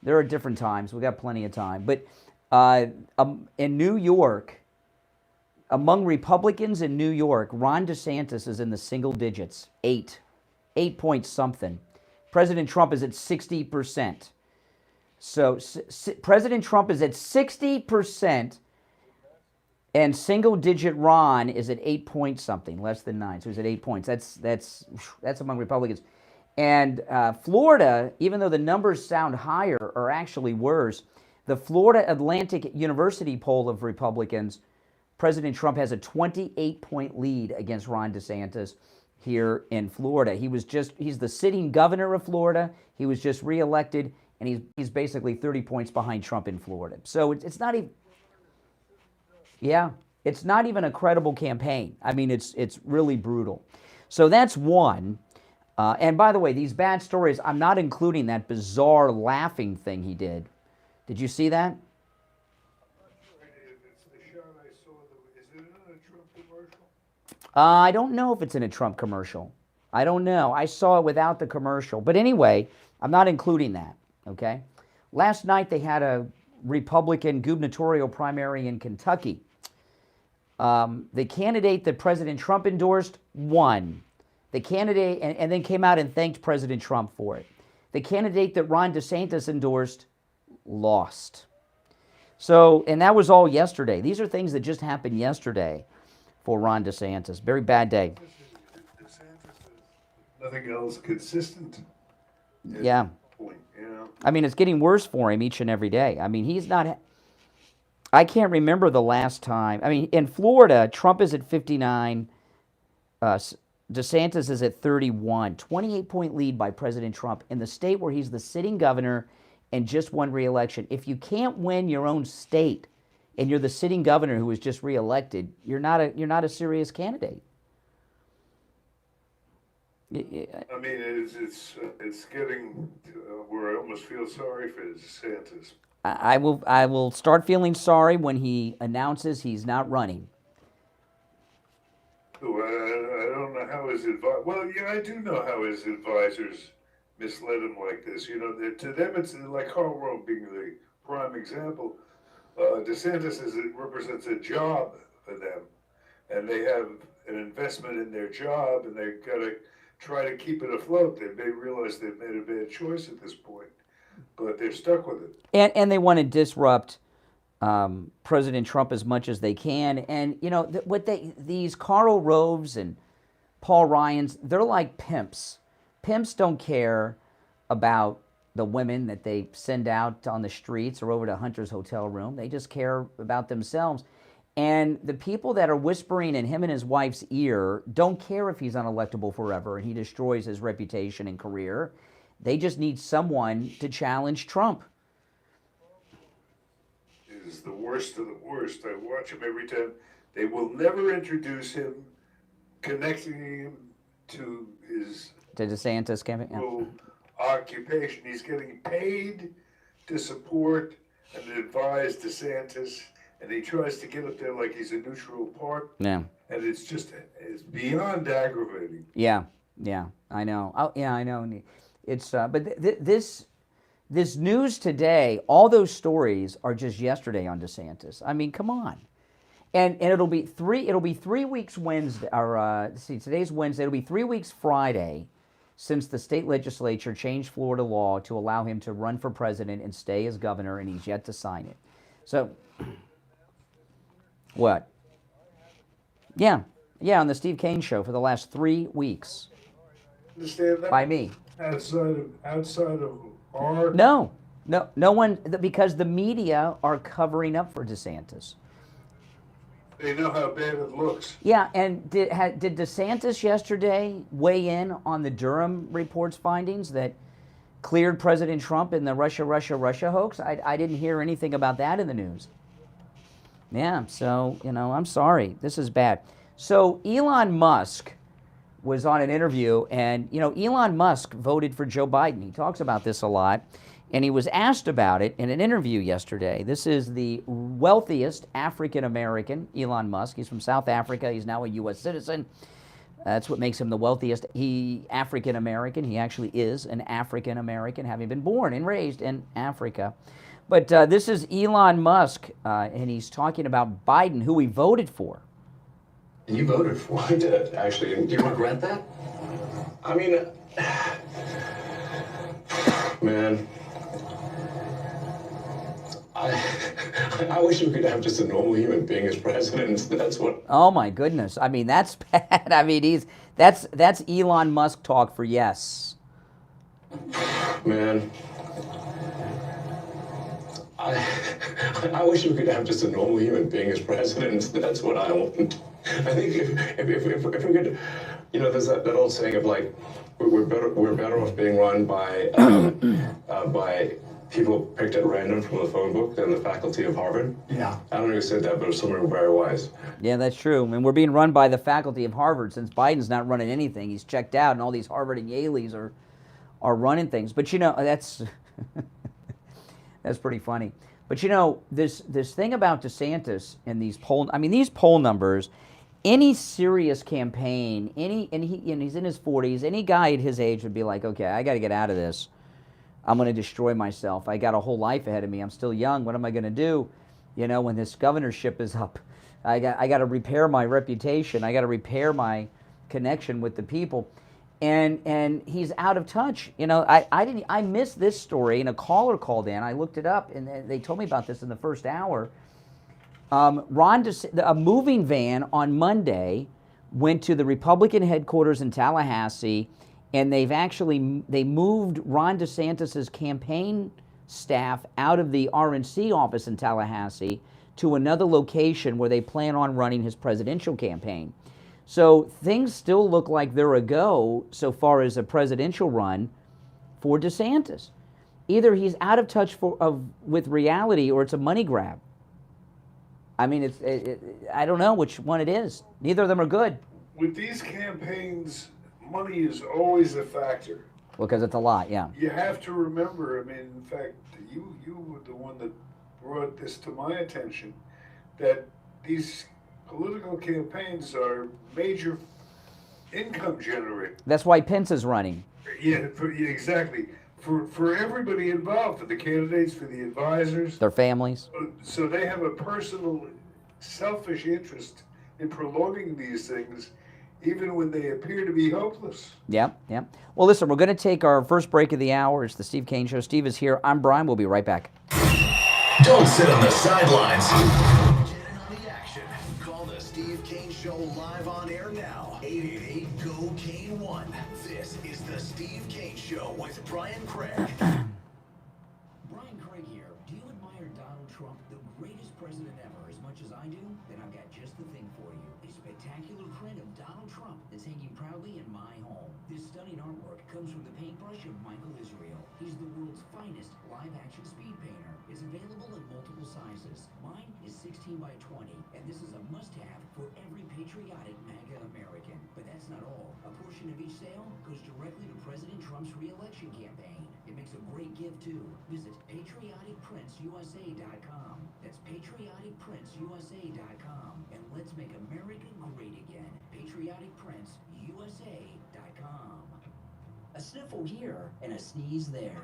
There are different times. We've got plenty of time. But in New York, among Republicans in New York, Ron DeSantis is in the single digits, 8 point something. President Trump is at 60%. So President Trump is at 60%, and single-digit Ron is at 8 point something, less than 9. So he's at 8 points. That's among Republicans. And Florida, even though the numbers sound higher, are actually worse. The Florida Atlantic University poll of Republicans, President Trump has a 28-point lead against Ron DeSantis here in Florida. He's the sitting governor of Florida. He was just reelected, and he's basically 30 points behind Trump in Florida. So it's not even, it's not even a credible campaign. I mean, it's really brutal. So that's one. And by the way, these bad stories, I'm not including that bizarre laughing thing he did. Did you see that? I don't know if it's in a Trump commercial. I don't know. I saw it without the commercial. But anyway, I'm not including that, okay? Last night they had a Republican gubernatorial primary in Kentucky. The candidate that President Trump endorsed won. The candidate, and then came out and thanked President Trump for it. The candidate that Ron DeSantis endorsed lost. So, and that was all yesterday. These are things that just happened yesterday for Ron DeSantis. Very bad day. Nothing else consistent. Yeah. Point, I mean, it's getting worse for him each and every day. I mean, he's not... I can't remember the last time. I mean, in Florida, Trump is at 59. DeSantis is at 31. 28-point lead by President Trump in the state where he's the sitting governor and just won re-election. If you can't win your own state and you're the sitting governor who was just re-elected, you're not a serious candidate. I mean, it's getting where I almost feel sorry for DeSantis. I will start feeling sorry when he announces he's not running. I don't know how his advisors. Well, yeah, I do know how his advisors misled him like this. To them, it's like Karl Rove being the prime example. DeSantis represents a job for them, and they have an investment in their job, and they've got to try to keep it afloat. They may realize they've made a bad choice at this point, but they're stuck with it. And they want to disrupt President Trump as much as they can. And, these Karl Roves and Paul Ryans, they're like pimps. Pimps don't care about the women that they send out on the streets or over to Hunter's hotel room. They just care about themselves. And the people that are whispering in him and his wife's ear don't care if he's unelectable forever and he destroys his reputation and career. They just need someone to challenge Trump. Is the worst of the worst. I watch him every time. They will never introduce him, connecting him to his DeSantis campaign. Yeah. Occupation. He's getting paid to support and advise DeSantis, and he tries to get up there like he's a neutral part. Yeah. And it's beyond aggravating. Yeah, I know. Oh, yeah, I know. It's but this news today, all those stories are just yesterday on DeSantis. I mean, come on. And it'll be 3 weeks Wednesday, or today's Wednesday. It'll be 3 weeks Friday since the state legislature changed Florida law to allow him to run for president and stay as governor, and he's yet to sign it. So, what? Yeah, on the Steve Kane show for the last 3 weeks. Understand that? By me. Outside of our... No one, because the media are covering up for DeSantis. They know how bad it looks. Yeah, and did DeSantis yesterday weigh in on the Durham report's findings that cleared President Trump in the Russia hoax? I didn't hear anything about that in the news. Yeah, so, I'm sorry. This is bad. So Elon Musk was on an interview, and, Elon Musk voted for Joe Biden. He talks about this a lot. And he was asked about it in an interview yesterday. This is the wealthiest African-American, Elon Musk. He's from South Africa. He's now a U.S. citizen. That's what makes him the wealthiest African-American. He actually is an African-American, having been born and raised in Africa. But this is Elon Musk, and he's talking about Biden, who he voted for. You voted for? I did, actually. Do you regret that? I mean, man... I wish we could have just a normal human being as president. That's what. Oh my goodness! I mean, that's bad. I mean, that's Elon Musk talk for yes. Man, I wish we could have just a normal human being as president. That's what I want. I think if we could, there's that old saying of like, we're better off being run by people picked at random from the phone book than the faculty of Harvard. Yeah. I don't know who said that, but it's someone very wise. Yeah, that's true. I mean, we're being run by the faculty of Harvard since Biden's not running anything. He's checked out, and all these Harvard and Yaleys are running things. But that's that's pretty funny. But this thing about DeSantis and these poll numbers, any serious campaign, he's in his 40s, any guy at his age would be like, okay, I got to get out of this. I'm going to destroy myself. I got a whole life ahead of me. I'm still young. What am I going to do? When this governorship is up, I got to repair my reputation. I got to repair my connection with the people, and he's out of touch. I missed this story, and a caller called in. I looked it up, and they told me about this in the first hour. A moving van on Monday went to the Republican headquarters in Tallahassee. And they moved Ron DeSantis' campaign staff out of the RNC office in Tallahassee to another location where they plan on running his presidential campaign. So things still look like they're a go so far as a presidential run for DeSantis. Either he's out of touch with reality, or it's a money grab. I mean, I don't know which one it is. Neither of them are good. With these campaigns, money is always a factor. Well, because it's a lot, yeah. You have to remember, in fact, you were the one that brought this to my attention, that these political campaigns are major income generators. That's why Pence is running. Yeah, exactly. For everybody involved, for the candidates, for the advisors. Their families. So they have a personal, selfish interest in prolonging these things, even when they appear to be hopeless. Yep. Well, listen, we're going to take our first break of the hour. It's the Steve Kane Show. Steve is here. I'm Brian. We'll be right back. Don't sit on the sidelines. Get in on the action. Call the Steve Kane Show live on air now. 888-GO-KANE-1. This is the Steve Kane Show with Brian Craig. president ever as much as I do, then I've got just the thing for you. A spectacular print of Donald Trump that's hanging proudly in my home. This stunning artwork comes from the paintbrush of Michael Israel. He's the world's finest live-action speed painter. It's available in multiple sizes. Mine is 16 by 20, and this is a must-have for every patriotic MAGA American. But that's not all. A portion of each sale goes directly to President Trump's re-election campaign. It makes a great gift, too. Visit patrioticprintsusa.com. That's patrioticprintsusa.com. And let's make America great again. patrioticprintsusa.com. A sniffle here and a sneeze there.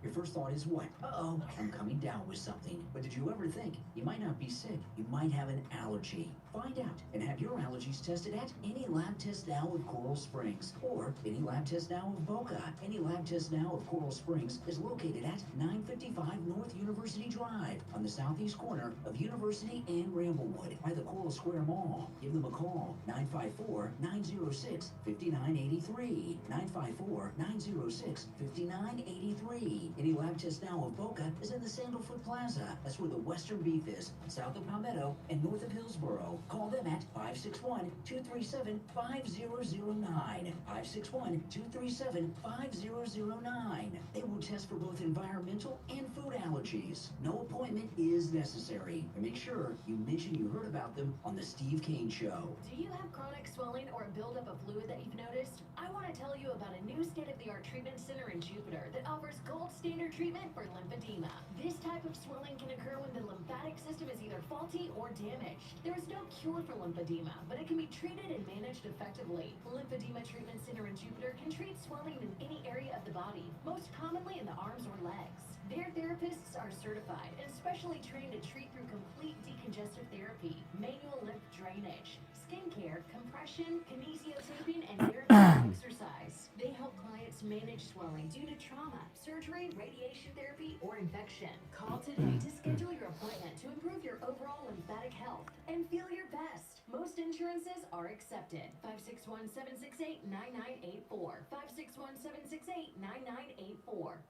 Your first thought is what? Uh-oh, I'm coming down with something. But did you ever think you might not be sick? You might have an allergy. Find out and have your allergies tested at any lab test now of Coral Springs or any lab test now of Boca. Any lab test now of Coral Springs is located at 955 North University Drive on the southeast corner of University and Ramblewood by the Coral Square Mall. Give them a call, 954-906-5983. 954-906-5983. Any lab test now of Boca is in the Sandalfoot Plaza. That's where the Western Beef is, south of Palmetto and north of Hillsboro. Call them at 561-237-5009. 561-237-5009. They will test for both environmental and food allergies. No appointment is necessary. And make sure you mention you heard about them on the Steve Kane Show. Do you have chronic swelling or a buildup of fluid that you've noticed? I want to tell you about a new state-of-the-art treatment center in Jupiter that offers gold standard treatment for lymphedema. This type of swelling can occur when the lymphatic system is either faulty or damaged. There is no cure for lymphedema, but it can be treated and managed effectively. Lymphedema Treatment Center in Jupiter can treat swelling in any area of the body, most commonly in the arms or legs. Their therapists are certified and specially trained to treat through complete decongestive therapy, manual lymph drainage, skincare, compression, kinesiotaping, and therapeutic exercise. They help clients manage swelling due to trauma, surgery, radiation therapy, or infection. Call today to schedule your appointment to improve your overall lymphatic health and feel your best. Most insurances are accepted. 561-768-9984. 561-768-9984.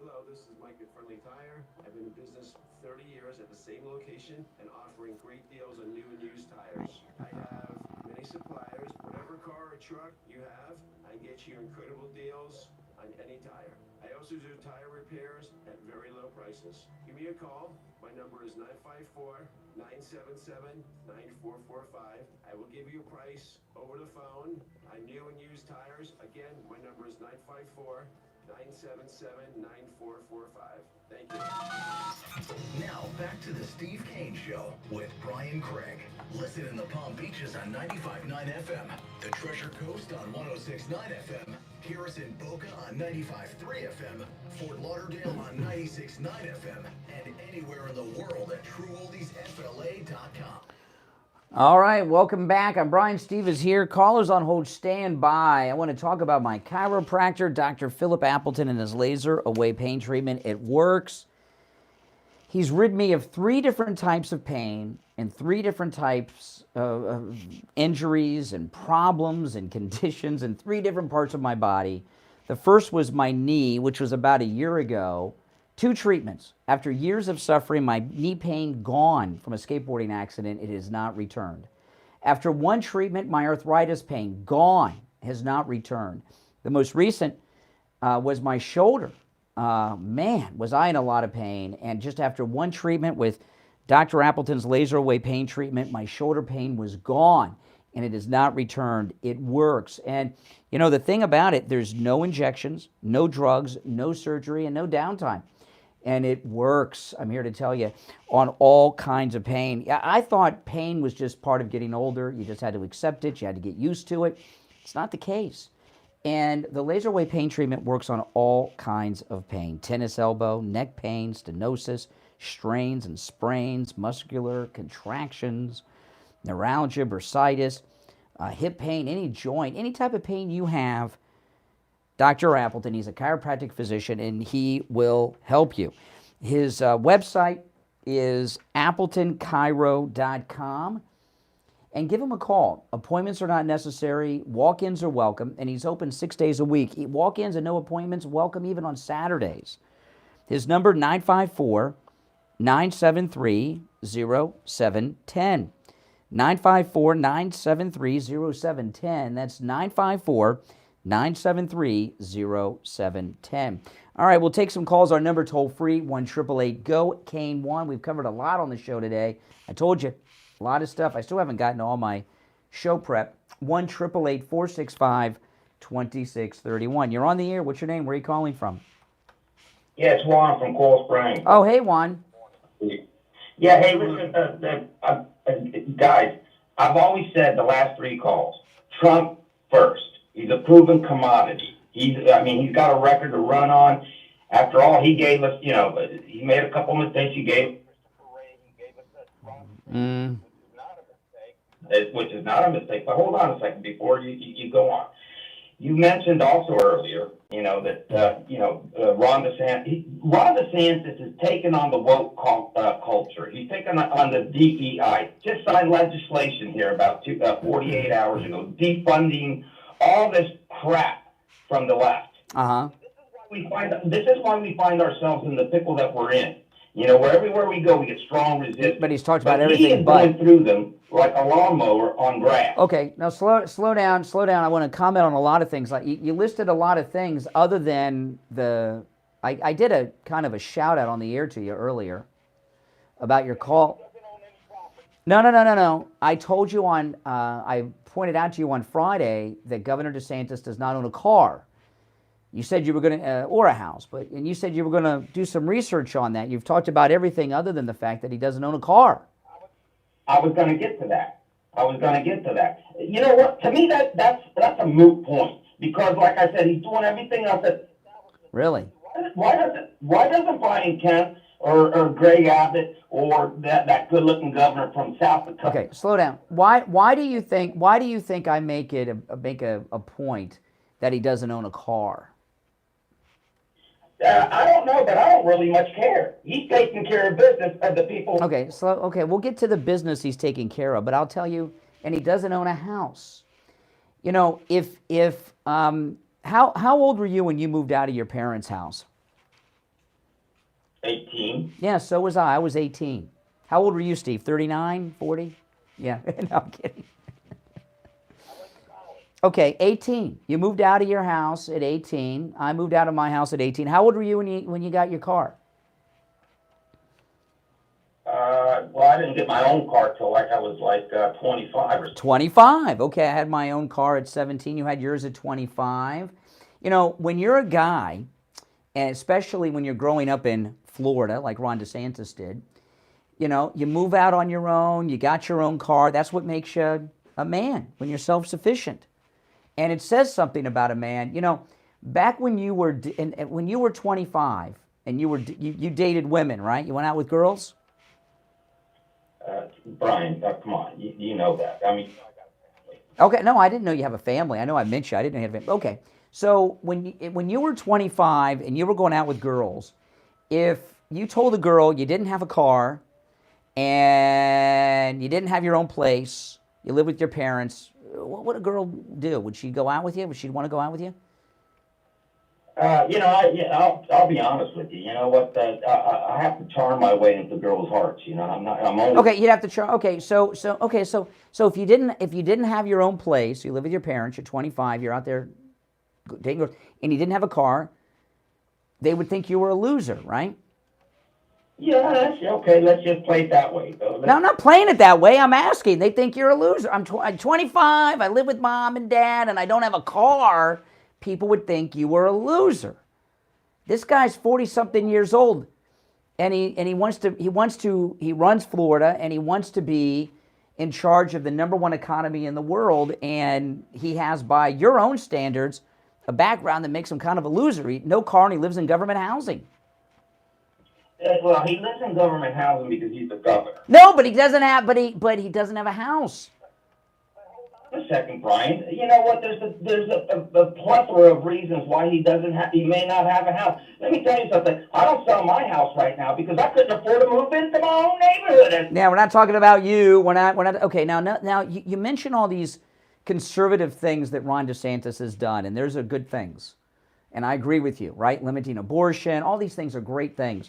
Hello, this is Mike at Friendly Tire. I've been in business 30 years at the same location and offering great deals on new and used tires. I have many suppliers. Whatever car or truck you have, I get you incredible deals on any tire. I also do tire repairs at very low prices. Give me a call. My number is 954-977-9445. I will give you a price over the phone on new and used tires. Again, my number is 954-977-9445. Thank you. Now, back to the Steve Kane Show with Brian Craig. Listen in the Palm Beaches on 95.9 FM, the Treasure Coast on 106.9 FM, hear us in Boca on 95.3 FM, Fort Lauderdale on 96.9 FM, and anywhere in the world at TrueOldiesFLA.com. All right, welcome back. I'm Brian. Steve is here. Callers on hold, stand by. I want to talk about my chiropractor, Dr. Philip Appleton, and his laser away pain treatment. It works. He's rid me of 3 different types of pain and 3 different types of injuries and problems and conditions in 3 different parts of my body. The first was my knee, which was about a year ago. 2 treatments. After years of suffering, my knee pain gone from a skateboarding accident. It has not returned. After 1 treatment, my arthritis pain gone, has not returned. The most recent was my shoulder. Man, was I in a lot of pain. And just after 1 treatment with Dr. Appleton's laser away pain treatment, my shoulder pain was gone and it has not returned. It works. And you know, the thing about it, there's no injections, no drugs, no surgery, and no downtime. And it works, I'm here to tell you, on all kinds of pain. I thought pain was just part of getting older. You just had to accept it. You had to get used to it. It's not the case. And the laser away pain treatment works on all kinds of pain. Tennis elbow, neck pain, stenosis, strains and sprains, muscular contractions, neuralgia, bursitis, hip pain, any joint, any type of pain you have. Dr. Appleton, he's a chiropractic physician, and he will help you. His website is appletonchiro.com, and give him a call. Appointments are not necessary. Walk-ins are welcome, and he's open 6 days a week. Walk-ins and no appointments welcome even on Saturdays. His number, 954-973-0984, 954-973-0710. 954-973-0710. That's 954-973-0710. All right, we'll take some calls. Our number toll free, 1-888-GO-CANE1. We've covered a lot on the show today. I told you, a lot of stuff. I still haven't gotten to all my show prep. 1-888-465-2631. You're on the air. What's your name? Where are you calling from? Yeah, it's Juan from Coral Springs. Oh, hey, Juan. Yeah, hey, listen, guys, I've always said the last three calls, Trump first. He's a proven commodity. He's got a record to run on. After all, he gave us, he made a couple mistakes. He gave which is not a mistake. But hold on a second before you go on. You mentioned also earlier, that Ron DeSantis is taking on the woke culture. He's taking on the DEI. Just signed legislation here about 48 hours ago, defunding all this crap from the left. Uh-huh. This is why we find ourselves in the pickle that we're in. Everywhere we go, we get strong resistance. But he's talked about everything. He is going through them like a lawnmower on grass. Okay, now slow down. I want to comment on a lot of things. Like you listed a lot of things other than I did a kind of a shout out on the air to you earlier about your call. No. I told you I pointed out to you on Friday that Governor DeSantis does not own a car. You said you were going to, or a house, and you said you were going to do some research on that. You've talked about everything other than the fact that he doesn't own a car. I was going to get to that. You know what? To me, that's a moot point because, like I said, he's doing everything else. Really? Why doesn't Brian Kemp or Greg Abbott or that good-looking governor from South Dakota? Okay, slow down. Why do you think I make a point that he doesn't own a car? I don't know, but I don't really much care. He's taking care of business of the people. Okay, we'll get to the business he's taking care of, but I'll tell you, and he doesn't own a house. How old were you when you moved out of your parents' house? 18. Yeah, so was I. I was 18. How old were you, Steve? 39, 40? Yeah, no, I'm kidding. Okay, 18. You moved out of your house at 18. I moved out of my house at 18. How old were you when you got your car? Well, I didn't get my own car till I was 25 or so. 25. Okay, I had my own car at 17. You had yours at 25. When you're a guy, and especially when you're growing up in Florida, like Ron DeSantis did, you move out on your own, you got your own car. That's what makes you a man, when you're self-sufficient. And it says something about a man. Back when you were 25 and you dated women, right? You went out with girls? Brian, come on, you know that. Okay, no, I didn't know you have a family. I know I mentioned I didn't know you had a family. Okay, so when you were 25 and you were going out with girls, if you told a girl you didn't have a car and you didn't have your own place, you lived with your parents, what would a girl do? Would she go out with you? Would she want to go out with you? I'll be honest with you. You know what? I have to charm my way into girls' hearts. I'm only. Okay, you'd have to charm. Okay, so if you didn't have your own place, you live with your parents. You're 25. You're out there dating girls, and you didn't have a car, they would think you were a loser, right? Yeah, that's okay. Let's just play it that way. No, I'm not playing it that way. I'm asking. They think you're a loser. I'm 25. I live with mom and dad, and I don't have a car. People would think you were a loser. This guy's 40-something years old, and he runs Florida, and he wants to be in charge of the #1 economy in the world, and he has, by your own standards, a background that makes him kind of a loser. No car, and he lives in government housing. Well, he lives in government housing because he's the governor. No, but he doesn't have. But he doesn't have a house. A second, Brian. You know what? There's a plethora of reasons why he may not have a house. Let me tell you something. I don't sell my house right now because I couldn't afford to move into my own neighborhood. Now we're not talking about you. We're not. Okay. Now you mention all these conservative things that Ron DeSantis has done, and those are good things, and I agree with you. Right? Limiting abortion. All these things are great things.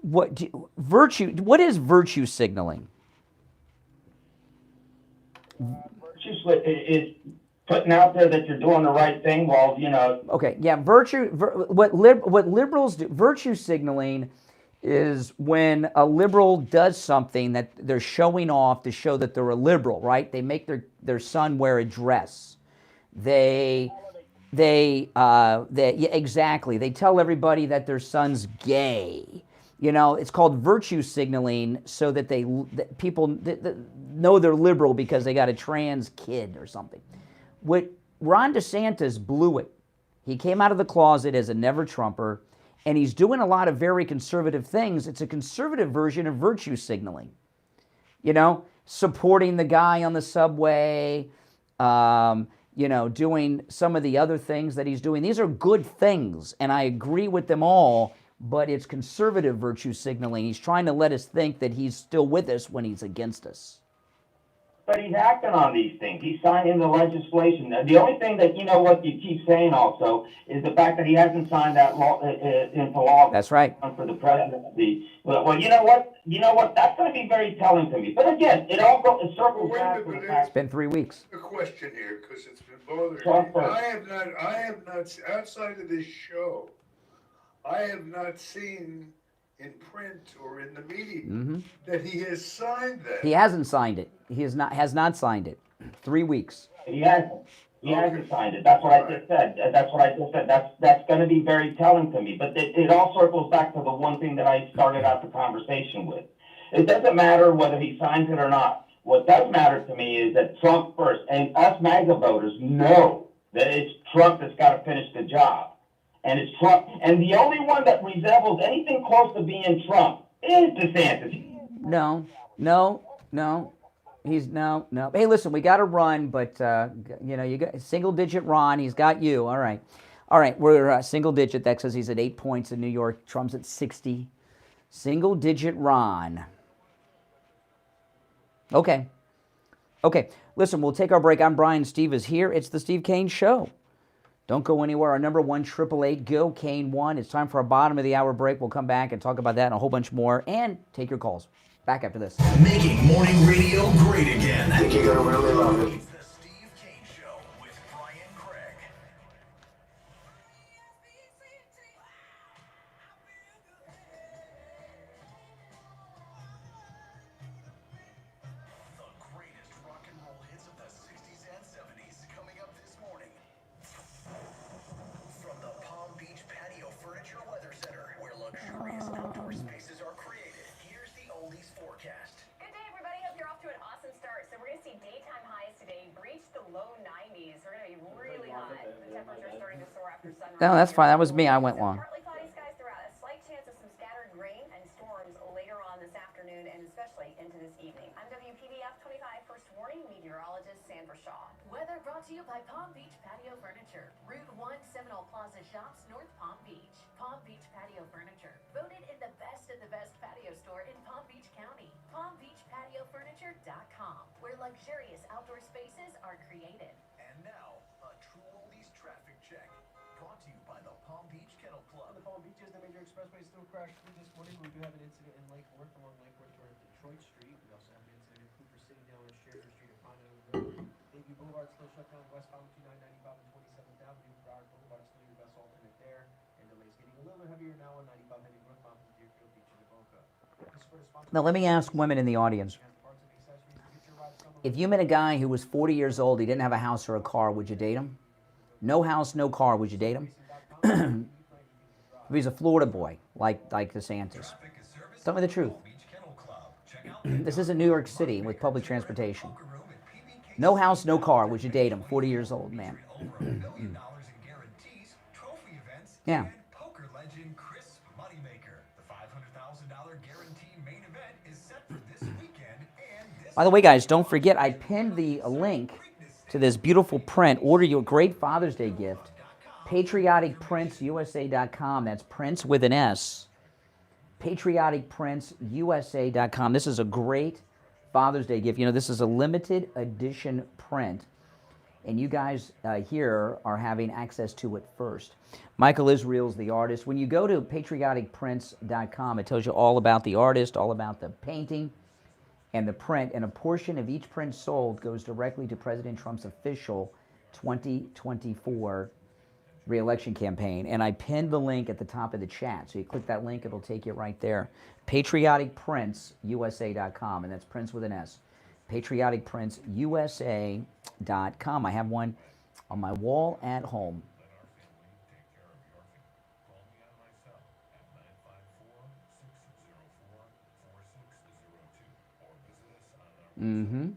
What is virtue signaling? Virtue is putting out there that you're doing the right thing while, Okay, yeah, what liberals do, virtue signaling is when a liberal does something that they're showing off to show that they're a liberal, right? They make their son wear a dress. Yeah, exactly. They tell everybody that their son's gay. It's called virtue signaling, so that people know they're liberal because they got a trans kid or something. Ron DeSantis blew it. He came out of the closet as a never-Trumper, and he's doing a lot of very conservative things. It's a conservative version of virtue signaling. Supporting the guy on the subway, doing some of the other things that he's doing. These are good things, and I agree with them all, but it's conservative virtue signaling. He's trying to let us think that he's still with us when he's against us. But he's acting on these things. He's signing the legislation. The only thing that, what you keep saying also is the fact that he hasn't signed that law into law. That's right. For the presidency. Well, you know what? That's going to be very telling to me. But again, it circles back to the fact. It's been 3 weeks. A question here, because it's been bothering me. I have not, outside of this show, I have not seen in print or in the media that he has signed that. He hasn't signed it. He has not signed it. 3 weeks. He hasn't. He hasn't signed it. That's what I just said. That's going to be very telling to me. But it all circles back to the one thing that I started out the conversation with. It doesn't matter whether he signs it or not. What does matter to me is that Trump first, and us MAGA voters know that it's Trump that's got to finish the job. And it's Trump. And the only one that resembles anything close to being Trump is DeSantis. No. He's no. Hey, listen, we got to run, but you got single-digit Ron. He's got you. All right. We're single-digit. That says he's at 8 points in New York. Trump's at 60. Single-digit Ron. Okay. Listen, we'll take our break. I'm Brian. Steve is here. It's the Steve Kane Show. Don't go anywhere. Our number 1-888-GO-KANE-1. It's time for our bottom of the hour break. We'll come back and talk about that and a whole bunch more and take your calls. Back after this. Making morning radio great again. I think you're going to really love it. It's the Steve Kane Show with Brian Craig. The greatest rock and roll hits of the 60s and 70s coming up this morning. From the Palm Beach Patio Furniture Weather Center, where luxurious outdoor spaces are created, here's the oldies forecast. Good day, everybody. Hope you're off to an awesome start. So we're going to see daytime highs today breach the low 90s. We're going to be really hot. The temperatures starting to soar after sunrise. No, that's fine. That was me. I went long. Partly cloudy skies throughout. A slight chance of some scattered rain and storms later on this afternoon and especially into this evening. I'm WPBF 25 First Warning Meteorologist Sandra Shaw. Weather brought to you by Palm Beach Patio Furniture. Route 1 Seminole Plaza Shops, North Palm Beach. Palm Beach Patio Furniture. Voted in the best of the best patio store in Palm Beach County. PalmBeachPatioFurniture.com, where luxurious outdoor spaces are created. And now, a true oldies traffic check. Brought to you by the Palm Beach Kennel Club. On the Palm Beaches, the major expressway still crashed through this morning. We do have an incident in Lake Worth along Lake Worth toward Detroit Street. We also have an incident in Cooper City down on Scherzer Street and Ponderosa Road. Bayview Boulevard still shut down westbound 2995 and 27th Avenue. Broward Boulevard still your best alternate there. And delays getting a little bit heavier now on 95 heading northbound from Deerfield Beach and Boca. Now, let me ask women in the audience. If you met a guy who was 40 years old, he didn't have a house or a car, would you date him? No house, no car, would you date him? If he's a Florida boy, like DeSantis. Tell me the truth. This isn't New York City with public transportation. No house, no car, would you date him? 40 years old, man. Yeah. Poker legend Chris Moneymaker. The $500,000 guarantee main event is set for this weekend. By the way, guys, don't forget, I pinned the link to this beautiful print. Order your great Father's Day gift. PatrioticPrintsUSA.com. That's Prince with an S. PatrioticPrintsUSA.com. This is a great Father's Day gift. You know, this is a limited edition print. and you guys here are having access to it first. Michael Israel's the artist. When you go to patrioticprints.com, it tells you all about the artist, all about the painting and the print, and a portion of each print sold goes directly to President Trump's official 2024 re-election campaign. And I pinned the link at the top of the chat. So you click that link, it'll take you right there. patrioticprintsusa.com, and that's prints with an S. patrioticprintsusa.com. I have one on my wall at home. Mm-hmm.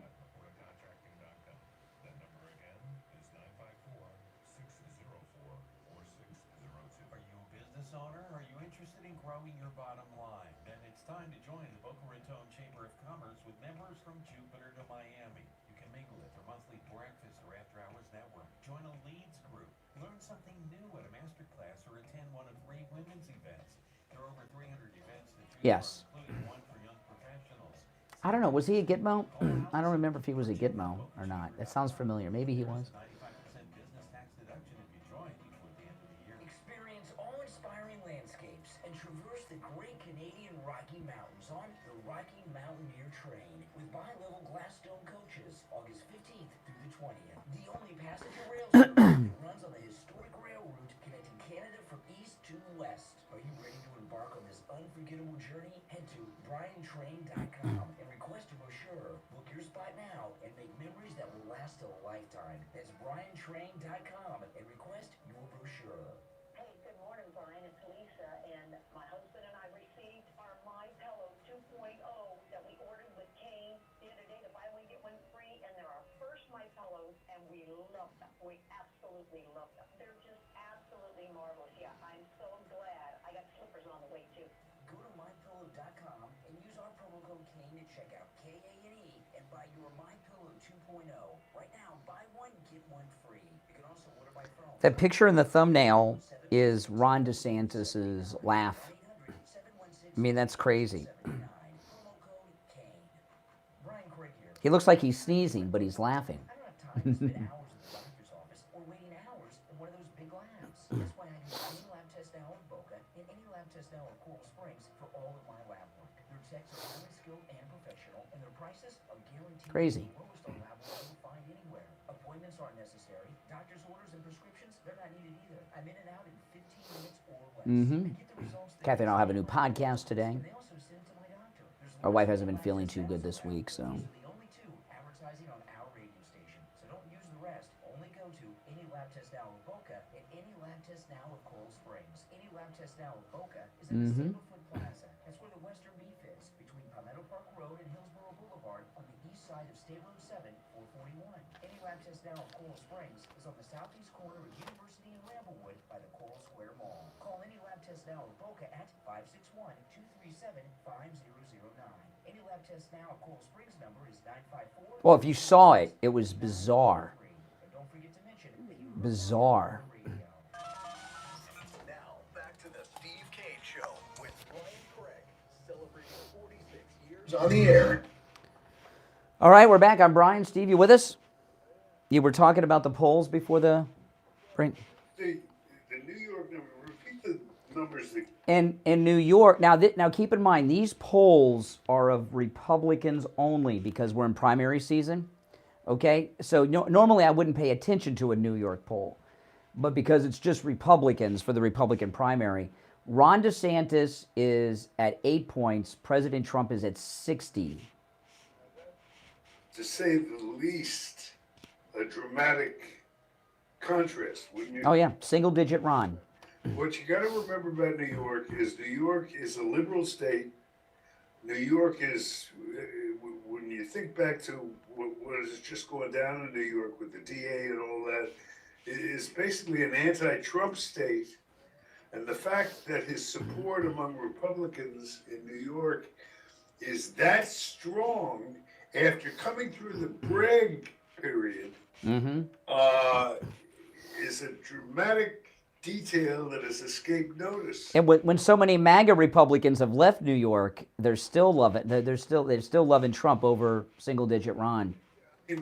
Are you interested in growing your bottom line? Then it's time to join the Boca Raton Chamber of Commerce with members from Jupiter to Miami. You can mingle at their monthly breakfast or after-hours network. Join a leads group. Learn something new at a masterclass or attend one of 3 women's events. There are over 300 events to choose Yes. from, including one for young professionals. I don't know. Was he a Gitmo? I don't remember if he was a Gitmo or not. That sounds familiar. Maybe he was. Experience awe-inspiring landscapes and traverse the great Canadian Rocky Mountains on the Rocky Mountaineer Train with bi-level glass dome coaches, August 15th through the 20th. The only passenger rail service that runs on the historic rail route connecting Canada from east to west. Are you ready to embark on this unforgettable journey? Head to briantrain.com and request a brochure. Book your spot now and make memories that will last a lifetime. That's briantrain.com and request your brochure. Hey, good morning, Brian. It's Lisa, and my husband and I received our My Pillow 2.0 that we ordered with Kane the other day, the buy one get one free, and they're our first My Pillows, and we love them. We absolutely love them. They're just absolutely marvelous. Yeah, I'm so glad. I got slippers on the way too. Go to mypillow.com and use our promo code Kane at checkout, K-A-N-E, and buy your My Pillow 2.0. Right now, buy one, get one free. You can also order by phone. That picture in the thumbnail is Ron DeSantis' laugh. I mean, that's crazy. He looks like he's sneezing, but he's laughing. Crazy. Appointments aren't necessary. Doctor's orders and prescriptions, they're not needed either. I'm in and out in 15 minutes or less. Mm-hmm. Kathy and I'll have a new podcast today. Our wife hasn't been feeling too good this week, so. Advertising on our radio station. So don't use the rest. Only go to Any Lab Test Now of Boca and Any Lab Test Now of Coral Springs. Any Lab Test Now of Boca is at the Silverfoot Plaza. That's where the Western Beef is, between Palmetto Park Road and Hillsborough Boulevard on the east side of State Road 7, 441. Any Lab Test Now of Coral Springs is on the southeast corner of University and Ramblewood by the Coral Square Mall. Call Any Lab Test Now of Boca at 561-237-5009. Any Lab Test Now of Coral Springs number is 954. Well, if you saw it, it was bizarre. Bizarre. Now, back to the Steve Kane Show with Brian Craig, celebrating 46 years on the air. All right, we're back. I'm Brian. Steve, you with us? You were talking about the polls before the break. The New York number, repeat the numbers. In New York, now keep in mind, these polls are of Republicans only because we're in primary season, okay? So normally I wouldn't pay attention to a New York poll, but because it's just Republicans for the Republican primary, Ron DeSantis is at 8 points, President Trump is at 60. To say the least, a dramatic contrast, wouldn't you? Oh yeah, single-digit Ron. What you got to remember about New York is a liberal state. New York is, when you think back to what is just going down in New York with the DA and all that, it is basically an anti-Trump state. And the fact that his support among Republicans in New York is that strong after coming through the Bragg period is a dramatic detail that has escaped notice. And when so many MAGA Republicans have left New York, they're still loving Trump over single-digit Ron.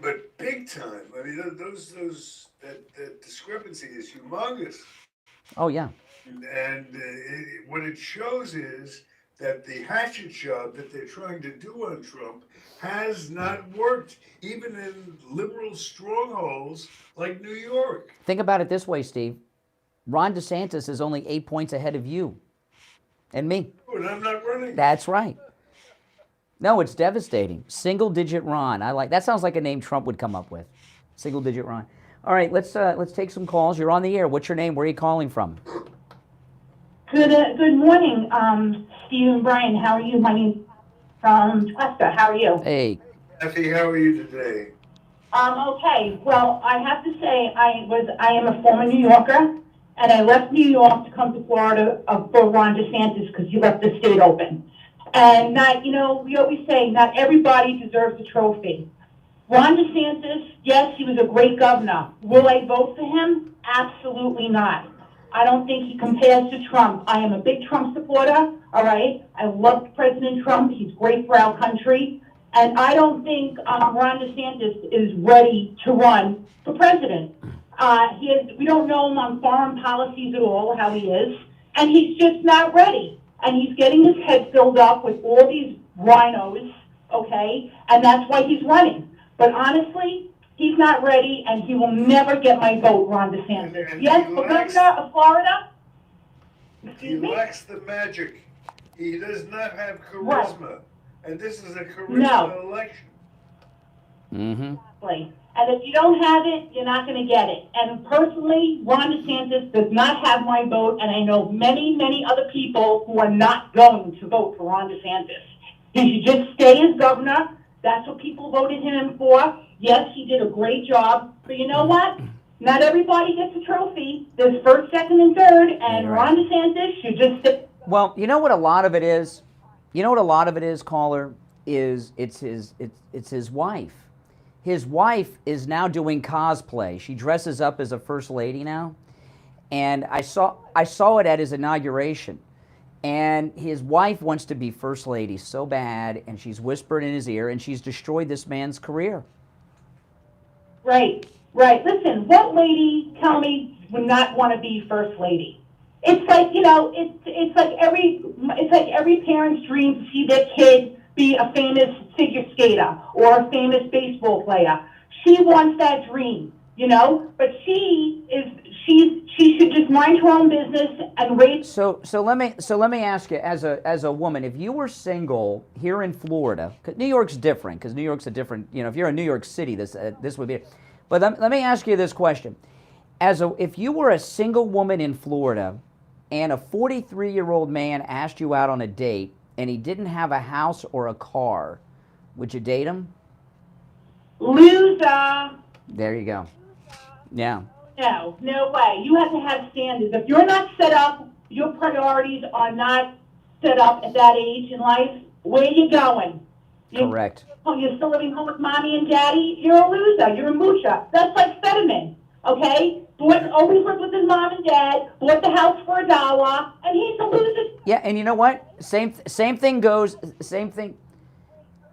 But big time. I mean, that discrepancy is humongous. Oh, yeah. And what it shows is that the hatchet job that they're trying to do on Trump has not worked, even in liberal strongholds like New York. Think about it this way, Steve. Ron DeSantis is only 8 points ahead of you and me. And I'm not running. That's right. No, it's devastating. Single-digit Ron. I like that. Sounds like a name Trump would come up with. Single-digit Ron. All right, let's take some calls. You're on the air. What's your name? Where are you calling from? Good morning, Steve and Brian. How are you? My name's from Cuesta. How are you? Hey. Kathy, how are you today? Okay. Well, I have to say I am a former New Yorker, and I left New York to come to Florida for Ron DeSantis because he left the state open. And we always say not everybody deserves a trophy. Ron DeSantis, yes, he was a great governor. Will I vote for him? Absolutely not. I don't think he compares to Trump. I am a big Trump supporter, all right? I love President Trump. He's great for our country. And I don't think Ron DeSantis is ready to run for president. We don't know him on foreign policies at all, how he is. And he's just not ready. And he's getting his head filled up with all these rhinos, okay? And that's why he's running. But honestly, he's not ready, and he will never get my vote, Ron DeSantis. And yes, for governor of Florida. He lacks the magic. He does not have charisma. Right. And this is a charisma election. Mm-hmm. Exactly. And if you don't have it, you're not going to get it. And personally, Ron DeSantis does not have my vote, and I know many, many other people who are not going to vote for Ron DeSantis. He should just stay as governor. That's what people voted him for. Yes, he did a great job. But you know what? Not everybody gets a trophy. There's first, second, and third, and Ron DeSantis should just sit. Well, you know what a lot of it is? You know what a lot of it is, caller? It's his wife. His wife is now doing cosplay. She dresses up as a first lady now. And I saw it at his inauguration. And his wife wants to be first lady so bad, and she's whispered in his ear, and she's destroyed this man's career. Right. Listen, what lady, tell me, would not want to be first lady? It's like, it's like every parent's dream to see their kid be a famous figure skater or a famous baseball player. She wants that dream, but she should just mind her own business and raise. So let me ask you, as a woman, if you were single here in Florida, because New York's different, because New York's a different, if you're in New York City, this would be. But let me ask you this question: if you were a single woman in Florida, and a 43-year-old man asked you out on a date, and he didn't have a house or a car, would you date him? Loser. There you go. Yeah. No way. You have to have standards. If you're not set up, your priorities are not set up at that age in life, where are you going? Correct. You're still living home with mommy and daddy? You're a loser. You're a moocher. That's like Fetterman, okay? Always lived with his mom and dad, bought the house for $1, and he's a loser. Yeah, and you know what? Same thing goes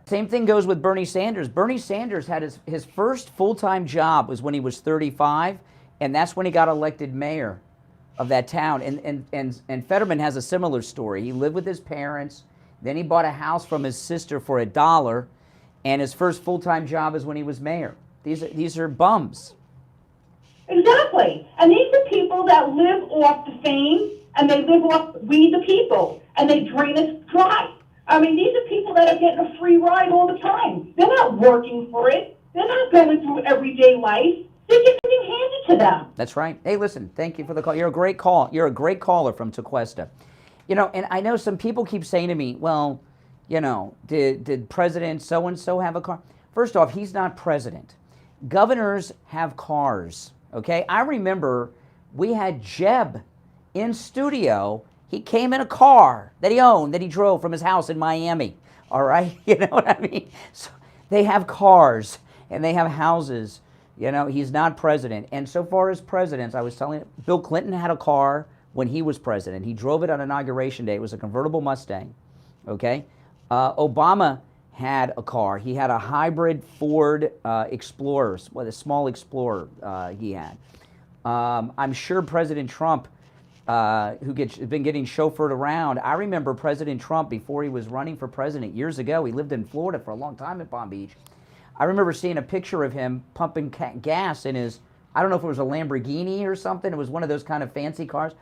with Bernie Sanders. Bernie Sanders had his first full-time job was when he was 35, and that's when he got elected mayor of that town. And Fetterman has a similar story. He lived with his parents, then he bought a house from his sister for $1, and his first full-time job is when he was mayor. These are bums. Exactly. And these are people that live off the fame, and they live off we the people, and they drain us dry. I mean, these are people that are getting a free ride all the time. They're not working for it. They're not going through everyday life. They're just getting handed to them. That's right. Hey, listen, thank you for the call. You're a great call. You're a great caller from Tequesta. And I know some people keep saying to me, well, did President so-and-so have a car? First off, he's not president. Governors have cars, okay? I remember we had Jeb in studio. He came in a car that he owned, that he drove from his house in Miami, all right? You know what I mean? So they have cars, and they have houses. He's not president. And so far as presidents, I was telling you, Bill Clinton had a car when he was president. He drove it on Inauguration Day. It was a convertible Mustang, okay? Obama had a car. He had a hybrid Ford Explorer, a small Explorer he had. I'm sure President Trump, who has been getting chauffeured around, I remember President Trump before he was running for president years ago. He lived in Florida for a long time in Palm Beach. I remember seeing a picture of him pumping gas in his, I don't know if it was a Lamborghini or something. It was one of those kind of fancy cars.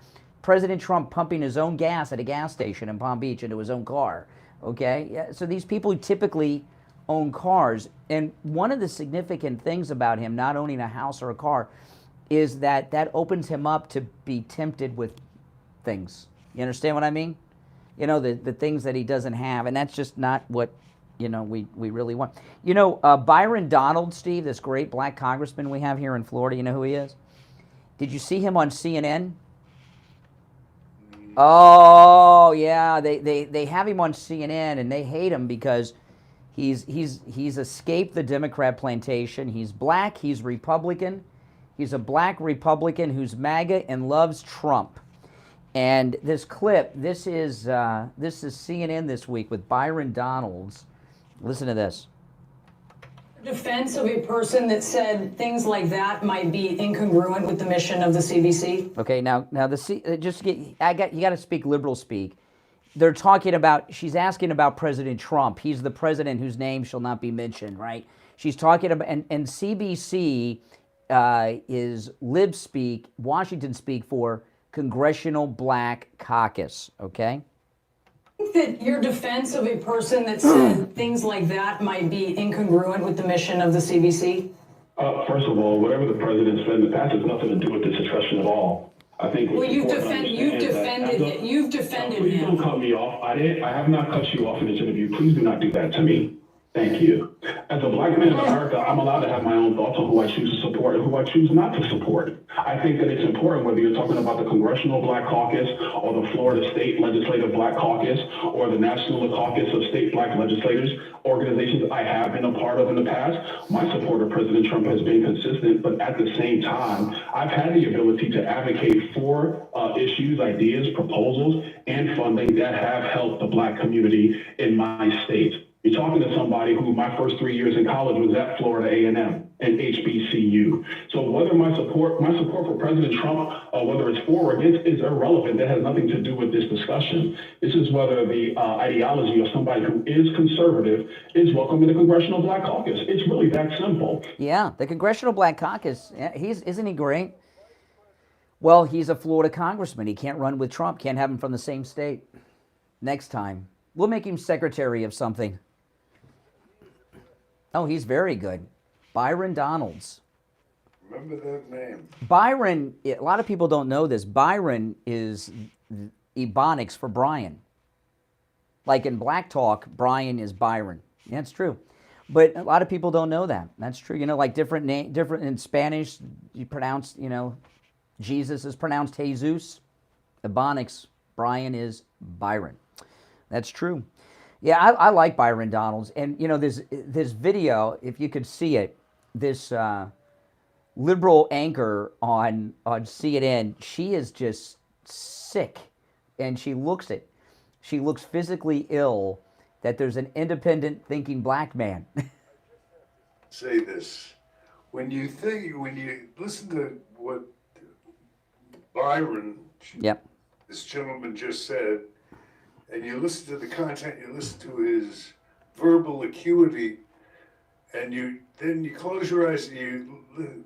President Trump pumping his own gas at a gas station in Palm Beach into his own car. Okay, yeah, so these people typically own cars. And one of the significant things about him not owning a house or a car is that opens him up to be tempted with things. You understand what I mean? You know, the things that he doesn't have. And that's just not what, you know, we really want. You know, Byron Donald, Steve, this great black congressman we have here in Florida, you know who he is? Did you see him on CNN? Oh, yeah, they have him on CNN, and they hate him because he's escaped the Democrat plantation. He's black, he's Republican. He's a black Republican who's MAGA and loves Trump. And this clip, this is CNN this week with Byron Donalds. Listen to this. Defense of a person that said things like that might be incongruent with the mission of the CBC. Okay, now you got to speak liberal speak. They're talking about, she's asking about President Trump. He's the president whose name shall not be mentioned, right? She's talking about, and CBC is lib speak, Washington speak for Congressional Black Caucus, okay? I think that your defense of a person that said things like that might be incongruent with the mission of the CBC? First of all, whatever the president said in the past has nothing to do with this discussion at all. I think. Well, you've defended him. Please don't cut me off. I have not cut you off in this interview. Please do not do that to me. Thank you. As a black man in America, I'm allowed to have my own thoughts on who I choose to support and who I choose not to support. I think that it's important whether you're talking about the Congressional Black Caucus or the Florida State Legislative Black Caucus or the National Caucus of State Black Legislators, organizations I have been a part of in the past. My support of President Trump has been consistent, but at the same time, I've had the ability to advocate for issues, ideas, proposals, and funding that have helped the black community in my state. You're talking to somebody who my first 3 years in college was at Florida A&M and HBCU. So whether my support for President Trump, whether it's for or against, is irrelevant. That has nothing to do with this discussion. This is whether the ideology of somebody who is conservative is welcome in the Congressional Black Caucus. It's really that simple. Yeah, the Congressional Black Caucus, isn't he great? Well, he's a Florida congressman. He can't run with Trump. Can't have him from the same state. Next time, we'll make him secretary of something. Oh, he's very good. Byron Donalds. Remember that name. Byron, a lot of people don't know this. Byron is Ebonics for Brian. Like in Black Talk, Brian is Byron. Yeah, it's true. But a lot of people don't know that. That's true. You know, like different in Spanish, you pronounce, you know, Jesus is pronounced Jesus. Ebonics, Brian is Byron. That's true. Yeah, I like Byron Donalds. And, you know, this video, if you could see it, this liberal anchor on CNN, she is just sick. And she looks physically ill that there's an independent thinking black man. Say this. When you listen to what Byron, this gentleman just said, and you listen to the content, you listen to his verbal acuity, and then you close your eyes and you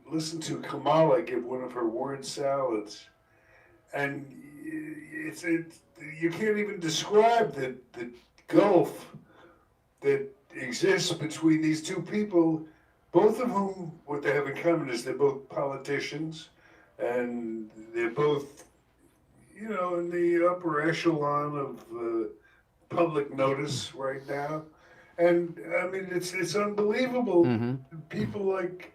listen to Kamala give one of her word salads, and you can't even describe the gulf that exists between these two people, both of whom, what they have in common is they're both politicians, and they're both, you know, in the upper echelon of public notice right now. And I mean, it's unbelievable. Mm-hmm. People like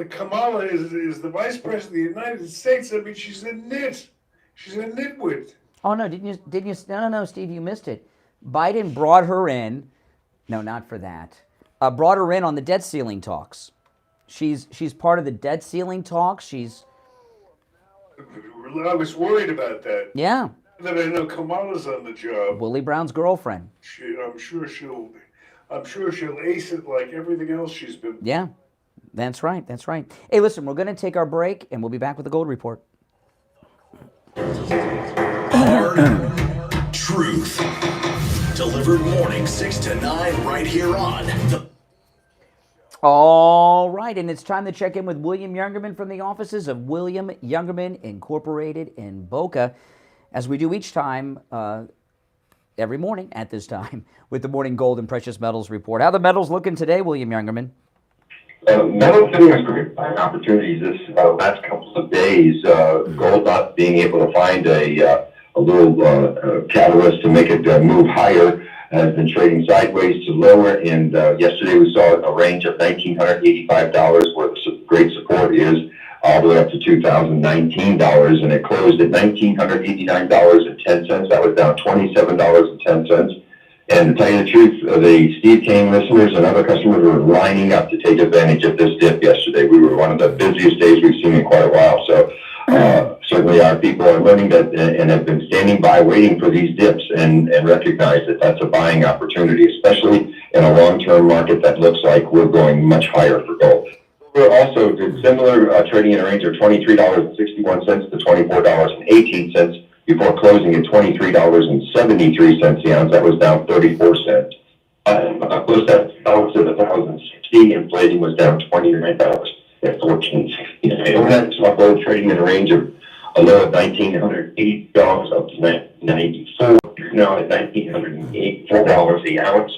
Kamala is the vice president of the United States. I mean, she's a nitwit. Oh no, didn't you? No, Steve, you missed it. Biden brought her in. No, not for that. Brought her in on the debt ceiling talks. She's part of the debt ceiling talks. I was worried about that. Yeah. That I know Kamala's on the job. Willie Brown's girlfriend. I'm sure she'll I'm sure she'll ace it like everything else she's been. Yeah, that's right. That's right. Hey, listen, we're going to take our break, and we'll be back with the Gold Report. Hard Truth. Delivered morning 6 to 9 right here on the... All right, and it's time to check in with William Youngerman from the offices of William Youngerman Incorporated in Boca, as we do each time, every morning at this time, with the Morning Gold and Precious Metals Report. How are the metals looking today, William Youngerman? Metals hitting us great buying opportunities this last couple of days. Gold not being able to find a little catalyst to make it move higher has been trading sideways to lower. And yesterday we saw a range of $1,985 where the great support is, all the way up to $2,019, and it closed at $1,989.10. That was down $27.10. And to tell you the truth, the Steve Kane listeners and other customers were lining up to take advantage of this dip yesterday. We were one of the busiest days we've seen in quite a while. So certainly our people are learning that and have been standing by waiting for these dips and recognize that that's a buying opportunity, especially in a long-term market that looks like we're going much higher for gold. Silver also did similar, trading in a range of $23.61 to $24.18 before closing at $23.73 the ounce. That was down 34 cents. Closed at $1,060. Inflating was down $29 at $14.60. Overnight saw gold trading in a range of a low of $1,980 up to $1,994. Now at $1,984 the ounce,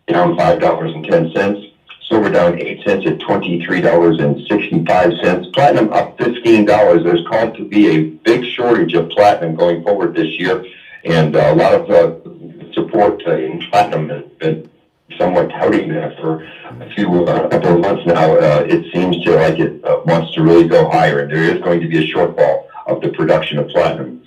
down $5.10. Silver down 8 cents at $23.65. Platinum up $15. There's called to be a big shortage of platinum going forward this year, and a lot of support in platinum has been somewhat touting that for a couple of months now. It seems to like it wants to really go higher, and there is going to be a shortfall of the production of platinum.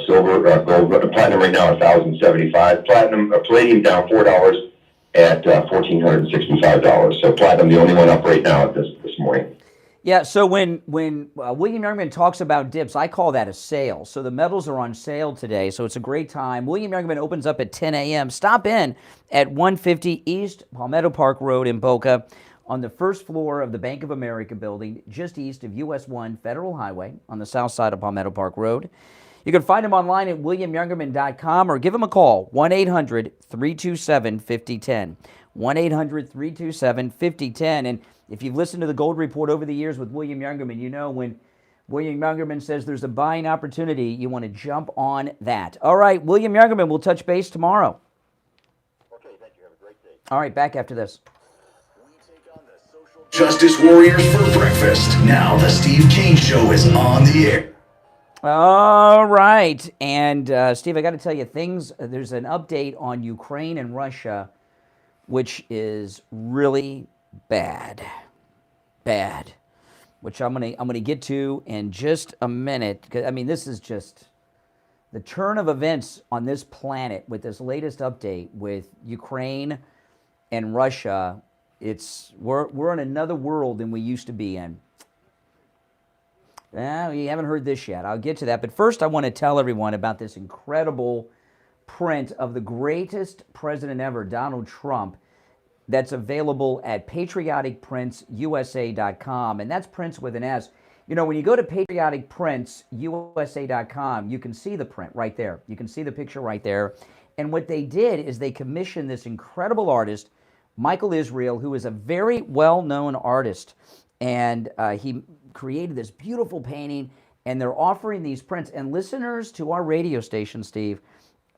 Silver, gold, platinum right now $1,075. Palladium down $4 at $1,465. So platinum, the only one up right now this morning. Yeah, so when William Youngerman talks about dips, I call that a sale. So the metals are on sale today, so it's a great time. William Youngerman opens up at 10 a.m. Stop in at 150 East Palmetto Park Road in Boca on the first floor of the Bank of America building, just east of US 1 Federal Highway on the south side of Palmetto Park Road. You can find him online at williamyoungerman.com or give him a call, 1-800-327-5010. 1-800-327-5010. And if you've listened to the Gold Report over the years with William Youngerman, you know when William Youngerman says there's a buying opportunity, you want to jump on that. All right, William Youngerman, we'll touch base tomorrow. Okay, thank you. Have a great day. All right, back after this. Justice Warriors for breakfast. Now the Steve Kane Show is on the air. All right, and Steve, I got to tell you, there's an update on Ukraine and Russia, which is really bad, which I'm gonna get to in just a minute. I mean, this is just the turn of events on this planet with this latest update with Ukraine and Russia. We're in another world than we used to be in. You haven't heard this yet. I'll get to that. But first, I want to tell everyone about this incredible print of the greatest president ever, Donald Trump, that's available at patrioticprintsusa.com. And that's prints with an S. You know, when you go to patrioticprintsusa.com, you can see the print right there. You can see the picture right there. And what they did is they commissioned this incredible artist, Michael Israel, who is a very well-known artist. And he created this beautiful painting, and they're offering these prints. And listeners to our radio station, Steve,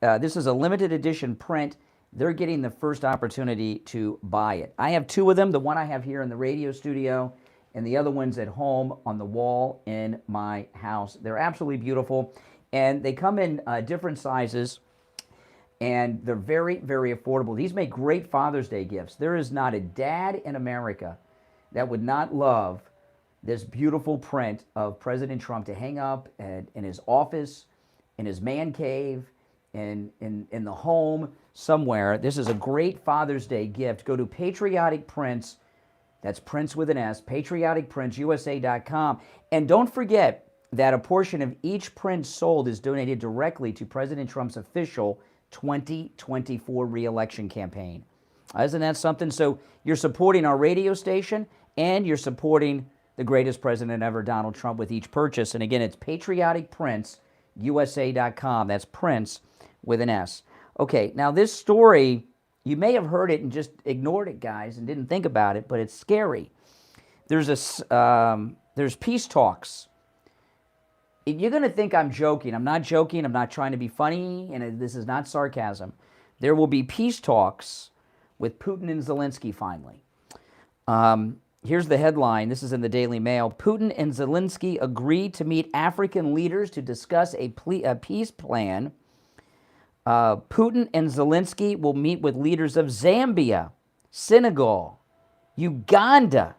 this is a limited edition print. They're getting the first opportunity to buy it. I have two of them, the one I have here in the radio studio, and the other one's at home on the wall in my house. They're absolutely beautiful, and they come in different sizes, and they're very, very affordable. These make great Father's Day gifts. There is not a dad in America that would not love this beautiful print of President Trump to hang up in his office, in his man cave, in the home somewhere. This is a great Father's Day gift. Go to Patriotic Prints, that's prints with an S, patrioticprintsusa.com. And don't forget that a portion of each print sold is donated directly to President Trump's official 2024 re-election campaign. Isn't that something? So you're supporting our radio station and you're supporting the greatest president ever, Donald Trump, with each purchase. And again, it's patrioticprince.usa.com. That's Prince with an S. Okay, now this story, you may have heard it and just ignored it, guys, and didn't think about it, but it's scary. There's peace talks. You're going to think I'm joking. I'm not joking. I'm not trying to be funny, and this is not sarcasm. There will be peace talks with Putin and Zelensky finally. Here's the headline. This is in the Daily Mail. Putin and Zelensky agree to meet African leaders to discuss a peace plan. Putin and Zelensky will meet with leaders of Zambia, Senegal, Uganda,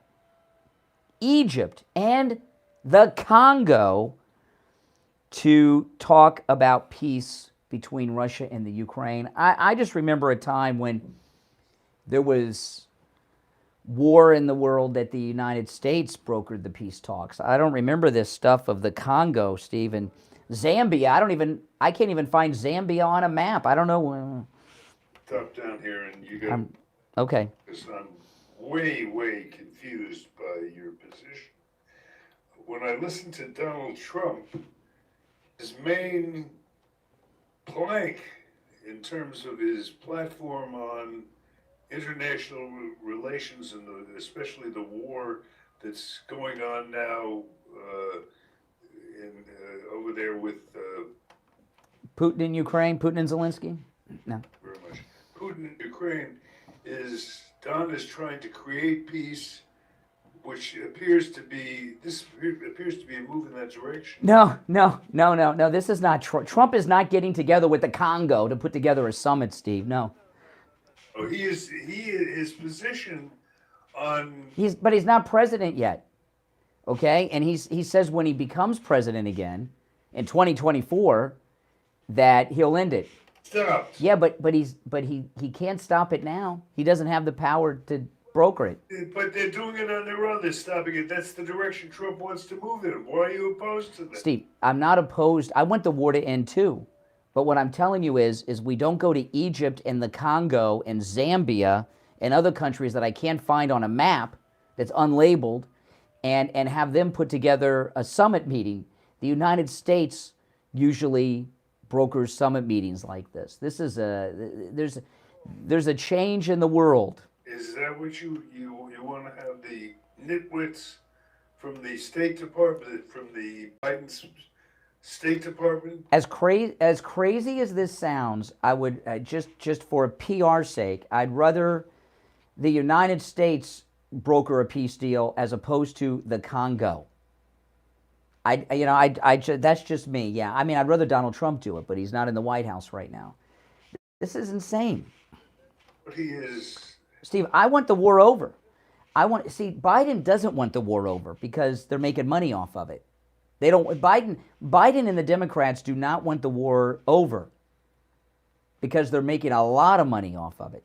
Egypt, and the Congo to talk about peace between Russia and the Ukraine. I just remember a time when there was war in the world that the United States brokered the peace talks. I don't remember this stuff of the Congo, Steve, and Zambia. I can't even find Zambia on a map. I don't know. Top down here, and you got. Okay. Because I'm way confused by your position. When I listen to Donald Trump, his main plank in terms of his platform on international relations and especially the war that's going on now over there with Putin in Ukraine, Putin and Zelensky? No. Very much. Putin in Ukraine Don is trying to create peace, which appears to be a move in that direction. No. This is not Trump. Trump is not getting together with the Congo to put together a summit, Steve. No. Oh, his position on. But he's not president yet. Okay, and he says when he becomes president again in 2024 that he'll end it. Stop. Yeah, but he can't stop it now. He doesn't have the power to broker it. But they're doing it on their own. They're stopping it. That's the direction Trump wants to move in. Why are you opposed to that? Steve, I'm not opposed. I want the war to end too. But what I'm telling you is we don't go to Egypt and the Congo and Zambia and other countries that I can't find on a map that's unlabeled and have them put together a summit meeting. The United States usually brokers summit meetings like this. This is there's a change in the world. Is that what you want to have the nitwits from the State Department, from the Biden's State Department? As crazy as this sounds, I would just for a PR sake, I'd rather the United States broker a peace deal as opposed to the Congo. That's just me. Yeah, I mean, I'd rather Donald Trump do it, but he's not in the White House right now. This is insane. But he is. Steve, I want the war over. Biden doesn't want the war over because they're making money off of it. They don't. Biden and the Democrats do not want the war over because they're making a lot of money off of it.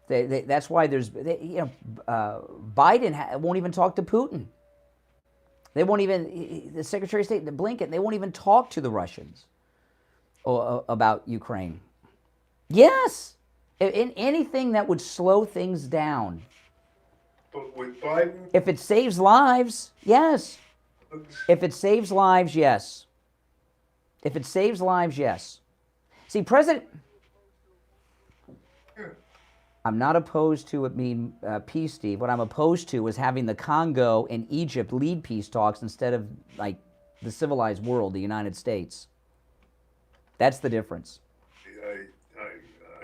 That's why Biden won't even talk to Putin. They won't even, the Secretary of State, Blinken, they won't even talk to the Russians about Ukraine. Yes, in anything that would slow things down. But with Biden? If it saves lives, yes. If it saves lives, yes. If it saves lives, yes. See, I'm not opposed to it being peace, Steve. What I'm opposed to is having the Congo and Egypt lead peace talks instead of like the civilized world, the United States. That's the difference. I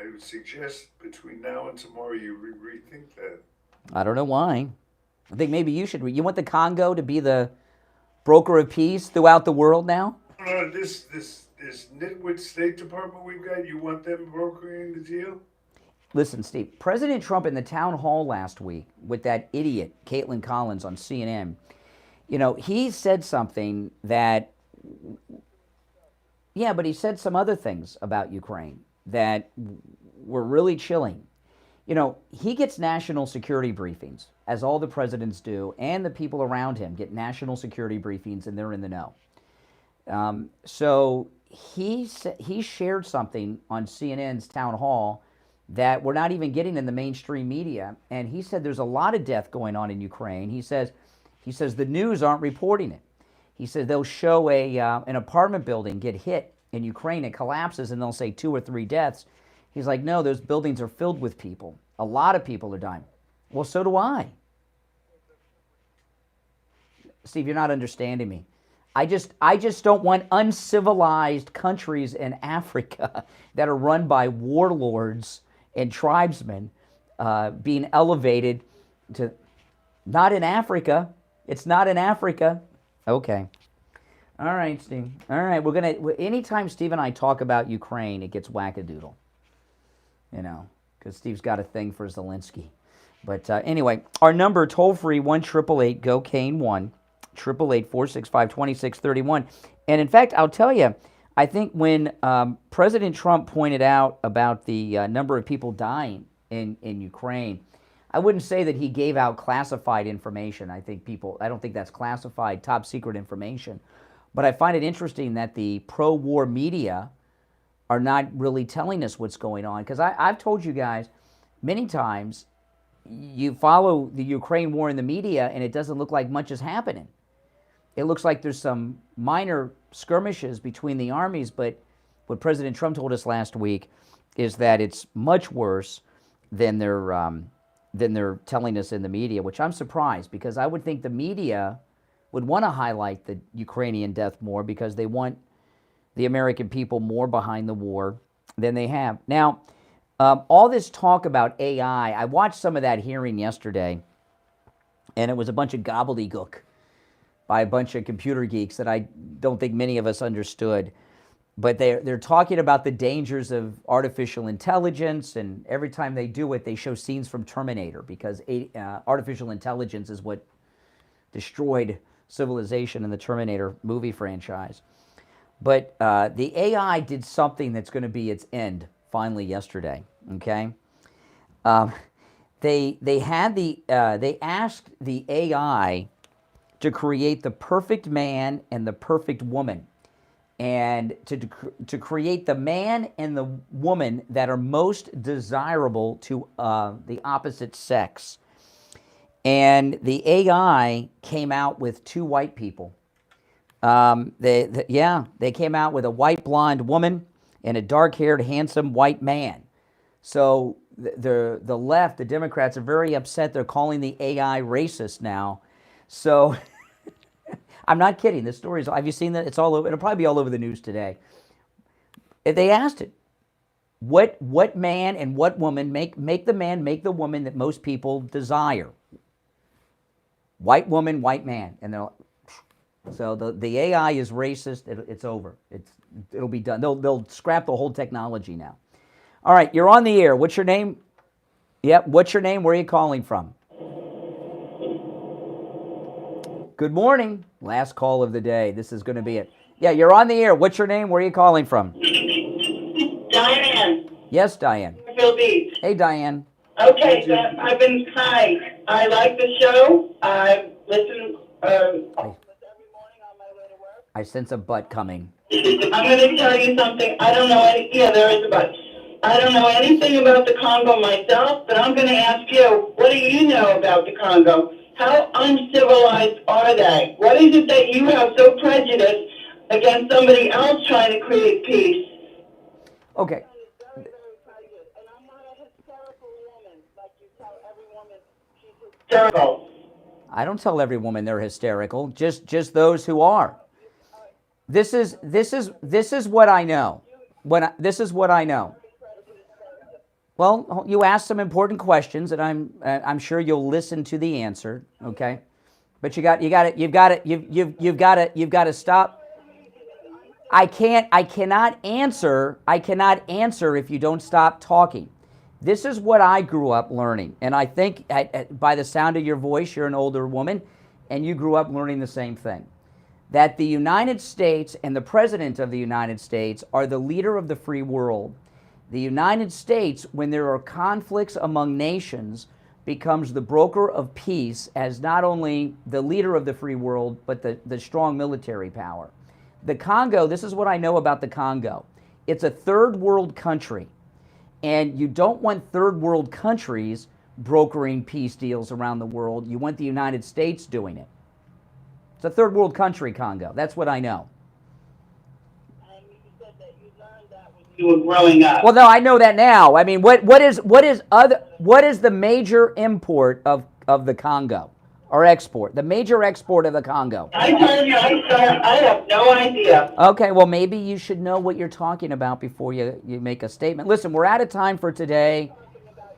would suggest between now and tomorrow you rethink that. I don't know why. I think maybe you should. You want the Congo to be the broker of peace throughout the world now? No, this nitwit State Department we've got, you want them brokering the deal? Listen, Steve, President Trump in the town hall last week with that idiot, Caitlin Collins on CNN, he said something that, yeah, but he said some other things about Ukraine that were really chilling. He gets national security briefings, as all the presidents do, and the people around him get national security briefings, and they're in the know. So he shared something on CNN's town hall that we're not even getting in the mainstream media. And he said there's a lot of death going on in Ukraine. He says the news aren't reporting it. He said they'll show an apartment building get hit in Ukraine, it collapses, and they'll say 2 or 3 deaths. He's like, no, those buildings are filled with people. A lot of people are dying. Well, so do I. Steve, you're not understanding me. I just don't want uncivilized countries in Africa that are run by warlords and tribesmen being elevated to... Not in Africa. It's not in Africa. Okay. All right, Steve. All right, we're going to... Anytime Steve and I talk about Ukraine, it gets wackadoodle. You know, because Steve's got a thing for Zelensky. But anyway, our number, toll-free, 1-888-GO-CANE-1, 888-465-2631. And in fact, I'll tell you, I think when President Trump pointed out about the number of people dying in Ukraine, I wouldn't say that he gave out classified information. I don't think that's classified, top secret information. But I find it interesting that the pro-war media are not really telling us what's going on. Because I've told you guys many times, you follow the Ukraine war in the media and it doesn't look like much is happening. It looks like there's some minor skirmishes between the armies, but what President Trump told us last week is that it's much worse than they're telling us in the media, which I'm surprised, because I would think the media would want to highlight the Ukrainian death more because they want the American people more behind the war than they have. Now, all this talk about AI, I watched some of that hearing yesterday, and it was a bunch of gobbledygook by a bunch of computer geeks that I don't think many of us understood. But they're talking about the dangers of artificial intelligence, and every time they do it, they show scenes from Terminator, because artificial intelligence is what destroyed civilization in the Terminator movie franchise. But the AI did something that's going to be its end finally yesterday. Okay, they asked the AI to create the perfect man and the perfect woman, and to create the man and the woman that are most desirable to the opposite sex. And the AI came out with 2 white people. They came out with a white blonde woman and a dark-haired, handsome white man. So the left, the Democrats, are very upset. They're calling the AI racist now. So I'm not kidding. This story is, have you seen that? It's all over. It'll probably be all over the news today. If they asked it, what man and what woman make the man, make the woman that most people desire? White woman, white man. And so the AI is racist. It's over. It'll be done. They'll scrap the whole technology now. All right, you're on the air. What's your name? Yep. What's your name? Where are you calling from? Good morning. Last call of the day. This is going to be it. Yeah, you're on the air. What's your name? Where are you calling from? Diane. Yes, Diane. Phil Beach. Hey, Diane. Okay, so hi. I like the show. I listen. I sense a butt coming. I'm going to tell you something. I don't know there is a but. I don't know anything about the Congo myself, but I'm going to ask you, what do you know about the Congo? How uncivilized are they? What is it that you have so prejudiced against somebody else trying to create peace? Okay. Hysterical. I don't tell every woman they're hysterical. Just those who are. This is what I know. This is what I know. Well, you asked some important questions, and I'm sure you'll listen to the answer. Okay, but you've got to stop. I cannot answer if you don't stop talking. This is what I grew up learning, and I think by the sound of your voice, you're an older woman, and you grew up learning the same thing. That the United States and the President of the United States are the leader of the free world. The United States, when there are conflicts among nations, becomes the broker of peace as not only the leader of the free world, but the strong military power. The Congo, this is what I know about the Congo. It's a third world country. And you don't want third world countries brokering peace deals around the world. You want the United States doing it. It's a third world country, Congo. That's what I know. You were growing up. Well, no, I know that now. I mean, what is the major import of the Congo, or export? The major export of the Congo. I told you, I have no idea. Okay, well, maybe you should know what you're talking about before you make a statement. Listen, we're out of time for today.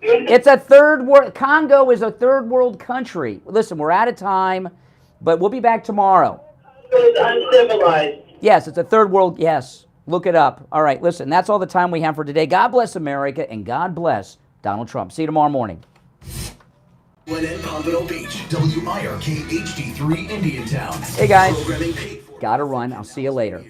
It's a third world. Congo is a third world country. Listen, we're out of time, but we'll be back tomorrow. It's uncivilized. Yes, it's a third world. Yes, look it up. All right, listen, that's all the time we have for today. God bless America, and God bless Donald Trump. See you tomorrow morning. in Pompano Beach, WIRK HD3 Indiantown. Hey guys, gotta run. I'll see you later.